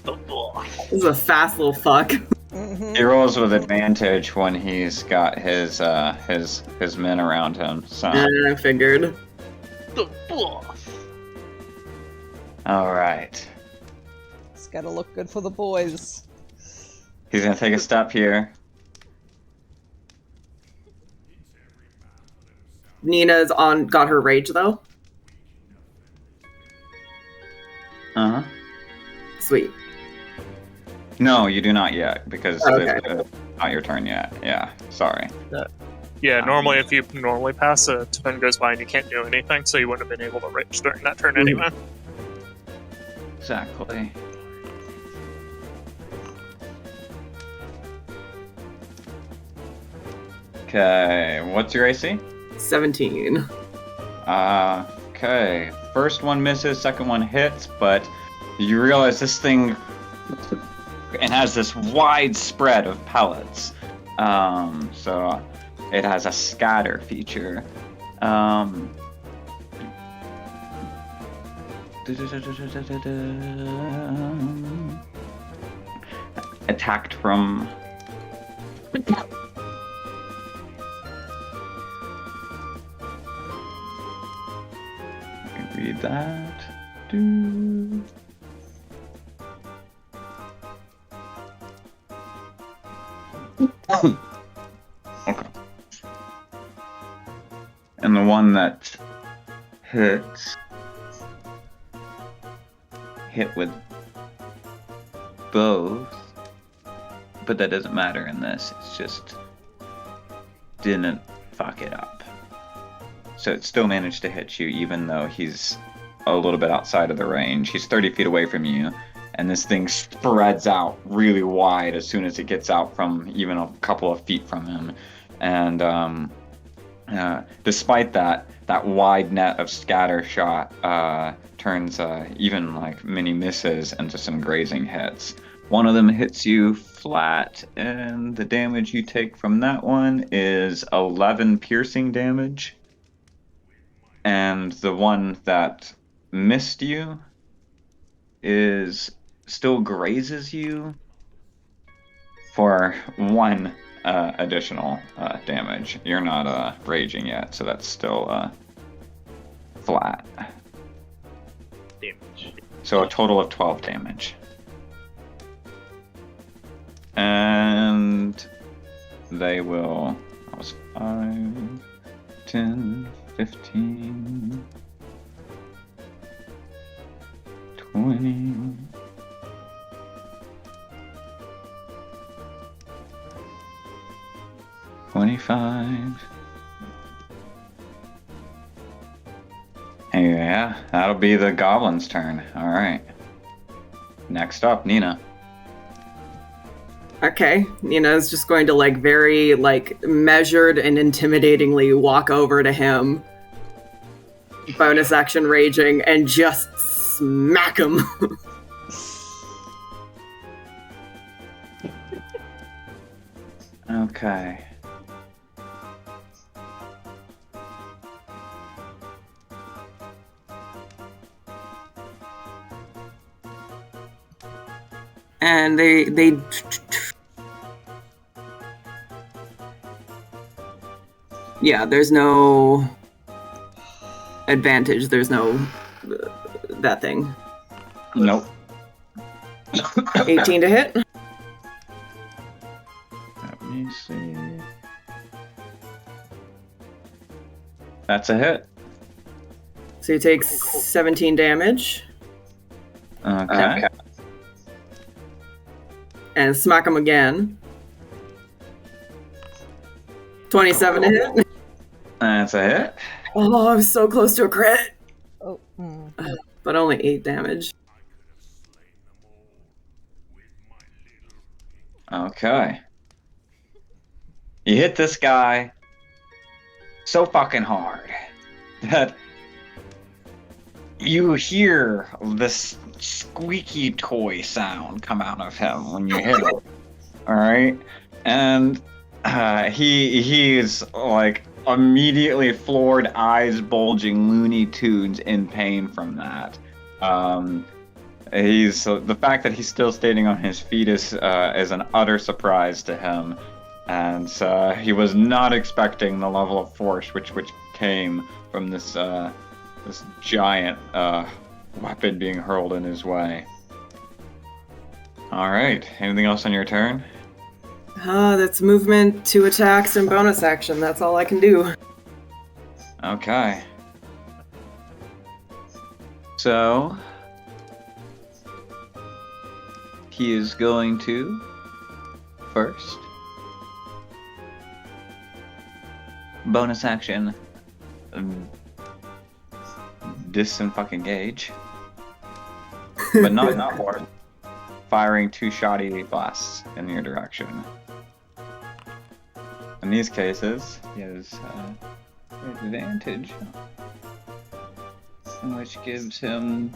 The boss. This is a fast little fuck. Mm-hmm. He rolls with advantage when he's got his men around him. So, I figured. The boss. all right, It's gotta look good for the boys. he's gonna take a step here. Nina's got her rage though. Uh huh. Sweet. No, you do not yet because Okay. Not your turn yet. Yeah, sorry. Yeah, normally if you normally pass, a turn goes by and you can't do anything, so you wouldn't have been able to rage during that turn anyway. Exactly. Okay, what's your AC? 17. Okay. First one misses, second one hits, but you realize this thing it has this wide spread of pellets. So it has a scatter feature. Attacked from. Let me read that. Okay. And the one that hits hit with both, but that doesn't matter in this. It's just didn't fuck it up. So it still managed to hit you, even though he's a little bit outside of the range. He's 30 feet away from you, and this thing spreads out really wide as soon as it gets out from even a couple of feet from him. And despite that wide net of scatter shot turns even like many misses into some grazing hits. One of them hits you flat, and the damage you take from that one is 11 piercing damage. And the one that missed you is still grazes you for 1 additional damage. You're not raging yet, so that's still flat. Damage. So a total of 12 damage. And they will. That was 5, 10, 15, 20. 25. Yeah, that'll be the goblin's turn. Alright. Next up, Nina. Okay, Nina's just going to very measured and intimidatingly walk over to him. Bonus action raging and just smack him. Okay. And they yeah, there's no advantage. There's no that thing. Nope. 18 to hit. Let me see. That's a hit. So he takes 17 damage. Okay. And smack him again. 27 to hit. That's a hit. Oh, I'm so close to a crit. Oh, But only 8 damage. Okay. You hit this guy so fucking hard that you hear this squeaky toy sound come out of him when you hit him. Alright? And he's immediately floored, eyes bulging, Looney Tunes in pain from that. The fact that he's still standing on his feet is an utter surprise to him, and he was not expecting the level of force which came from this giant weapon being hurled in his way. All right. Anything else on your turn? That's movement, 2 attacks, and bonus action. That's all I can do. Okay. So he is going to first bonus action, disengage, but not more. Firing 2 shoddy blasts in your direction. In these cases, he has advantage, which gives him.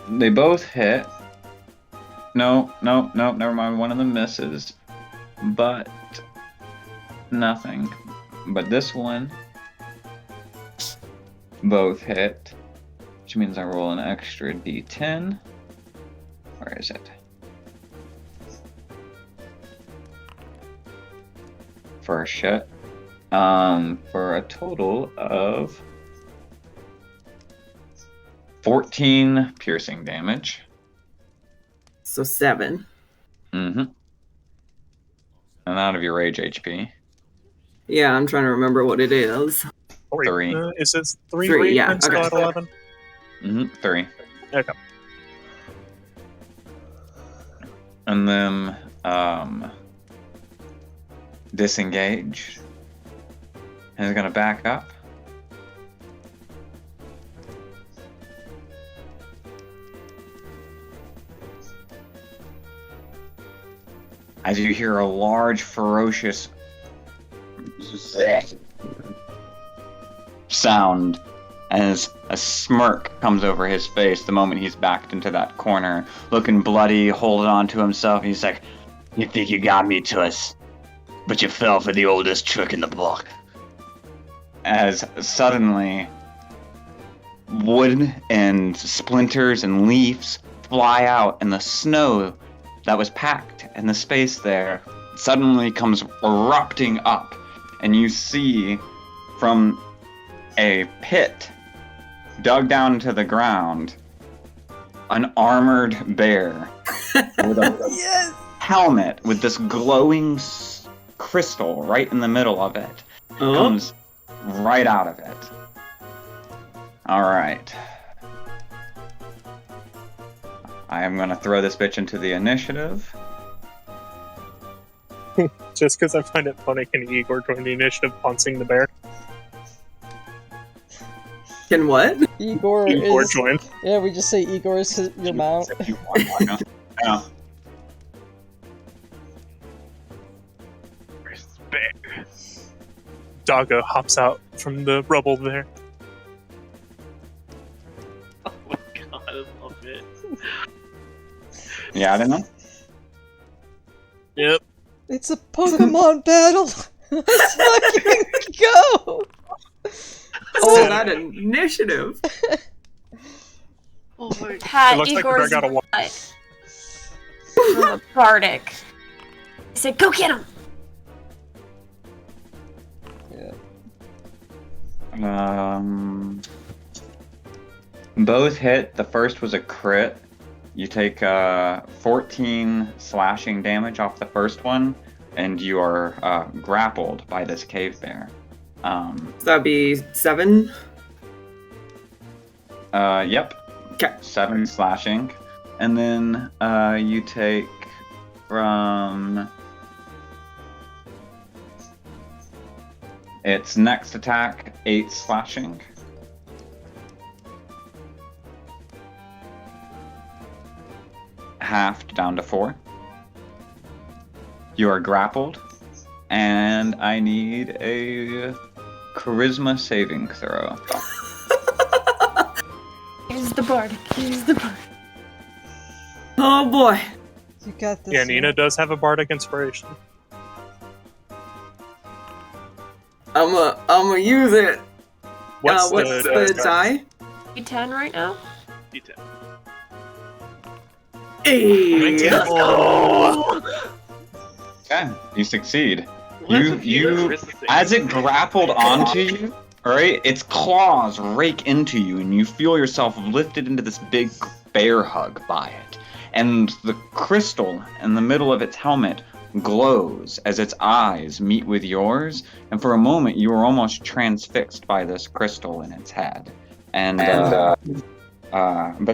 They both hit. No, never mind. One of them misses, but nothing. But this one, both hit, which means I roll an extra d10. Where is it? For a shot. For a total of 14 piercing damage. So 7. Mm-hmm. And out of your rage HP. Yeah, I'm trying to remember what it is. 3. Is this 3 3, yeah, instead okay. of 11? Mm-hmm. 3. Okay. And then disengage. And he's gonna back up. As you hear a large, ferocious sound as a smirk comes over his face the moment he's backed into that corner, looking bloody, holding on to himself. He's like, "You think you got me, Tuss, but you fell for the oldest trick in the book." As suddenly, wood and splinters and leaves fly out, and the snow that was packed in the space there suddenly comes erupting up, and you see from a pit dug down into the ground an armored bear with a helmet with this glowing crystal right in the middle of it. Comes right out of it. Alright. I am gonna throw this bitch into the initiative. Just because I find it funny, can Igor join the initiative pouncing the bear? Can what? Igor is. join. Yeah, we just say Igor is your mount. If you want, why not? Yeah. Where's the bear? Doggo hops out from the rubble there. Oh my god, I love it. Yeah, I don't know. Yep. It's a Pokemon battle! Let's fucking go! Oh, that initiative! Oh my god. Pat It looks like the bear Igor's got a wa- butt from a Bardic. I said, go get him! Both hit. The first was a crit. You take 14 slashing damage off the first one, and you are grappled by this cave bear. So that'd be 7? Yep. Okay. 7 slashing. And then you take from its next attack 8 slashing. Halved down to 4. You are grappled, and I need a charisma saving throw. Here's the Bardic. Here's the Bardic. Oh boy. You got this. Yeah, Nina does have a bardic inspiration. I'ma use it. What's the die? D10 right now? D10. Hey. Okay, you succeed. Let's You review the Christmas as thing. it grappled onto you, alright, its claws rake into you, and you feel yourself lifted into this big bear hug by it. And the crystal in the middle of its helmet glows as its eyes meet with yours, and for a moment you are almost transfixed by this crystal in its head. But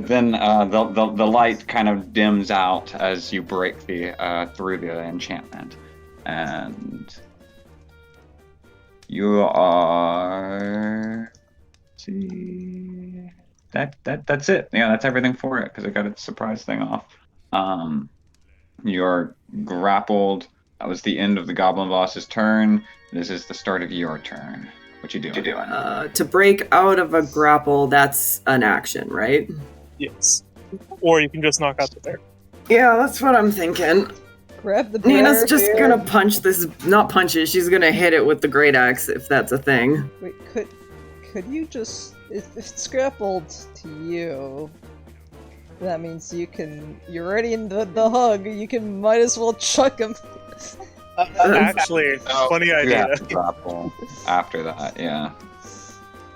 then the light kind of dims out as you break through the enchantment, and You are. Let's see. That's it. Yeah, that's everything for it because I got its surprise thing off. You're grappled. That was the end of the goblin boss's turn. This is the start of your turn. What you doing? To break out of a grapple, that's an action, right? Yes. Or you can just knock out the bear. Yeah, that's what I'm thinking. Grab the bear. Nina's just gonna punch this. Not punch it. She's gonna hit it with the great axe if that's a thing. Wait, could you just if it's grappled to you? That means you're already in the hug. Might as well chuck him. Actually, funny You idea. have to grapple after that. Yeah.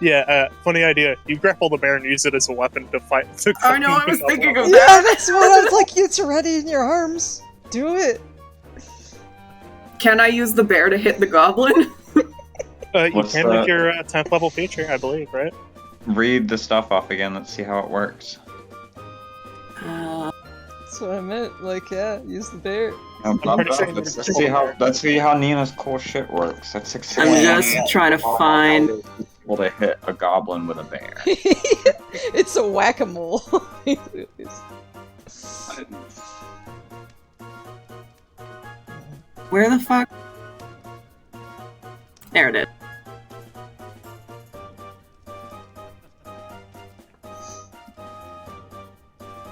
Yeah, funny idea. You grapple the bear and use it as a weapon to fight. I know. I was thinking of Yeah, that. that's what I was like. It's already in your arms. Do it. Can I use the bear to hit the goblin? You What's can the- with your 10th level feature, I believe, right? Read the stuff off again. Let's see how it works. That's what I meant. Like, yeah, use the bear. pretty sure Let's see how Nina's cool shit works. That's I'm exciting. just trying to find. Able to hit a goblin with a bear. It's a whack-a-mole. Where the fuck? There it is.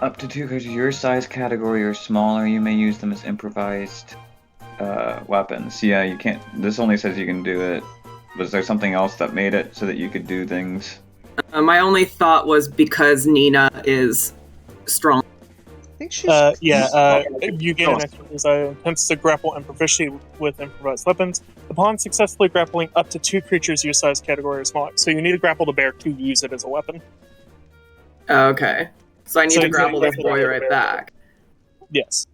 Up to 2 creatures your size category or smaller, you may use them as improvised weapons. Yeah, you can't. This only says you can do it. Was there something else that made it so that you could do things? My only thought was because Nina is strong. I think she's. You gain an extra desire attempts to grapple and proficiency with improvised weapons. Upon successfully grappling up to 2 creatures your size category or smaller. So you need to grapple the bear to use it as a weapon. Okay. So I need So to you grapple this can boy grapple right the bear. back. Yes.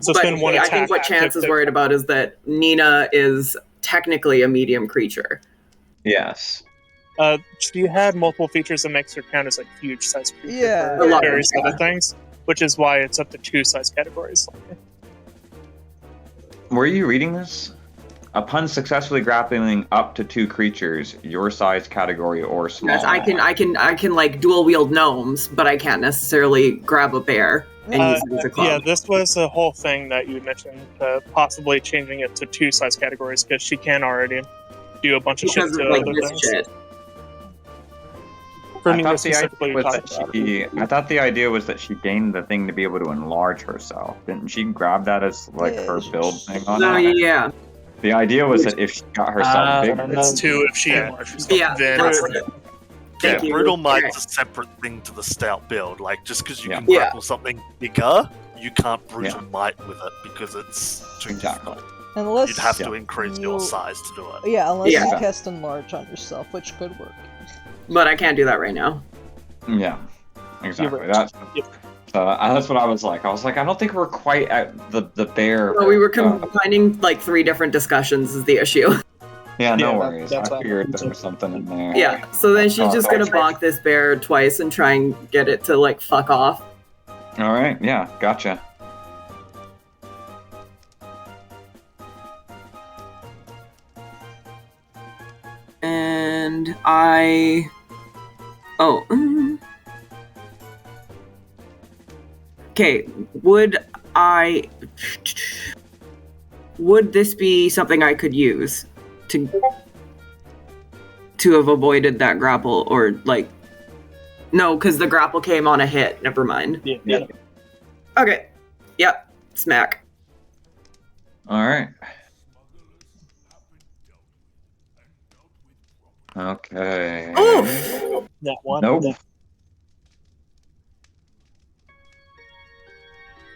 So But spend one I attack. think what Chance is worried about is that Nina is technically a medium creature. Yes. She had multiple features that makes her count as a huge size creature Yeah. for A lot, various yeah. other things, which is why it's up to 2 size categories. Were you reading this? Upon successfully grappling up to 2 creatures, your size category or smaller. Yes, I can like dual wield gnomes, but I can't necessarily grab a bear and use it as a club. Yeah, this was a whole thing that you mentioned, possibly changing it to 2 size categories, because she can already do a bunch of shit Because to of like other this things. shit. For I me, thought, specifically, was talking that about I thought the idea was that she gained the thing to be able to enlarge herself. Didn't she grab that as like Yeah, her build thing on No, it? yeah. The idea was that if she got herself bigger, it's 2 if she enlarged herself. Yeah, then that's it's- it. Yeah, Thank you. Brutal Might's Okay. a separate thing to the stout build. Like, just because you Yeah. can Yeah. grapple something bigger, you can't Brutal Might with it because it's too Exactly. difficult. Unless You'd have to increase your you- size to do it. Yeah, unless Yeah. you cast enlarge on yourself, which could work. But I can't do that right now. Yeah, exactly. right. That's Yep. that's what I was like. I was like, I don't think we're quite at the bear. No, we were combining like 3 different discussions is the issue. Yeah, no Yeah, worries. that's I what figured happened. there was something in there. Yeah, so then she's just gonna Oh, bonk this bear twice and try and get it to like fuck off. All right. Yeah. Gotcha. And I. Oh. Okay, would this be something I could use to have avoided that grapple, or like no, because the grapple came on a hit. Never mind. Yeah. Okay. Yep. Smack. All right. Okay. Oof! That one. Nope.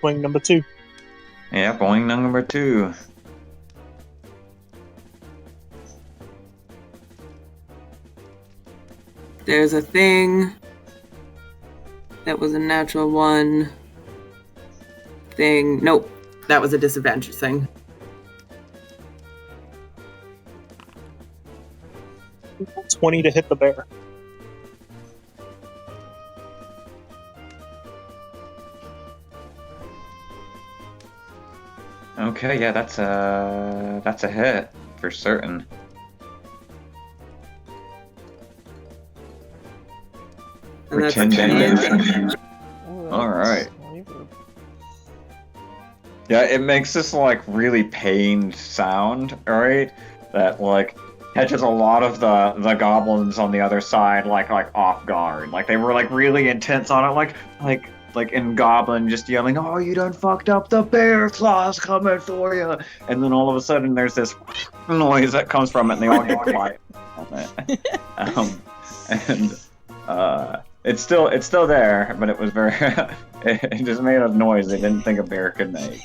Swing number 2. Yeah, boing number 2. There's a thing. That was a natural 1. Thing. Nope. That was a disadvantage thing. $20 to hit the bear. Okay, yeah, that's a hit for certain. And that's 10 10 damage. damage. Ooh, All that's right. reverb. Yeah, it makes this like really pained sound, alright? That like catches a lot of the goblins on the other side like off guard. Like they were like really intense on it, like in Goblin just yelling, "Oh, you done fucked up, the bear claw's coming for you!" And then all of a sudden there's this noise that comes from it, and they all get quiet on it. And it's still there, but it was very it just made a noise they didn't think a bear could make.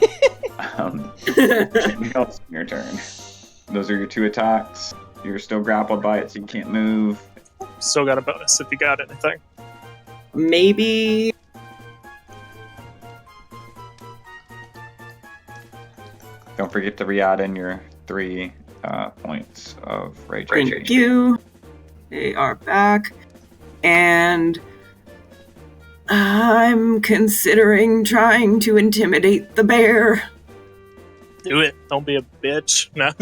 Anything else in your turn? Those are your 2 attacks. You're still grappled by it, so you can't move. Still got a bonus if you got anything. Maybe. Don't forget to re-add in your 3 points of rage. Thank you. They are back. And I'm considering trying to intimidate the bear. Do it. Don't be a bitch. No.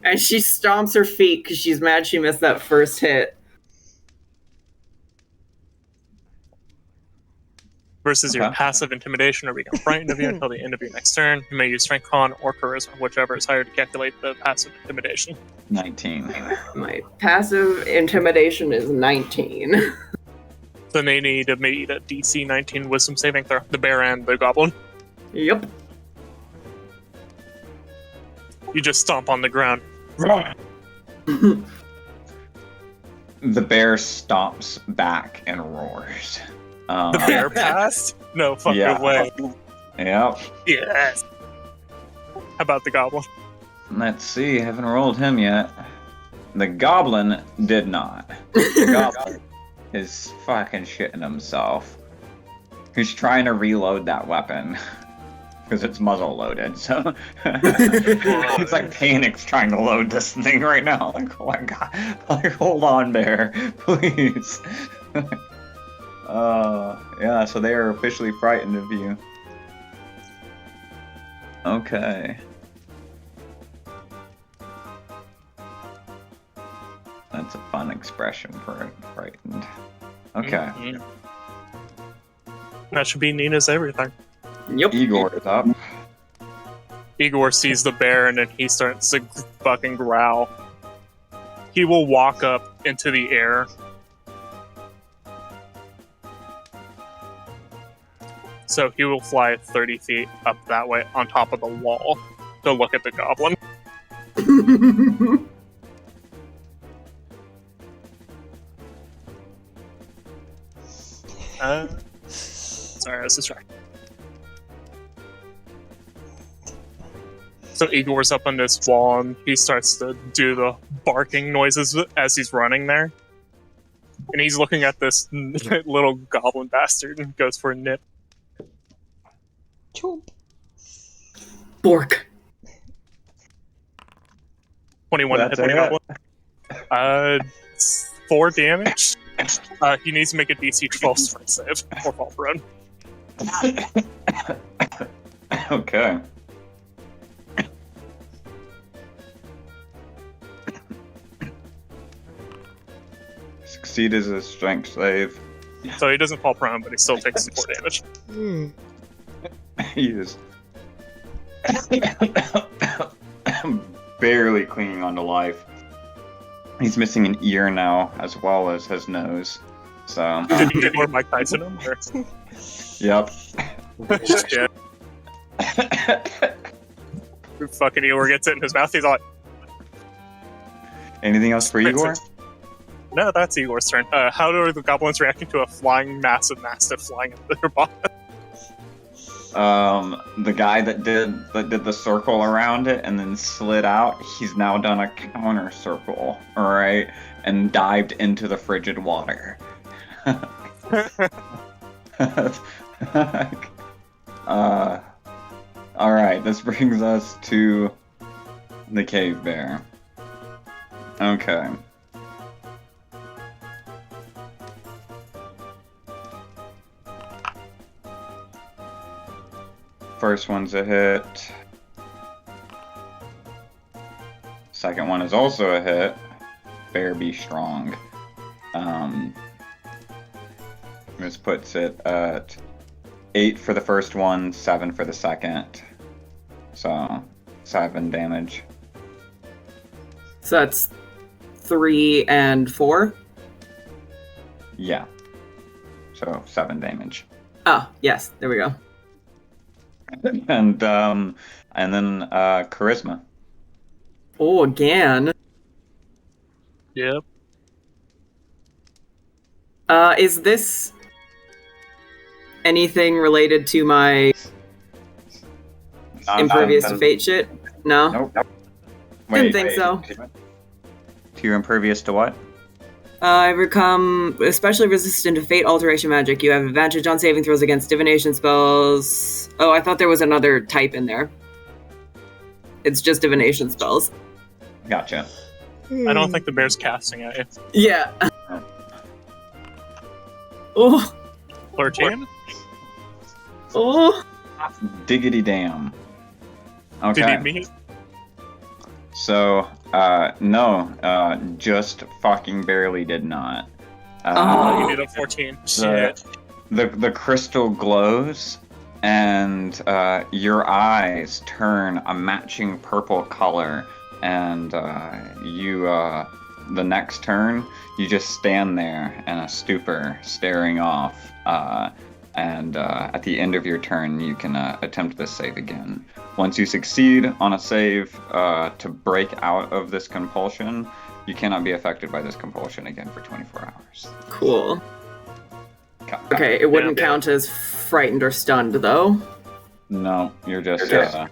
And she stomps her feet because she's mad she missed that first hit. Versus your Okay. passive intimidation or become frightened of you until the end of your next turn. You may use strength con or charisma, whichever is higher to calculate the passive intimidation. 19. My passive intimidation is 19. Then they need to meet a DC 19 wisdom saving throw. The bear and the goblin. Yep. You just stomp on the ground. The bear stomps back and roars. The bear passed? No fucking Yeah. way. Yep. Yes. How about the goblin? Let's see, haven't rolled him yet. The goblin did not. The goblin is fucking shitting himself. He's trying to reload that weapon. Because it's muzzle loaded, so it's like Panic's trying to load this thing right now. Like, oh my god. Like, hold on, bear. Please. Yeah, so they are officially frightened of you. Okay. That's a fun expression for frightened. Okay. Mm-hmm. That should be Nina's everything. Yep. Igor is up. Igor sees the bear and then he starts to fucking growl. He will walk up into the air. So he will fly 30 feet up that way on top of the wall to look at the goblin. Sorry, I was distracted. So Igor's up on this wall and he starts to do the barking noises as he's running there. And he's looking at this little goblin bastard and goes for a nip. Chomp. Bork. 21 That's hit the it. goblin. 4 damage. He needs to make a DC 12 strength save or fall prone. Okay. Succeeded as a strength save. So he doesn't fall prone, but he still takes 4 damage. He is barely clinging on to life. He's missing an ear now, as well as his nose. So. Did you get more Mike Tyson him? Or? Yep. Yeah. Fucking Igor gets it in his mouth. He's like, Anything else for Igor? no, that's Igor's turn. How are the goblins reacting to a flying massive mastiff flying into their bottom? The guy that did the circle around it and then slid out, he's now done a counter circle, alright, and dived into the frigid water. Alright, this brings us to the cave bear. Okay. First one's a hit. Second one is also a hit. Bear be strong. This puts it at 8 for the first one, 7 for the second. So 7 damage. So that's 3 and 4. Yeah. So 7 damage. Oh, yes, there we go. And then charisma. Oh, again. Yep. Is this anything related to my impervious to fate shit? No? Nope. Didn't think so. You're impervious to what? I become especially resistant to fate alteration magic. You have advantage on saving throws against divination spells. Oh, I thought there was another type in there. It's just divination spells. Gotcha. I don't think the bear's casting at you. Yeah. Oh. 13? Oh. Diggity damn. Okay. Did he meet? So, no, just fucking barely did not. Oh, you did a 14. Shit. The crystal glows, and your eyes turn a matching purple color, and the next turn, you just stand there in a stupor, staring off, and at the end of your turn, you can attempt this save again. Once you succeed on a save to break out of this compulsion, you cannot be affected by this compulsion again for 24 hours. Cool. Okay, it wouldn't count as frightened or stunned, though. No, you're just, yeah.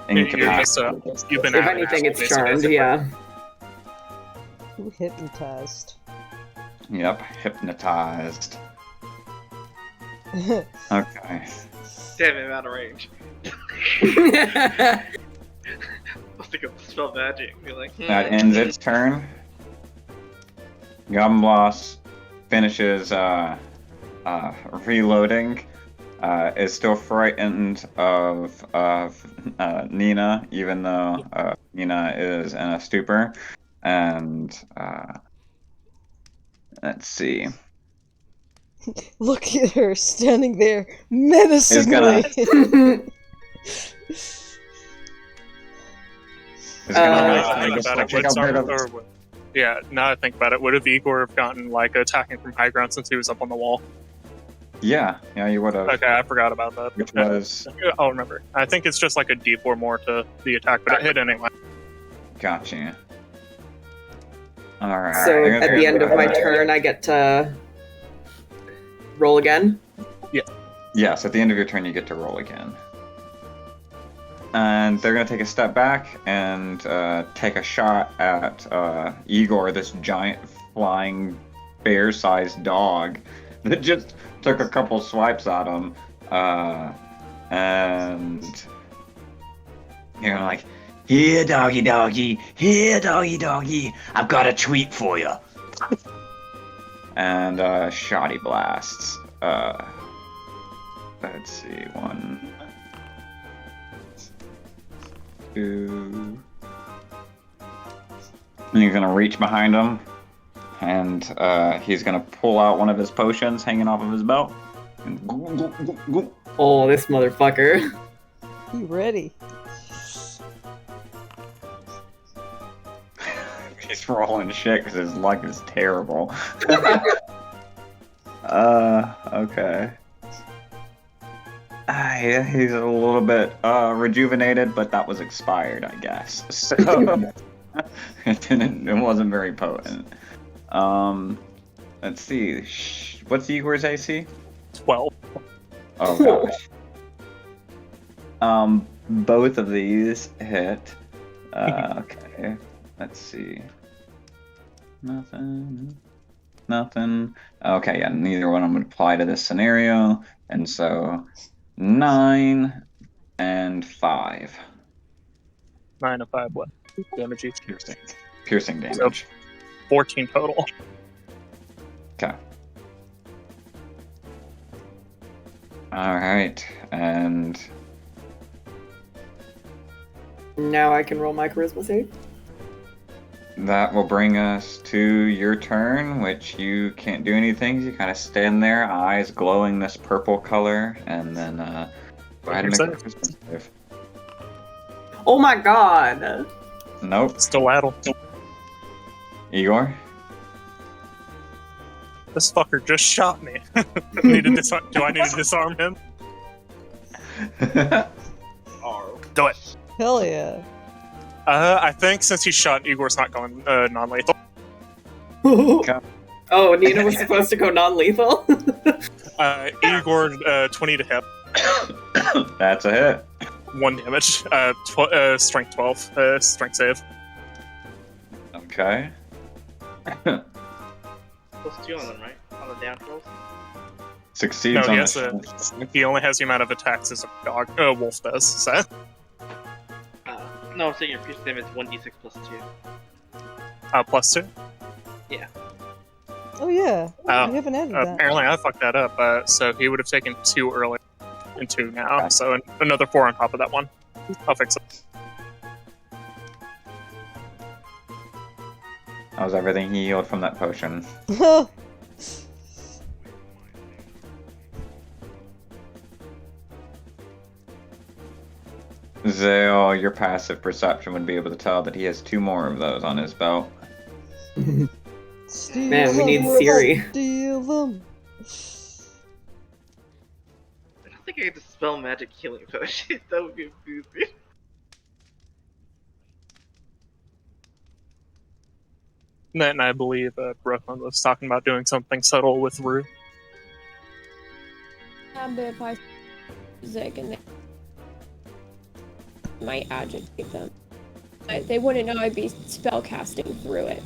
Incapacitated. You've been if anything, it's charmed, yeah. Who hypnotized? Yep, hypnotized. Okay. Damn it, I'm out of range. I think of spell magic. Be like, That ends its turn. Goblin Boss finishes reloading. Is still frightened of Nenna, even though Nenna is in a stupor. And let's see. Look at her standing there menacingly. Yeah, now I think about it, would have Igor have gotten like attacking from high ground since he was up on the wall? Yeah, you would have. Okay, I forgot about that. Which was... I'll remember. I think it's just like a D4 more to the attack, but it hit anyway. Gotcha. Alright. So at the end of my turn, I get to roll again? Yeah. Yes, at the end of your turn, you get to roll again. And they're going to take a step back and take a shot at Igor, this giant flying bear-sized dog that just took a couple swipes at him. And you're like, here, doggy, doggy. Here, doggy, doggy. I've got a treat for you. And shoddy blasts. Let's see, 1, 2. And you're gonna reach behind him, and he's gonna pull out one of his potions hanging off of his belt. And oh, this motherfucker. Be ready. He's rolling shit because his luck is terrible. Okay. Yeah, he's a little bit rejuvenated, but that was expired, I guess. So it wasn't very potent. Let's see. What's Igor's AC? 12. Oh gosh. Both of these hit. Okay. Let's see. Nothing. Okay, yeah, neither one of them would apply to this scenario. And so 9 and 5. 9 and 5, what? Damage each. Piercing damage. So 14 total. Okay. Alright, and Now I can roll my charisma save. that will bring us to your turn, which you can't do anything. You kind of stand there, eyes glowing this purple color, and then go ahead and make a wisdom save. Oh my god. Nope. Stiletto. Igor? This fucker just shot me. Do I need to disarm him? Do it. Hell yeah. I think since he's shot, Igor's not going non-lethal. Oh, Nina was supposed to go non-lethal? Igor, 20 to hit. That's a hit. 1 damage. Strength 12. Strength save. Okay. +2 on them, right? On the down rolls? Succeeds No, on he, he only has the amount of attacks as a wolf does, so. No, I'm saying your pierce damage is 1d6 +2. +2? Yeah. Oh yeah. Oh, We haven't added that. apparently I fucked that up, so he would have taken 2 earlier and 2 now, so another 4 on top of that one. I'll fix it. How's everything healed from that potion? Zale, your passive perception would be able to tell that he has 2 more of those on his belt. Steal Man, we need them, Siri. Steal them. I don't think I get to spell magic healing potion. That would be confusing. And I believe Brooklyn was talking about doing something subtle with Rue. Yeah, but if I music and they might agitate them. They wouldn't know I'd be spellcasting through it.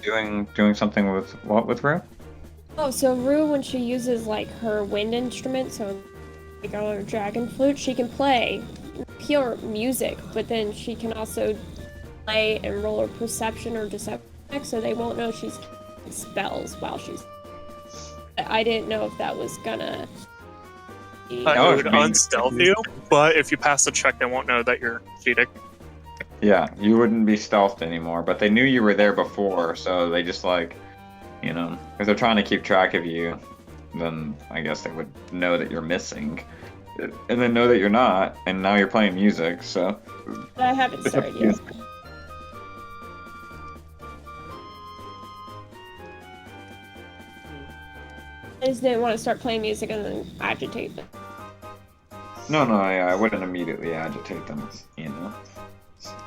Doing something with what with Rue? Oh, so Rue, when she uses like her wind instrument, so like her dragon flute, she can play pure music, but then she can also play and roll her perception or deception check, so they won't know she's casting spells while she's. I didn't know if that was gonna. Be... It would unstealth you, but if you pass the check, they won't know that you're cheating. Yeah, you wouldn't be stealthed anymore, but they knew you were there before, so they just like, if they're trying to keep track of you, then I guess they would know that you're missing, and then know that you're not, and now you're playing music, so. But I haven't started yet. I just didn't want to start playing music and then agitate them. No, I wouldn't immediately agitate them,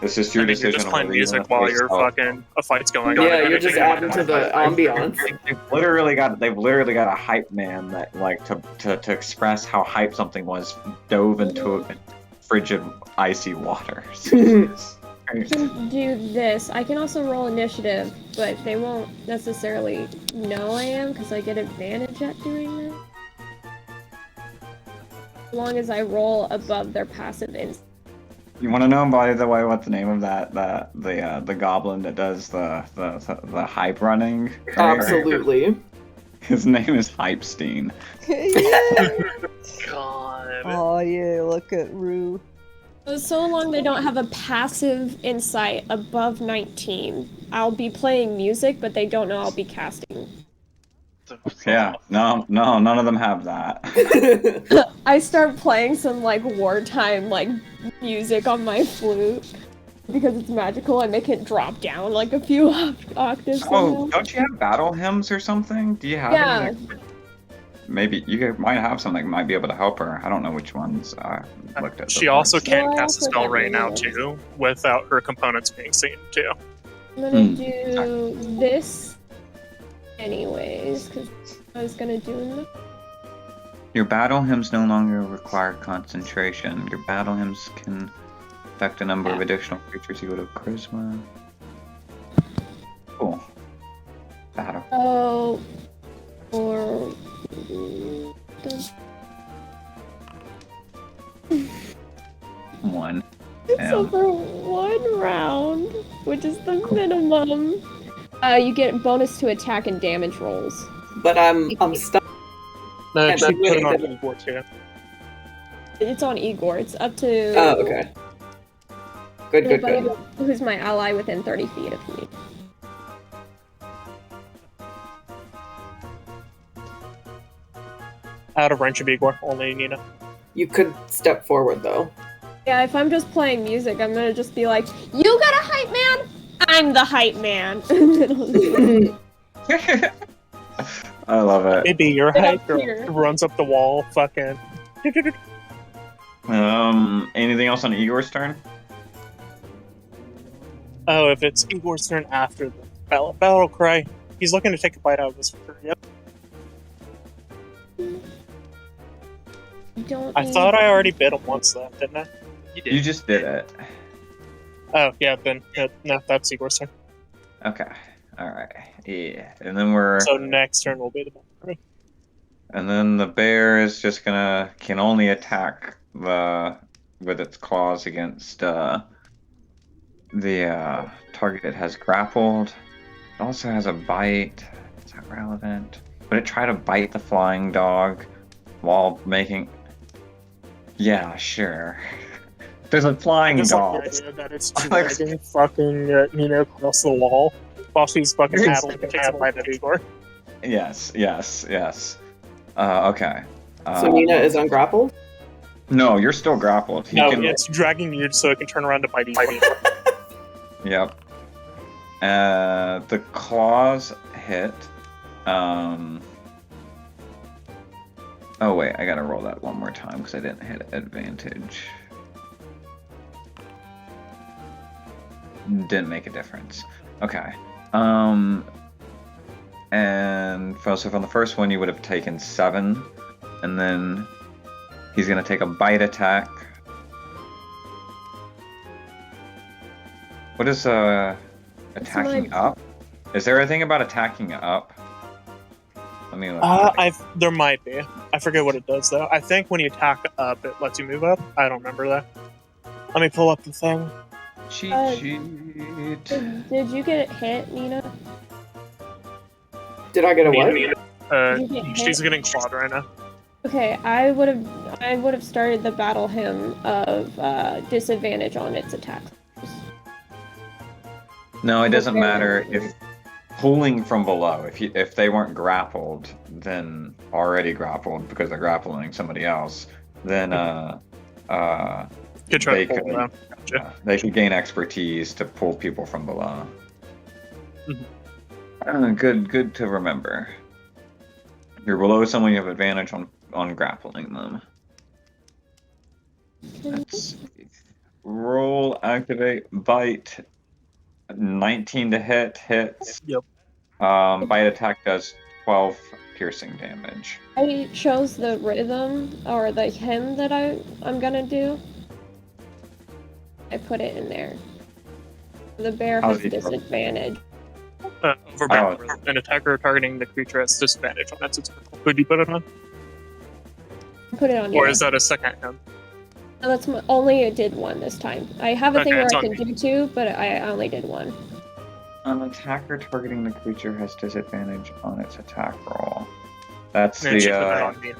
It's just your decision. You're just playing whether music wanna while play you're stealth. fucking a fight's going on. Yeah, you're just adding to the ambiance. They've literally got a hype man that to express how hype something was, dove into frigid icy waters. I can do this. I can also roll initiative, but they won't necessarily know I am because I get advantage at doing that. As long as I roll above their passive insight. You want to know, by the way, what the name of the goblin that does the hype running? Absolutely. His name is Hypestein. God. Oh yeah, look at Rue. So long they don't have a passive insight above 19, I'll be playing music, but they don't know I'll be casting. Yeah, no, none of them have that. I start playing some like wartime like music on my flute because it's magical. I make it drop down like a few octaves. Oh, don't you have battle hymns or something? Do you have any? Maybe you might have something that might be able to help her. I don't know which ones I looked at. She also can't Yeah, cast a I spell forgot right now maybe. too, without her components being seen too. I'm gonna do this anyways, because I was gonna do them. Your battle hymns no longer require concentration. Your battle hymns can affect a number of additional creatures equal to charisma. Cool. Battle. Oh, or One. it's over 1 round, which is the minimum. You get bonus to attack and damage rolls. But I'm stuck. No, Yeah, she but put it wait, on Igor too. It's on Igor. It's up to. Oh, okay. Good, good, Anybody good. who's my ally within 30 feet of me. Out of range of Igor, only Nina. You could step forward though. Yeah, if I'm just playing music, I'm gonna just be like, "You got a hype man? I'm the hype man." I love it. Maybe your Get hype up girl here. runs up the wall, fucking. Anything else on Igor's turn? Oh, if it's Igor's turn after the battle cry, he's looking to take a bite out of this fruit. Yep. Don't I thought I already bit him once, though, didn't I? You did. You just did it. Oh, yeah, then no, that's Igor's turn. Okay. All right. Yeah. And then we're. So next turn will be the battle cry. And then the bear is just can only attack with its claws against the target it has grappled. It also has a bite. Is that relevant? Would it try to bite the flying dog while making? Yeah, sure. There's a flying Just dog. like the idea that it's dragging fucking Nina across the wall while she's fucking paddling and takes a bite of Igor. Yes. Okay. So Nina is ungrappled? No, you're still grappled. He No, can. it's dragging you so it can turn around to bite Igor. Yep. The claws hit. Oh wait, I gotta roll that one more time because I didn't hit advantage. Didn't make a difference. Okay. And so from the first one you would have taken 7, and then he's gonna take a bite attack. What is attacking up? Is there a thing about attacking up? Let me look. There might be. I forget what it does though. I think when you attack up, it lets you move up. I don't remember that. Let me pull up the thing. Cheat sheet. Did you get hit, Nina? Did I get a what? Nina, Did you get she's hit? getting clawed right now. Okay, I would have started the battle hymn of disadvantage on its attack. No, it doesn't matter if pulling from below. If they weren't grappled, then already grappled because they're grappling somebody else, then Good try to pull them. Gotcha. they could gain expertise to pull people from below. Good to remember. If you're below someone, you have advantage on grappling them. Let's see. Roll, activate, bite. 19 to hit, hits. Yep. Bite attack does 12 piercing damage. I chose the rhythm or the hymn that I'm gonna do. I put it in there. The bear How's has he- disadvantage. Over battle, an attacker targeting the creature has disadvantage on its attack. Would you put it on? Put it on. Or yeah. is that a second hymn? No, that's only it did one this time. I have a thing Okay, where it's I on can me. do 2, but I only did 1. An attacker targeting the creature has disadvantage on its attack roll. That's And she put that the on me.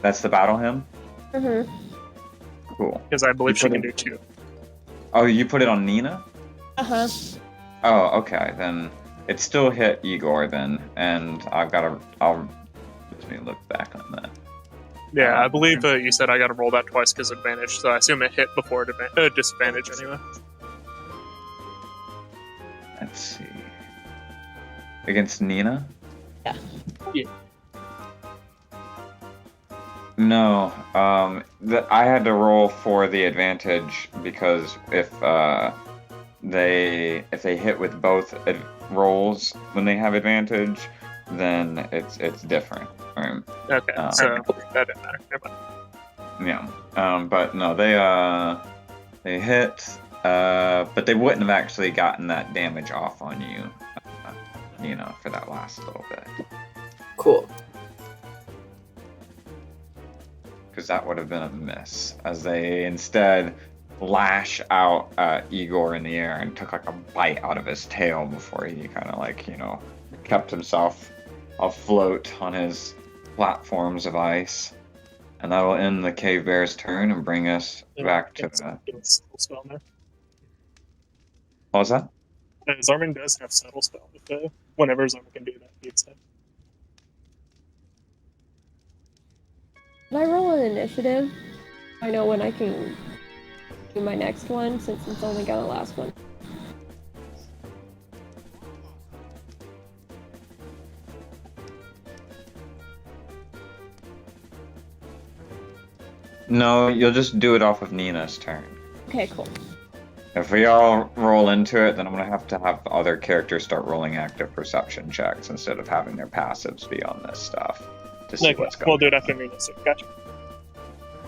that's the battle hymn. Mm-hmm. Cool. Because I believe You she put can it- do 2. Oh, you put it on Nina? Uh-huh. Oh, okay. Then it still hit Igor then, and let me look back on that. Yeah, I believe you said I gotta roll that twice because advantage, so I assume it hit before disadvantage anyway. Let's see. Against Nina? Yeah. No, I had to roll for the advantage because if they hit with both rolls when they have advantage, then it's different. Right? Okay, so that didn't matter. Never mind. Yeah. But no, they hit, but they wouldn't have actually gotten that damage off on you, for that last little bit. Cool. Because that would have been a miss, as they instead lash out at Igor in the air and took like a bite out of his tail before he kind of kept himself afloat on his platforms of ice. And that'll end the cave bear's turn and bring us back to. It's spell now. What was that? Zarman does have subtle spell. Whenever Zarman can do that, he'd say. Did I roll an initiative? I know when I can do my next one, since it's only got a last one. No, you'll just do it off of Nina's turn. Okay, cool. If we all roll into it, then I'm gonna have the other characters start rolling active perception checks instead of having their passives be on this stuff to see what's going on. We'll do it after Nina's turn. Gotcha.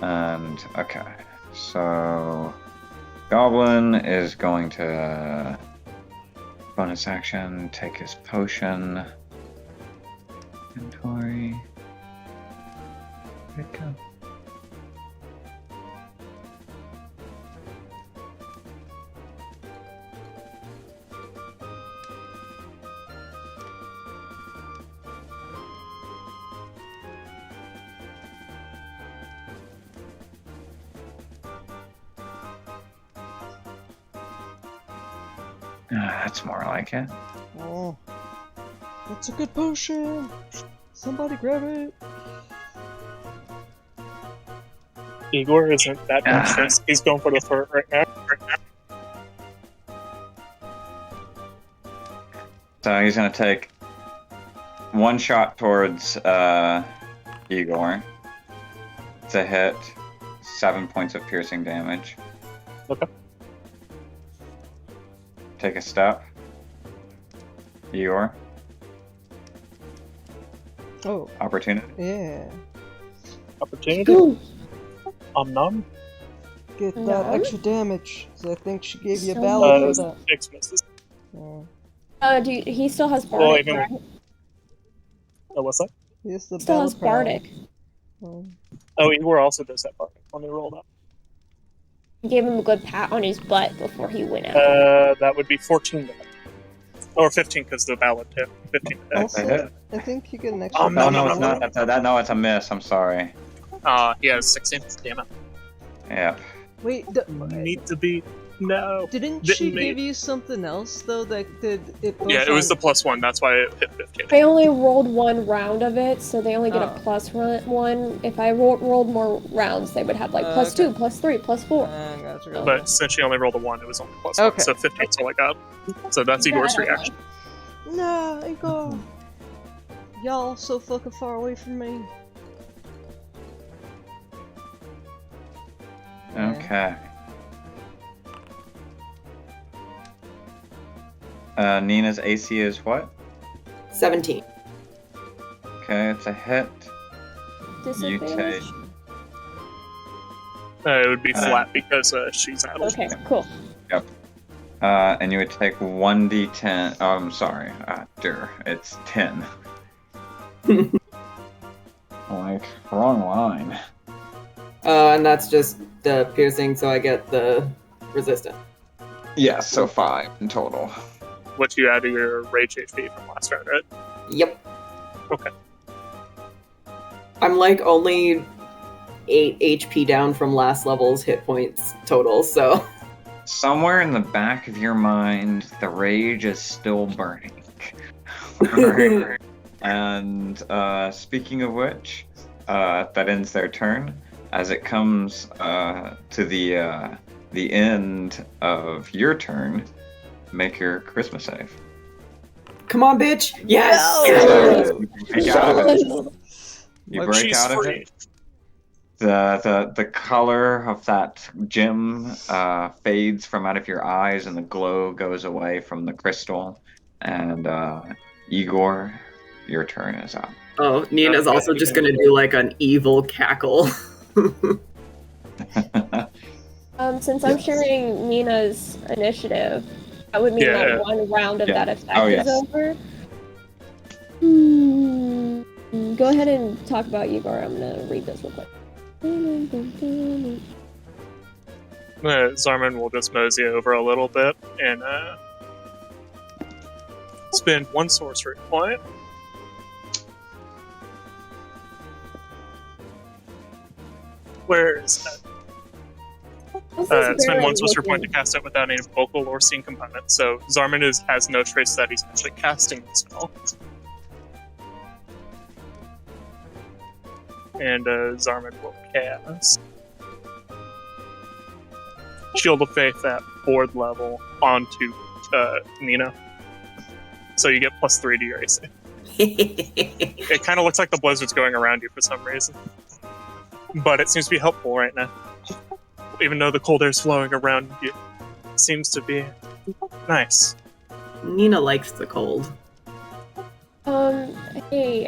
And okay, so Goblin is going to bonus action take his potion. Inventory. Where'd it go? That's more like it. Oh, that's a good potion. Somebody grab it. Igor isn't that much. He's going for the throat right now. So he's gonna take one shot towards Igor. It's a hit. 7 points of piercing damage. Okay. Take a step. Igor. Oh, Opportunity. yeah. Opportunity. Nom. Get that No. extra damage. So I think she gave you a ballot for that. 6 misses. Yeah. He still has Well, bardic, even right? Oh, what's that? Here's the Still has battle cry. bardic. Oh. Oh, Igor also does that bardic. Let me roll that. He gave him a good pat on his butt before he went out. That would be 14 to hit. Or 15 because the ballot hit. 15 to hit. Also, I think you get an extra. No, no, it's no. not. No, it's a miss. I'm sorry. Yeah, 16. Damn it. Yeah. Wait, Need to be. No. didn't Didn't she me. give you something else though that did it? Both Yeah, it was the on- +1. That's why it hit 15. I only rolled one round of it, so they only get Oh. a +1. If I rolled more rounds, they would have like +2, okay. +3, +4. Gotcha. But since she only rolled a 1, it was only +1. Okay. So 15's all I got. So that's Igor's Yeah, I don't reaction. Nah, Igor. Y'all so fucking far away from me. Okay. Nina's AC is what? 17. Okay, it's a hit. Disadvantage? It would be flat because she's out. Okay, cool. And you would take 1d10. Oh, I'm sorry. It's 10. Like, wrong line. And that's just the piercing, so I get the resistant. Yeah, so 5 in total. What you add to your rage HP from last round, right? Yep. Okay. I'm like only 8 HP down from last level's hit points total, so. Somewhere in the back of your mind, the rage is still burning. And speaking of which, that ends their turn. As it comes to the end of your turn, make your charisma save. Come on, bitch! Yes! So, you break out of it. You break She's out of free. it. The color of that gem fades from out of your eyes, and the glow goes away from the crystal. And Igor, your turn is up. Oh, Nina's also just gonna do like an evil cackle. Since I'm sharing Nina's initiative, that would mean Yeah. that one round of Yeah. that effect Oh, is yes. over. Go ahead and talk about Igor. I'm gonna read this real quick. Zarman will just mosey over a little bit and spend 1 sorcery point. Where is that? Spend one sorcerer point to cast it without any vocal or scene component. So Zarman has no trace that he's actually casting the spell. And Zarman will cast Shield of Faith at 4th level onto Nina. So you get +3 to your AC. It kind of looks like the blizzard's going around you for some reason. But it seems to be helpful right now. Even though the cold air's flowing around you. It seems to be nice. Nina likes the cold. Hey,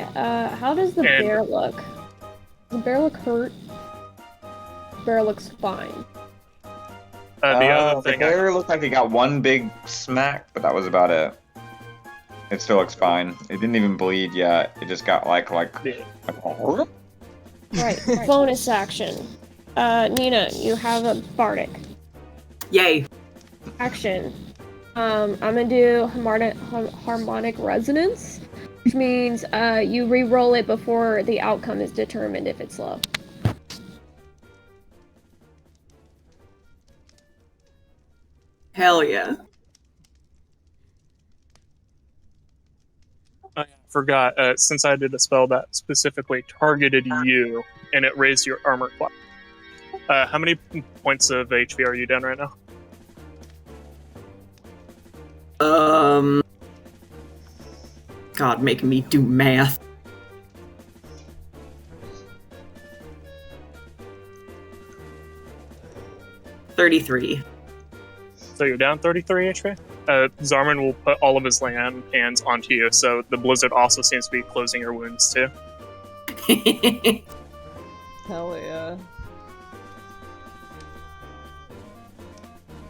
how does the bear look? Does the bear look hurt? The bear looks fine. The bear looked like he got one big smack, but that was about it. It still looks fine. It didn't even bleed yet. It just got like Right, bonus action. Nina, you have a bardic. Yay. Action. I'm gonna do harmonic resonance, which means you re-roll it before the outcome is determined if it's low. Hell yeah. I forgot, since I did a spell that specifically targeted you, and it raised your armor class. How many points of HP are you down right now? God, making me do math. $33. So you're down 33 HP? Zarman will put all of his land hands onto you, so the blizzard also seems to be closing your wounds too. Hell yeah.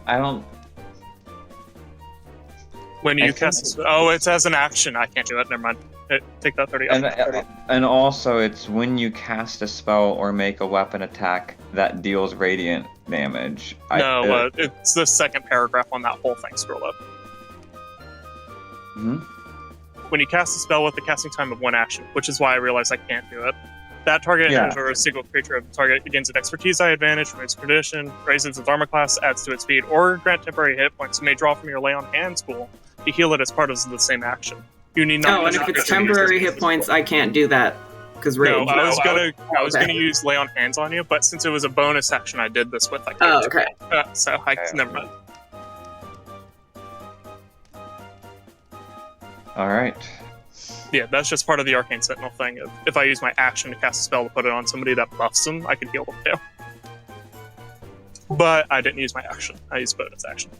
I don't. When you cast, it's as an action. I can't do it. Never mind. Take that 30. And also, it's when you cast a spell or make a weapon attack that deals radiant damage. It's the second paragraph on that whole thing. Scroll up. Hmm? When you cast a spell with the casting time of 1 action, which is why I realized I can't do it. That target or a single creature of the target gains an expertise advantage from its condition, raises its armor class, adds to its speed, or grant temporary hit points. You may draw from your lay on hands pool to heal it as part of the same action. You need not. Oh, and if it's temporary hit points, I can't do that because rage. No, I was gonna use lay on hands on you, but since it was a bonus action, I did this with like. Oh, okay. Never mind. All right. Yeah, that's just part of the Arcane Sentinel thing. If I use my action to cast a spell to put it on somebody that buffs them, I can heal them too. But I didn't use my action. I used bonus action.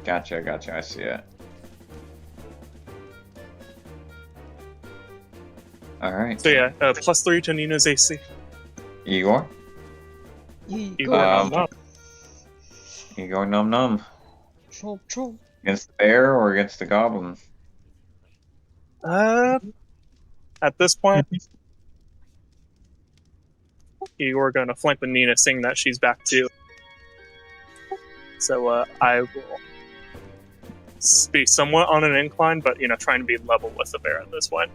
Gotcha. I see it. All right. So yeah, +3 to Nina's AC. Igor? Igor Num Num. Chomp. Against the bear or against the goblin? At this point, Igor gonna flank with Nina, seeing that she's back too. So I will be somewhat on an incline, but trying to be level with the bear at this point.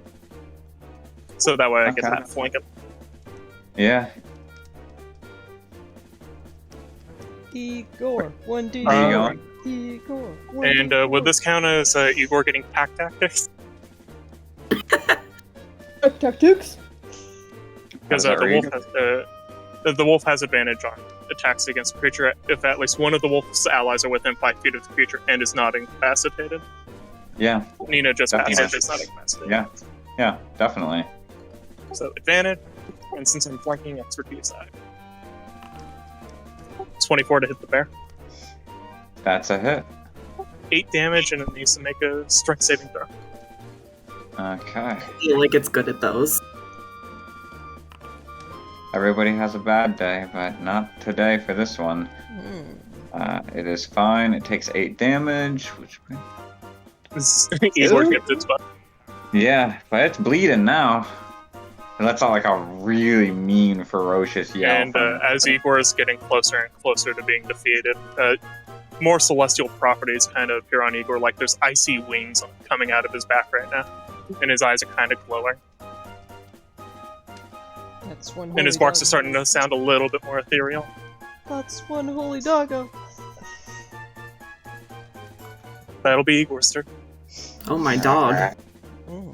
So that way I get that flanking. Yeah. Igor, 1D. Igor. And would this count as Igor getting pack tactics? Tactics? Because the wolf has advantage on attacks against a creature if at least one of the wolf's allies are within 5 feet of the creature and is not incapacitated. Yeah. Nina just passes, it's not incapacitated. Yeah, definitely. So advantage, and since I'm flanking, expertise side. 24 to hit the bear. That's a hit. 8 damage, and it needs to make a strength saving throw. Okay. I feel like it's good at those. Everybody has a bad day, but not today for this one. It is fine. It takes 8 damage, which... Igor gets its butt. Yeah, but it's bleeding now. And that's not like a really mean, ferocious yell. And as Igor is getting closer and closer to being defeated, more celestial properties kind of appear on Igor, like there's icy wings coming out of his back right now. And his eyes are kind of glowing. That's one. And his holy barks doggo. are starting to sound a little bit more ethereal. That's one holy doggo. That'll be Igor's turn. Oh my dog. Mm.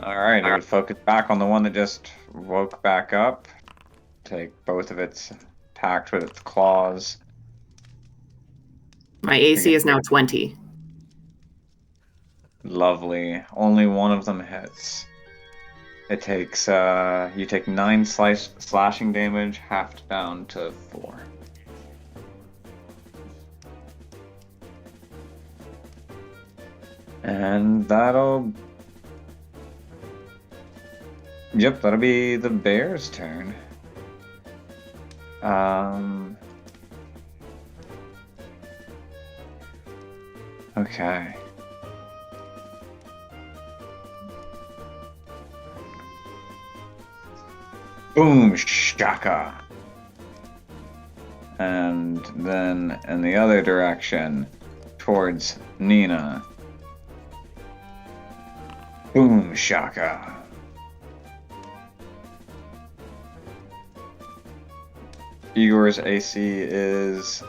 Alright, it would focus back on the one that just woke back up. Take both of its attacks with its claws. My AC is now 20. Lovely. Only one of them hits. It takes, you take 9 slashing damage, halved down to 4. And that'll... Yep, that'll be the bear's turn. Okay. Boom shaka. And then in the other direction, towards Nenna. Boom shaka. Igor's AC is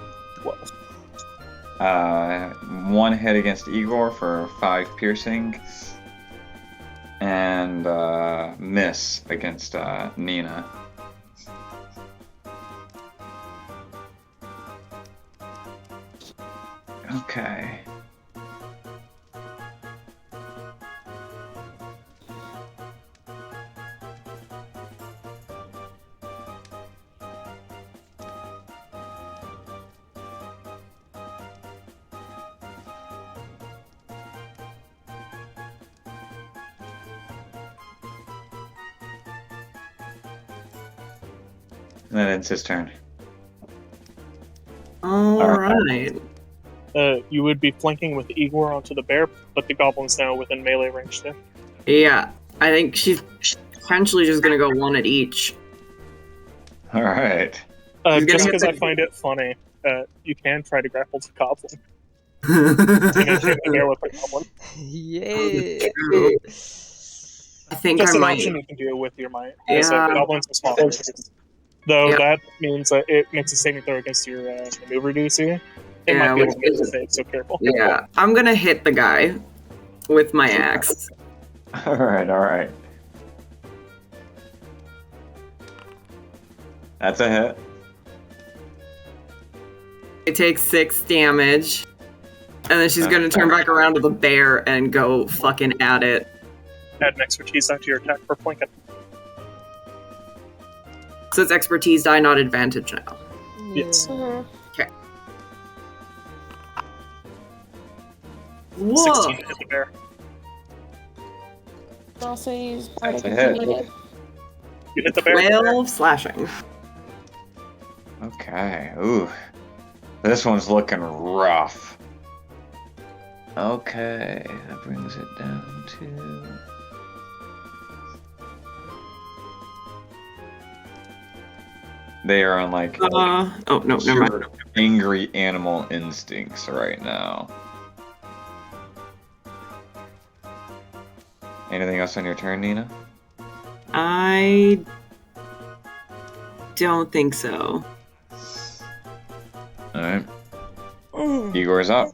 1 hit against Igor for 5 piercing, and miss against Nenna. Okay. And then it's his turn. Alright. You would be flanking with Igor onto the bear, but the goblin's now within melee range too. Yeah, I think she's potentially just gonna go one at each. Alright. He's Just gonna because hit I find it funny, you can try to grapple the goblin. the... And then shoot the bear with the goblin. Yeah. I think Just I an might. option you can do with your might. Yeah. So goblins are small creatures. Though Yeah. that means it makes a saving throw against your maneuver DC. It Yeah, might be able which to make a is- mistake, so careful. Yeah, I'm gonna hit the guy with my axe. Alright. That's a hit. It takes 6 damage. And then she's gonna turn back around to the bear and go fucking at it. Add an expertise die to your attack for flanking. So it's expertise die, not advantage now. Yes. Mhm. Whoa! 16 to hit the bear. Also use That's bardic a if hit. you need it. You hit the bear. 12 slashing. Okay. Ooh. This one's looking rough. Okay. That brings it down to... They are on like Oh, no, never mind. angry animal instincts right now. Anything else on your turn, Nenna? I don't think so. Alright. Mm. Igor's up.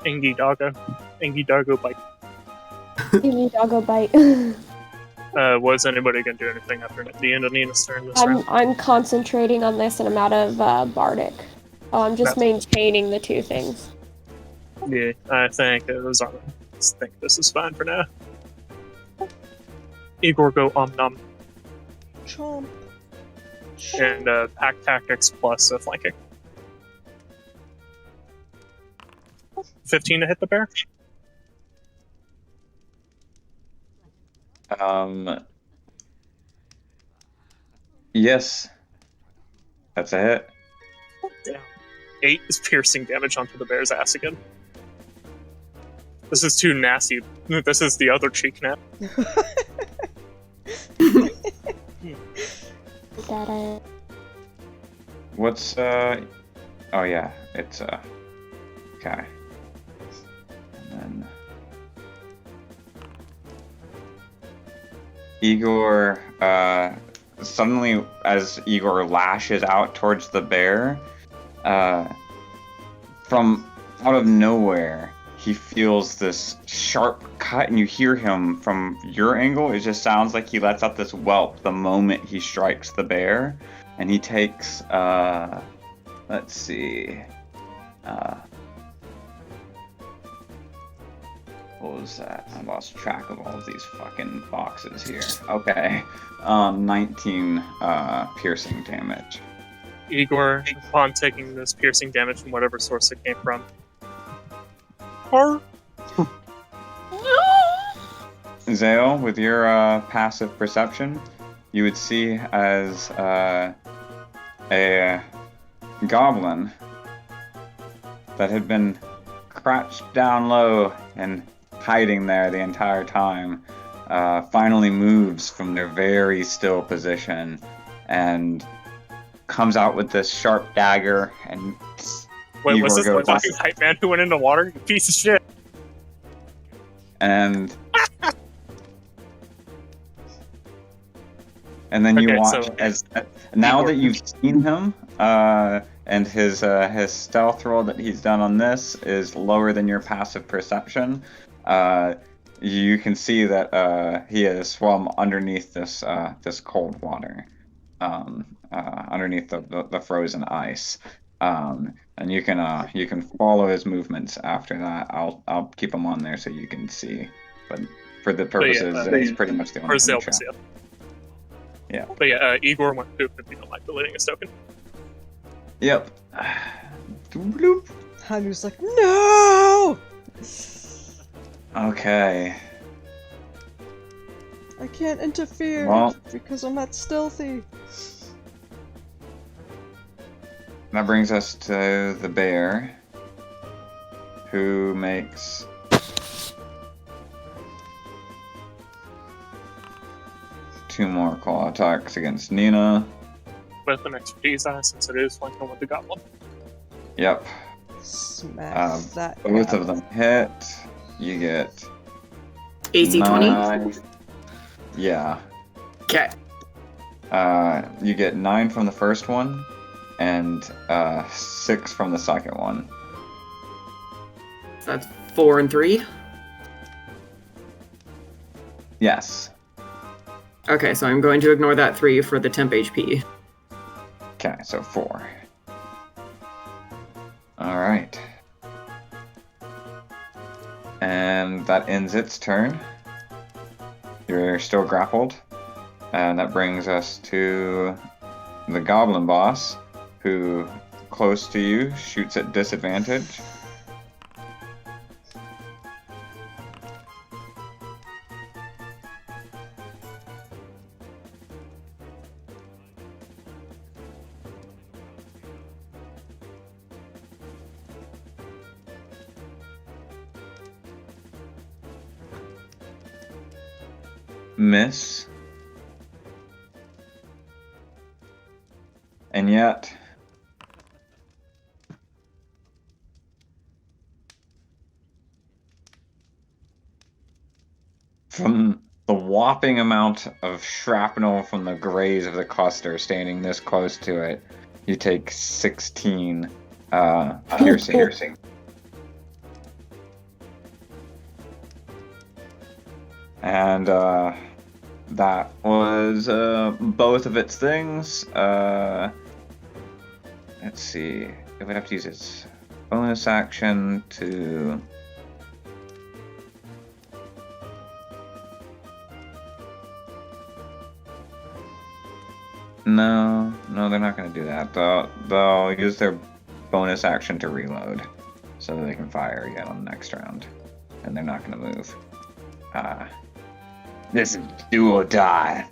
Engi doggo. Engi doggo bite. Give me doggo bite. Was anybody gonna do anything after the end of Nina's turn this I'm round? I'm concentrating on this and I'm out of bardic. Oh, I'm just That's- maintaining the two things. Yeah, I think it was on. I think this is fine for now. Igor go nom Chomp. and pack tactics plus flanking. 15 to hit the bear. Yes. That's a hit. Damn. 8 is piercing damage onto the bear's ass again. This is too nasty. This is the other cheek nap. that I. What's oh yeah, it's okay. And then Igor suddenly, as Igor lashes out towards the bear, from out of nowhere he feels this sharp cut, and you hear him from your angle. It just sounds like he lets out this whelp the moment he strikes the bear, and he takes let's see, what was that? I lost track of all of these fucking boxes here. Okay, 19 piercing damage. Igor, upon taking this piercing damage from whatever source it came from. Or Zale, with your passive perception, you would see as a goblin that had been crouched down low and hiding there the entire time finally moves from their very still position and comes out with this sharp dagger, and wait, was Igor this the goes, fucking hype man who went into water? You piece of shit. and then you Okay, watch so- as now Igor. that you've seen him, and his stealth roll that he's done on this is lower than your passive perception. You can see that he has swum underneath this cold water, underneath the frozen ice, and you can follow his movements after that. I'll keep him on there so you can see, but for the purposes, it's pretty much the only Or Zale, one trapped. Yeah. But yeah, Igor went poop if you don't like deleting his token. Yep. Bloop. Hanu's like, no! Okay. I can't interfere Well- because I'm not stealthy. That brings us to the bear, who makes two more claw attacks against Nenna. With an expertise on it, since it is flanking with the goblin. Yep. Smack that Both guy. of them hit. You get AC 20? 9. Yeah. Okay. You get 9 from the first one, and 6 from the second one. So that's 4 and 3. Yes. Okay, so I'm going to ignore that 3 for the temp HP. Okay, so 4. Alright. And that ends its turn. You're still grappled. And that brings us to the goblin boss, who, close to you, shoots at disadvantage. Miss. And yet, from the whopping amount of shrapnel from the graze of the cluster standing this close to it, you take 16 piercing. And that was both of its things. Let's see. It would have to use its bonus action to... No, they're not going to do that. They'll use their bonus action to reload, so that they can fire again on the next round. And they're not going to move. This is do or die.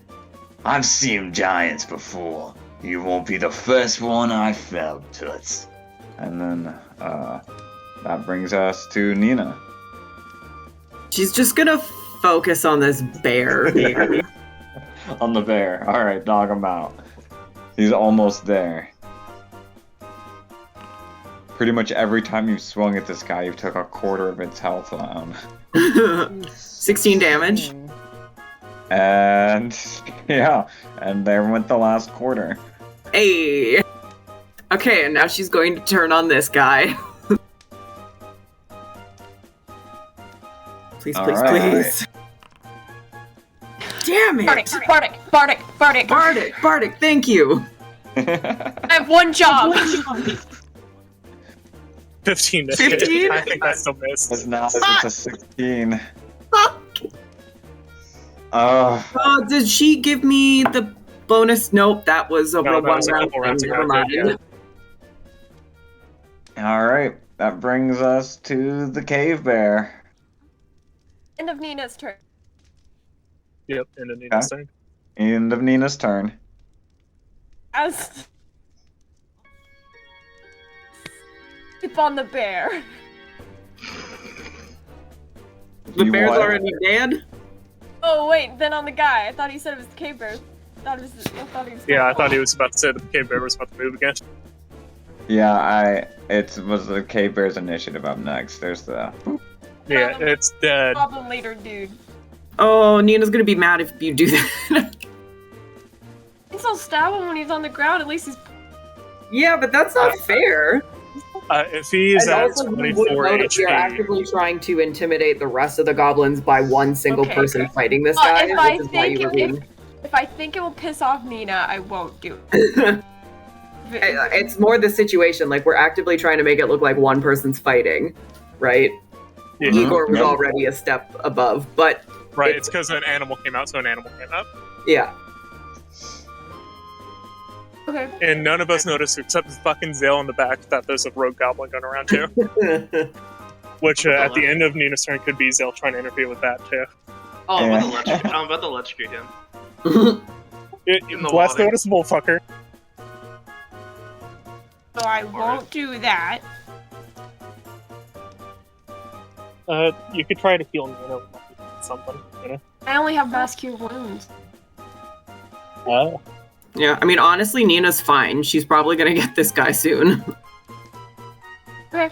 I've seen giants before. You won't be the first one I felt, Toots. And then that brings us to Nenna. She's just gonna focus on this bear. On the bear. Alright, dog him out. He's almost there. Pretty much every time you swung at this guy, you took a quarter of its health down. 16 damage. And yeah, and there went the last quarter. Hey. Okay, and now she's going to turn on this guy. Please, All please, right. please. Damn it! Bardic, thank you. I have one job. 15 to 15? hit. I think I still missed. It's not. It's a 16. Did she give me the bonus? Nope, that was over No, that one was a round. couple rounds ago, Never I think, mind. All right, that brings us to the cave bear. End of Nina's turn. Yep, and then Nina's turn. End of Nina's turn. As keep on the bear. The You bear's what? already dead? Oh wait, then on the guy. I thought he said it was the cave bear. I thought he was. Yeah, I thought he was about to say the cave bear was about to move again. Yeah, it was the cave bear's initiative up next. There's the. Yeah, it's dead. Problem later, dude. Oh, Nina's gonna be mad if you do that. I'll stab him when he's on the ground. At least he's. Yeah, but that's not fair. If he's And at also, we would 24 know that we are HP, actively trying to intimidate the rest of the goblins by one single Okay. person fighting this guy, If I which is why you were think being... if I think it will piss off Nina, I won't do it. It's more the situation, like we're actively trying to make it look like one person's fighting, right? yeah, Igor was Yeah. already a step above, but right, it's because an animal came out, so an animal came out. yeah. Okay. And none of us noticed, except fucking Zale in the back, that there's a rogue goblin going around too. Which, at the end of Nina's turn, could be Zale trying to interfere with that too. Oh, I'm Yeah. about to electrocute him. In the Less water. noticeable, fucker. So I won't do that. You could try to heal Nina with something, you know? I only have mass cure wounds. Yeah, I mean, honestly, Nina's fine. She's probably gonna get this guy soon. Okay.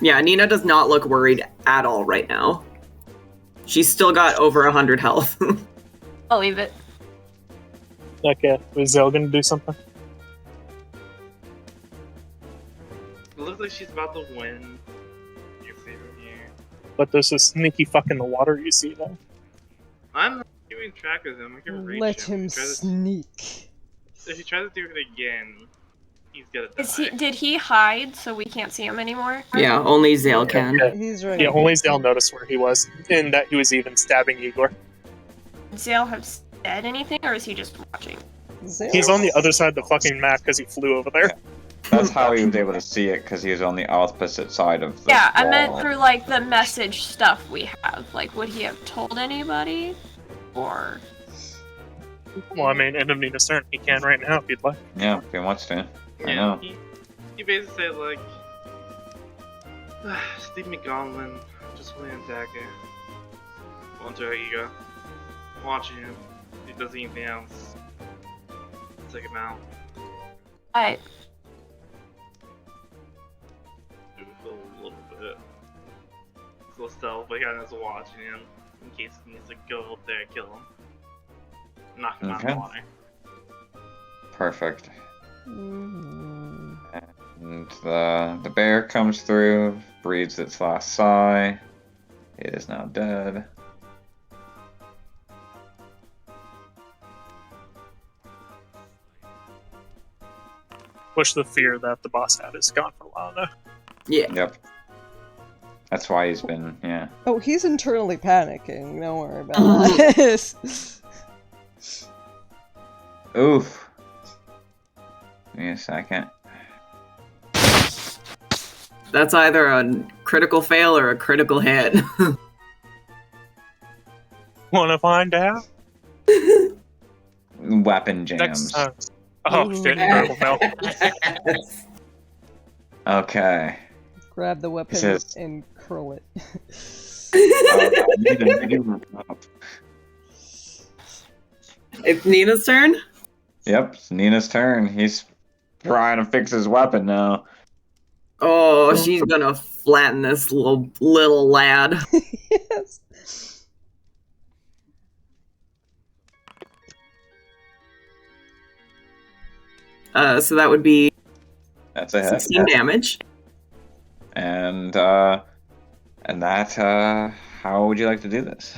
Yeah, Nina does not look worried at all right now. She's still got over 100 health. I'll leave it. Okay, is Zale gonna do something? It looks like she's about to win. You see from here. But there's a sneaky fuck in the water you see there. I'm not keeping track of him. I can reach Let him. him If he tries to- sneak. If he tries to do it again, he's gonna die. Did he hide so we can't see him anymore? Yeah, only Zale can. He's right. Yeah, only Zale noticed where he was, and that he was even stabbing Igor. Did Zale have said anything, or is he just watching? He's on the other side of the fucking map because he flew over there. That's how he was able to see it, because he was on the opposite side of the Yeah, I wall. meant through like the message stuff we have. Like, would he have told anybody, or? Well, I mean, end of Nina's turn. He can right now if you'd like. Yeah, if he wants to. I know. He basically said like, Steve McGonlin, just playing attacker. Onto our ego. Watching him. If he does anything else, take him out. I. Do it a little bit. So stealth, but kind of watching him in case he needs to go up there and kill him. Knock him out of Okay. the water. Perfect. And the bear comes through, breathes its last sigh. It is now dead. Which the fear that the boss had is gone for a while now. Yeah. Yep. That's why he's been, yeah. Oh, he's internally panicking. Don't worry about this. Oof. Give me a second. That's either a critical fail or a critical hit. Wanna find out? Weapon jams. Next time. Oh shit, purple milk. Okay. Grab the weapon says- and curl it. It's Nina's turn? Yep, it's Nina's turn. He's trying to fix his weapon now. Oh, she's gonna flatten this little lad. Yes. So that would be That's a hit. 16 damage. And that, how would you like to do this?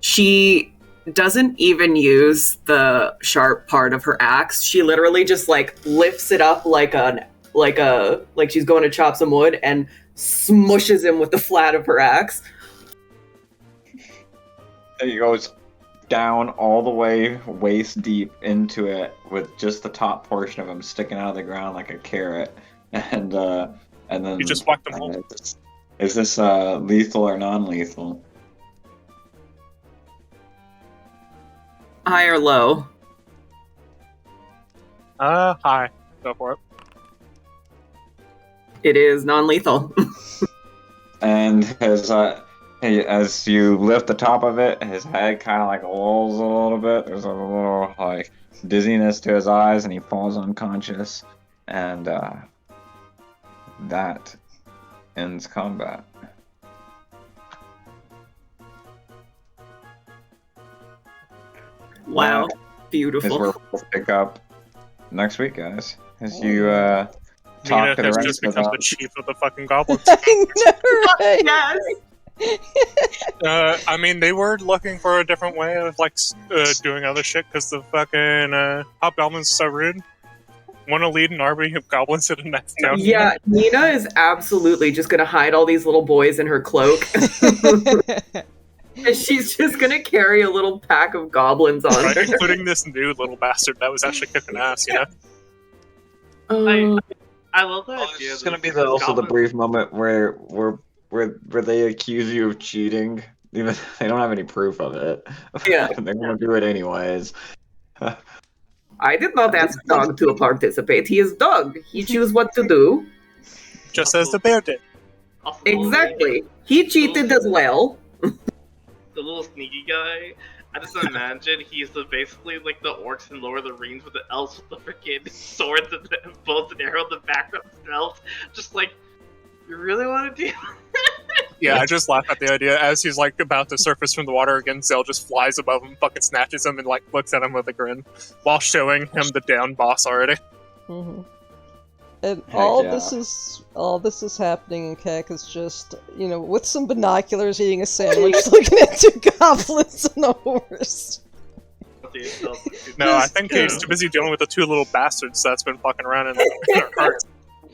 She doesn't even use the sharp part of her axe. She literally just like lifts it up like she's going to chop some wood and smushes him with the flat of her axe. He goes down all the way waist deep into it with just the top portion of him sticking out of the ground like a carrot. And then You just whack them all. Is this lethal or non-lethal? High or low? Hi. Go for it. It is non-lethal. And as you lift the top of it, his head kind of like lolls a little bit. There's a little like dizziness to his eyes, and he falls unconscious. And that ends combat. Wow. His Beautiful. work will pick up next week, guys. As you Nina talk to the has rest just of become the the chief of the fucking goblins. I know, right? Yes. I mean, they were looking for a different way of like doing other shit because the fucking hobgoblins are so rude. Want to lead an army of goblins to the next town? Yeah, Nina is absolutely just gonna hide all these little boys in her cloak. And she's just gonna carry a little pack of goblins on Right, her. including this new little bastard that was actually kicking ass, you know? I love that Well, idea. it's that gonna be this also the goblin- brief moment where they accuse you of cheating, even they don't have any proof of it. Yeah. They're gonna do it anyways. I did not ask Dog to participate. He is Dog. He choose what to do. Just as the bear did. Also, the little Exactly. He cheated as well. the little sneaky guy. I just imagine he's basically like the orcs in Lord of the Rings with the elves with the freaking swords and the bows and arrows in the background themselves. Just like, you really want to do Yeah, I just laugh at the idea. As he's like about to surface from the water again, Zell just flies above him, fucking snatches him, and like looks at him with a grin, while showing him the down boss already. Mhm. And Heck all yeah. this is happening, and Kek is just, with some binoculars eating a sandwich, looking at two goblins and a horse. No, I think he's too busy dealing with the two little bastards that's been fucking around in their hearts.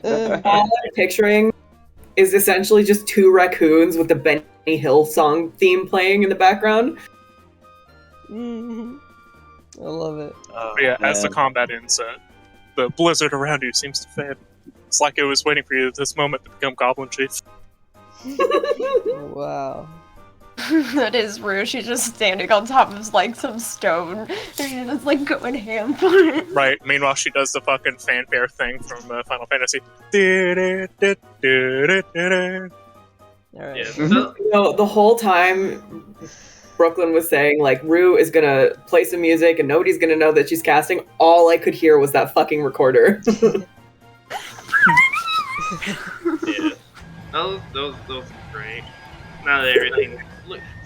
All I'm picturing is essentially just two raccoons with the Benny Hill song theme playing in the background. Mhm. I love it. But yeah, as the combat ends, the blizzard around you seems to fade. It's like it was waiting for you at this moment to become Goblin Chief. Wow. That is rude. She's just standing on top of like some stone. And she's just like going ham. Right, meanwhile she does the fucking fanfare thing from Final Fantasy. Alright. Yeah, so, The whole time Brooklyn was saying, like, Rue is gonna play some music and nobody's gonna know that she's casting, all I could hear was that fucking recorder. yeah. That was great. Now that everything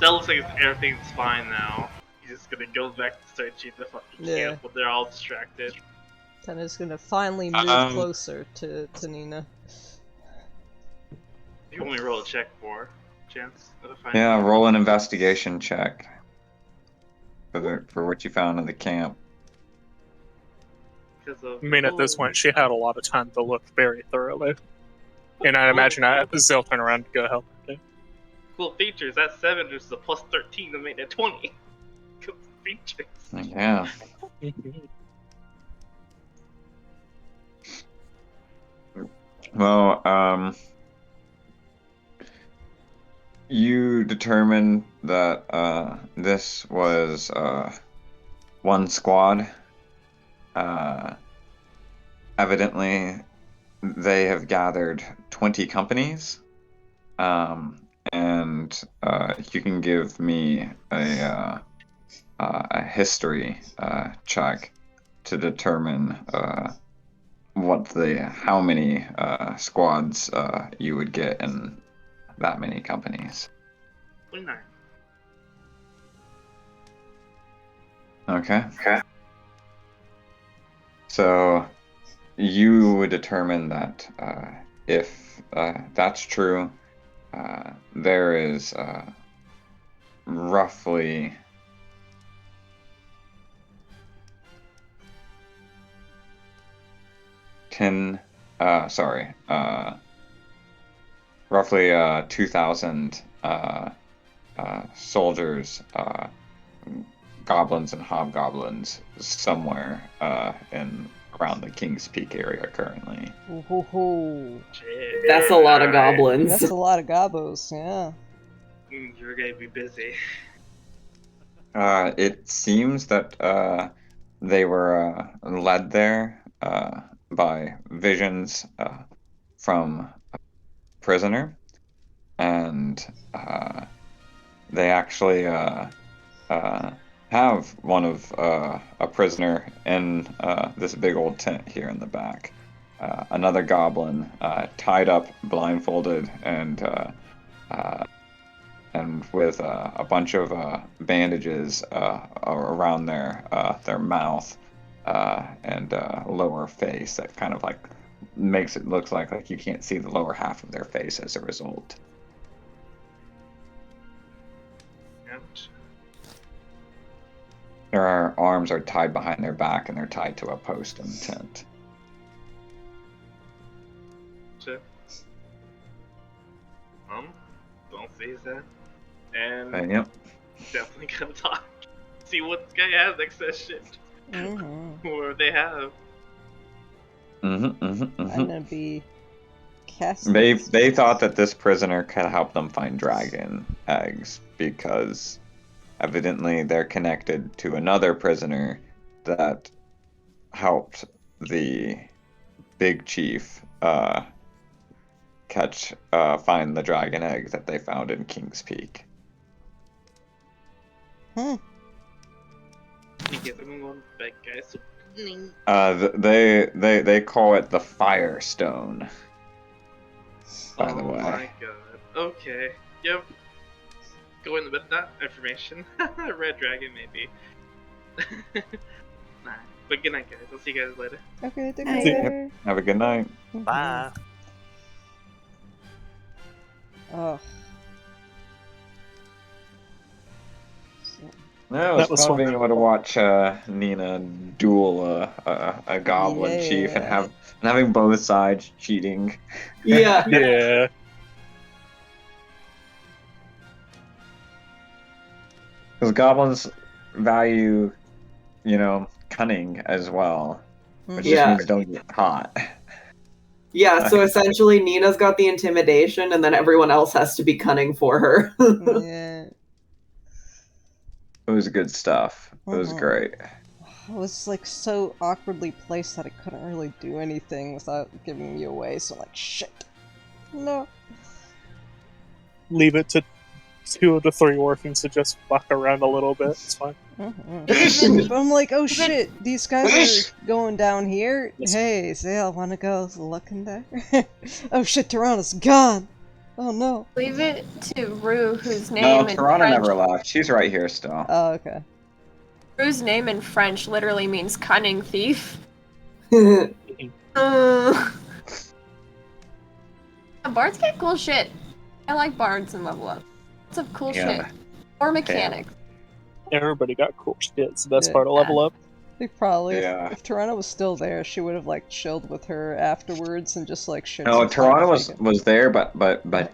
that looks like everything's fine now. He's just gonna go back to start cheating the fucking Yeah. camp, but they're all distracted. Tenna's gonna finally move closer to Nina. You want me to roll a check for chance? Yeah, roll an investigation check for what you found in the camp. I mean, at this point, she had a lot of time to look very thoroughly. And I imagine Zell turn around to go help her too. Cool features. That 7 is the plus 13 to make that 20. Cool features. Yeah. Well, you determined that this was one squad. Evidently, they have gathered 20 companies, and you can give me a history check to determine how many squads you would get in that many companies. 29. Okay. So you would determine that if that's true, there is roughly roughly 2,000 soldiers, goblins and hobgoblins somewhere in around the King's Peak area currently. Ooh, Shit. That's a lot of Alright. goblins. that's a lot of gobos, yeah. You're gonna be busy. It seems that they were led there by visions from a prisoner, and they actually have one of a prisoner in this big old tent here in the back. Another goblin tied up, blindfolded, and with a bunch of bandages around their mouth and lower face that kind of like makes it look like you can't see the lower half of their face as a result. Ouch. Their arms are tied behind their back and they're tied to a post in the tent. Shit. Don't phase that. And Yep. definitely gonna talk. See what this guy has next to that shit. Or they have. I'm gonna be casting. They thought that this prisoner could help them find dragon eggs because evidently they're connected to another prisoner that helped the big chief find the dragon egg that they found in King's Peak. I guess I'm going back, guys. So, They call it the Firestone. By the way. Oh my god. Okay. Yep. Go in with that information. Red dragon, maybe. Nah. But good night, guys. I'll see you guys later. Okay, take Hi. care. Have a good night. Bye. Oh. No, That it's was fun fun. being able to watch Nina duel a goblin chief and having both sides cheating. Yeah. Yeah. Because goblins value, cunning as well, which just Yeah. means don't get caught. Yeah, so essentially Nina's got the intimidation and then everyone else has to be cunning for her. Yeah. It was good stuff. It was great. I was like so awkwardly placed that I couldn't really do anything without giving me away, so I'm like, shit. No. Leave it to 2 of the 3 orphans to just fuck around a little bit. It's fine. But I'm like, oh shit, these guys are going down here. Hey, Zale, wanna go looking there? Oh shit, Tirana's gone. Oh no. Leave it to Rue, whose name No, in Toronto French. never left. She's right here still. Oh, okay. Rue's name in French literally means cunning thief. Bards get cool shit. I like bards and level up. Lots of cool shit. Or mechanics. Everybody got cool shit. It's the best Yeah. part of level up. I think probably Yeah. if Tirana was still there, she would have like chilled with her afterwards and just like shit. No, Toronto was there, but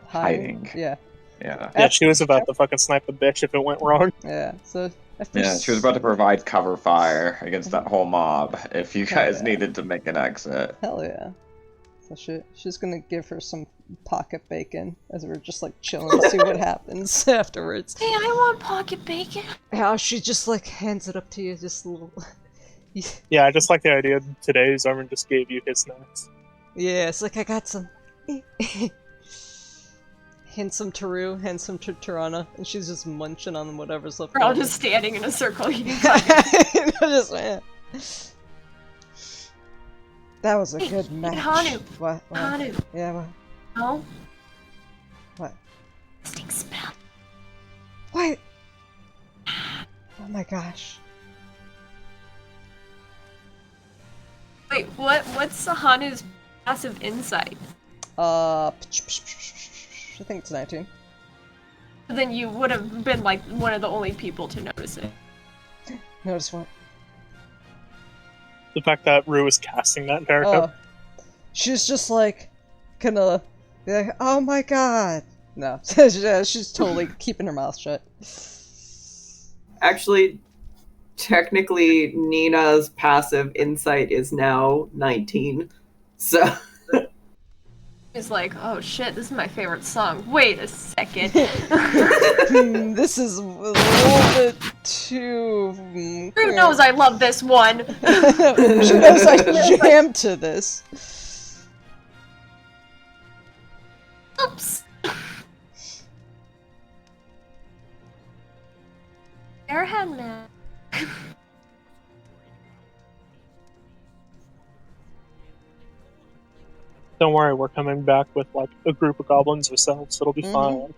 hiding. Yeah. Yeah. Yeah, she was about to fucking snipe the bitch if it went wrong. Yeah. So after Yeah, she was about to provide cover fire against that whole mob if you guys yeah. needed to make an exit. Hell yeah. So she's gonna give her some pocket bacon as we're just like chilling to see what happens afterwards. Hey, I want pocket bacon. How she just like hands it up to you, just a little. Yeah, I just like the idea today Zarman just gave you his snacks. Yeah, it's like I got some. Hand some to Rue, hand some to Tirana, and she's just munching on whatever's left We're all over. just standing in a circle eating. just, That was a Hey, good hey, match. Hanu. What? Hanu. Yeah, what? No? What? Casting spell. What? Oh my gosh. Wait, what's Hanu's passive insight? I think it's 19. Then you would have been like one of the only people to notice it. Notice what? The fact that Rue is casting that entire cup. She's just like, gonna be like, oh my god. No, she's totally keeping her mouth shut. Actually, technically, Nina's passive insight is now 19. So. He's like, oh shit, this is my favorite song. Wait a second. This is a little bit too. Who knows I love this one? She knows I jammed to this. Oops. Airhead man. Don't worry, we're coming back with like a group of goblins ourselves. It'll be fine.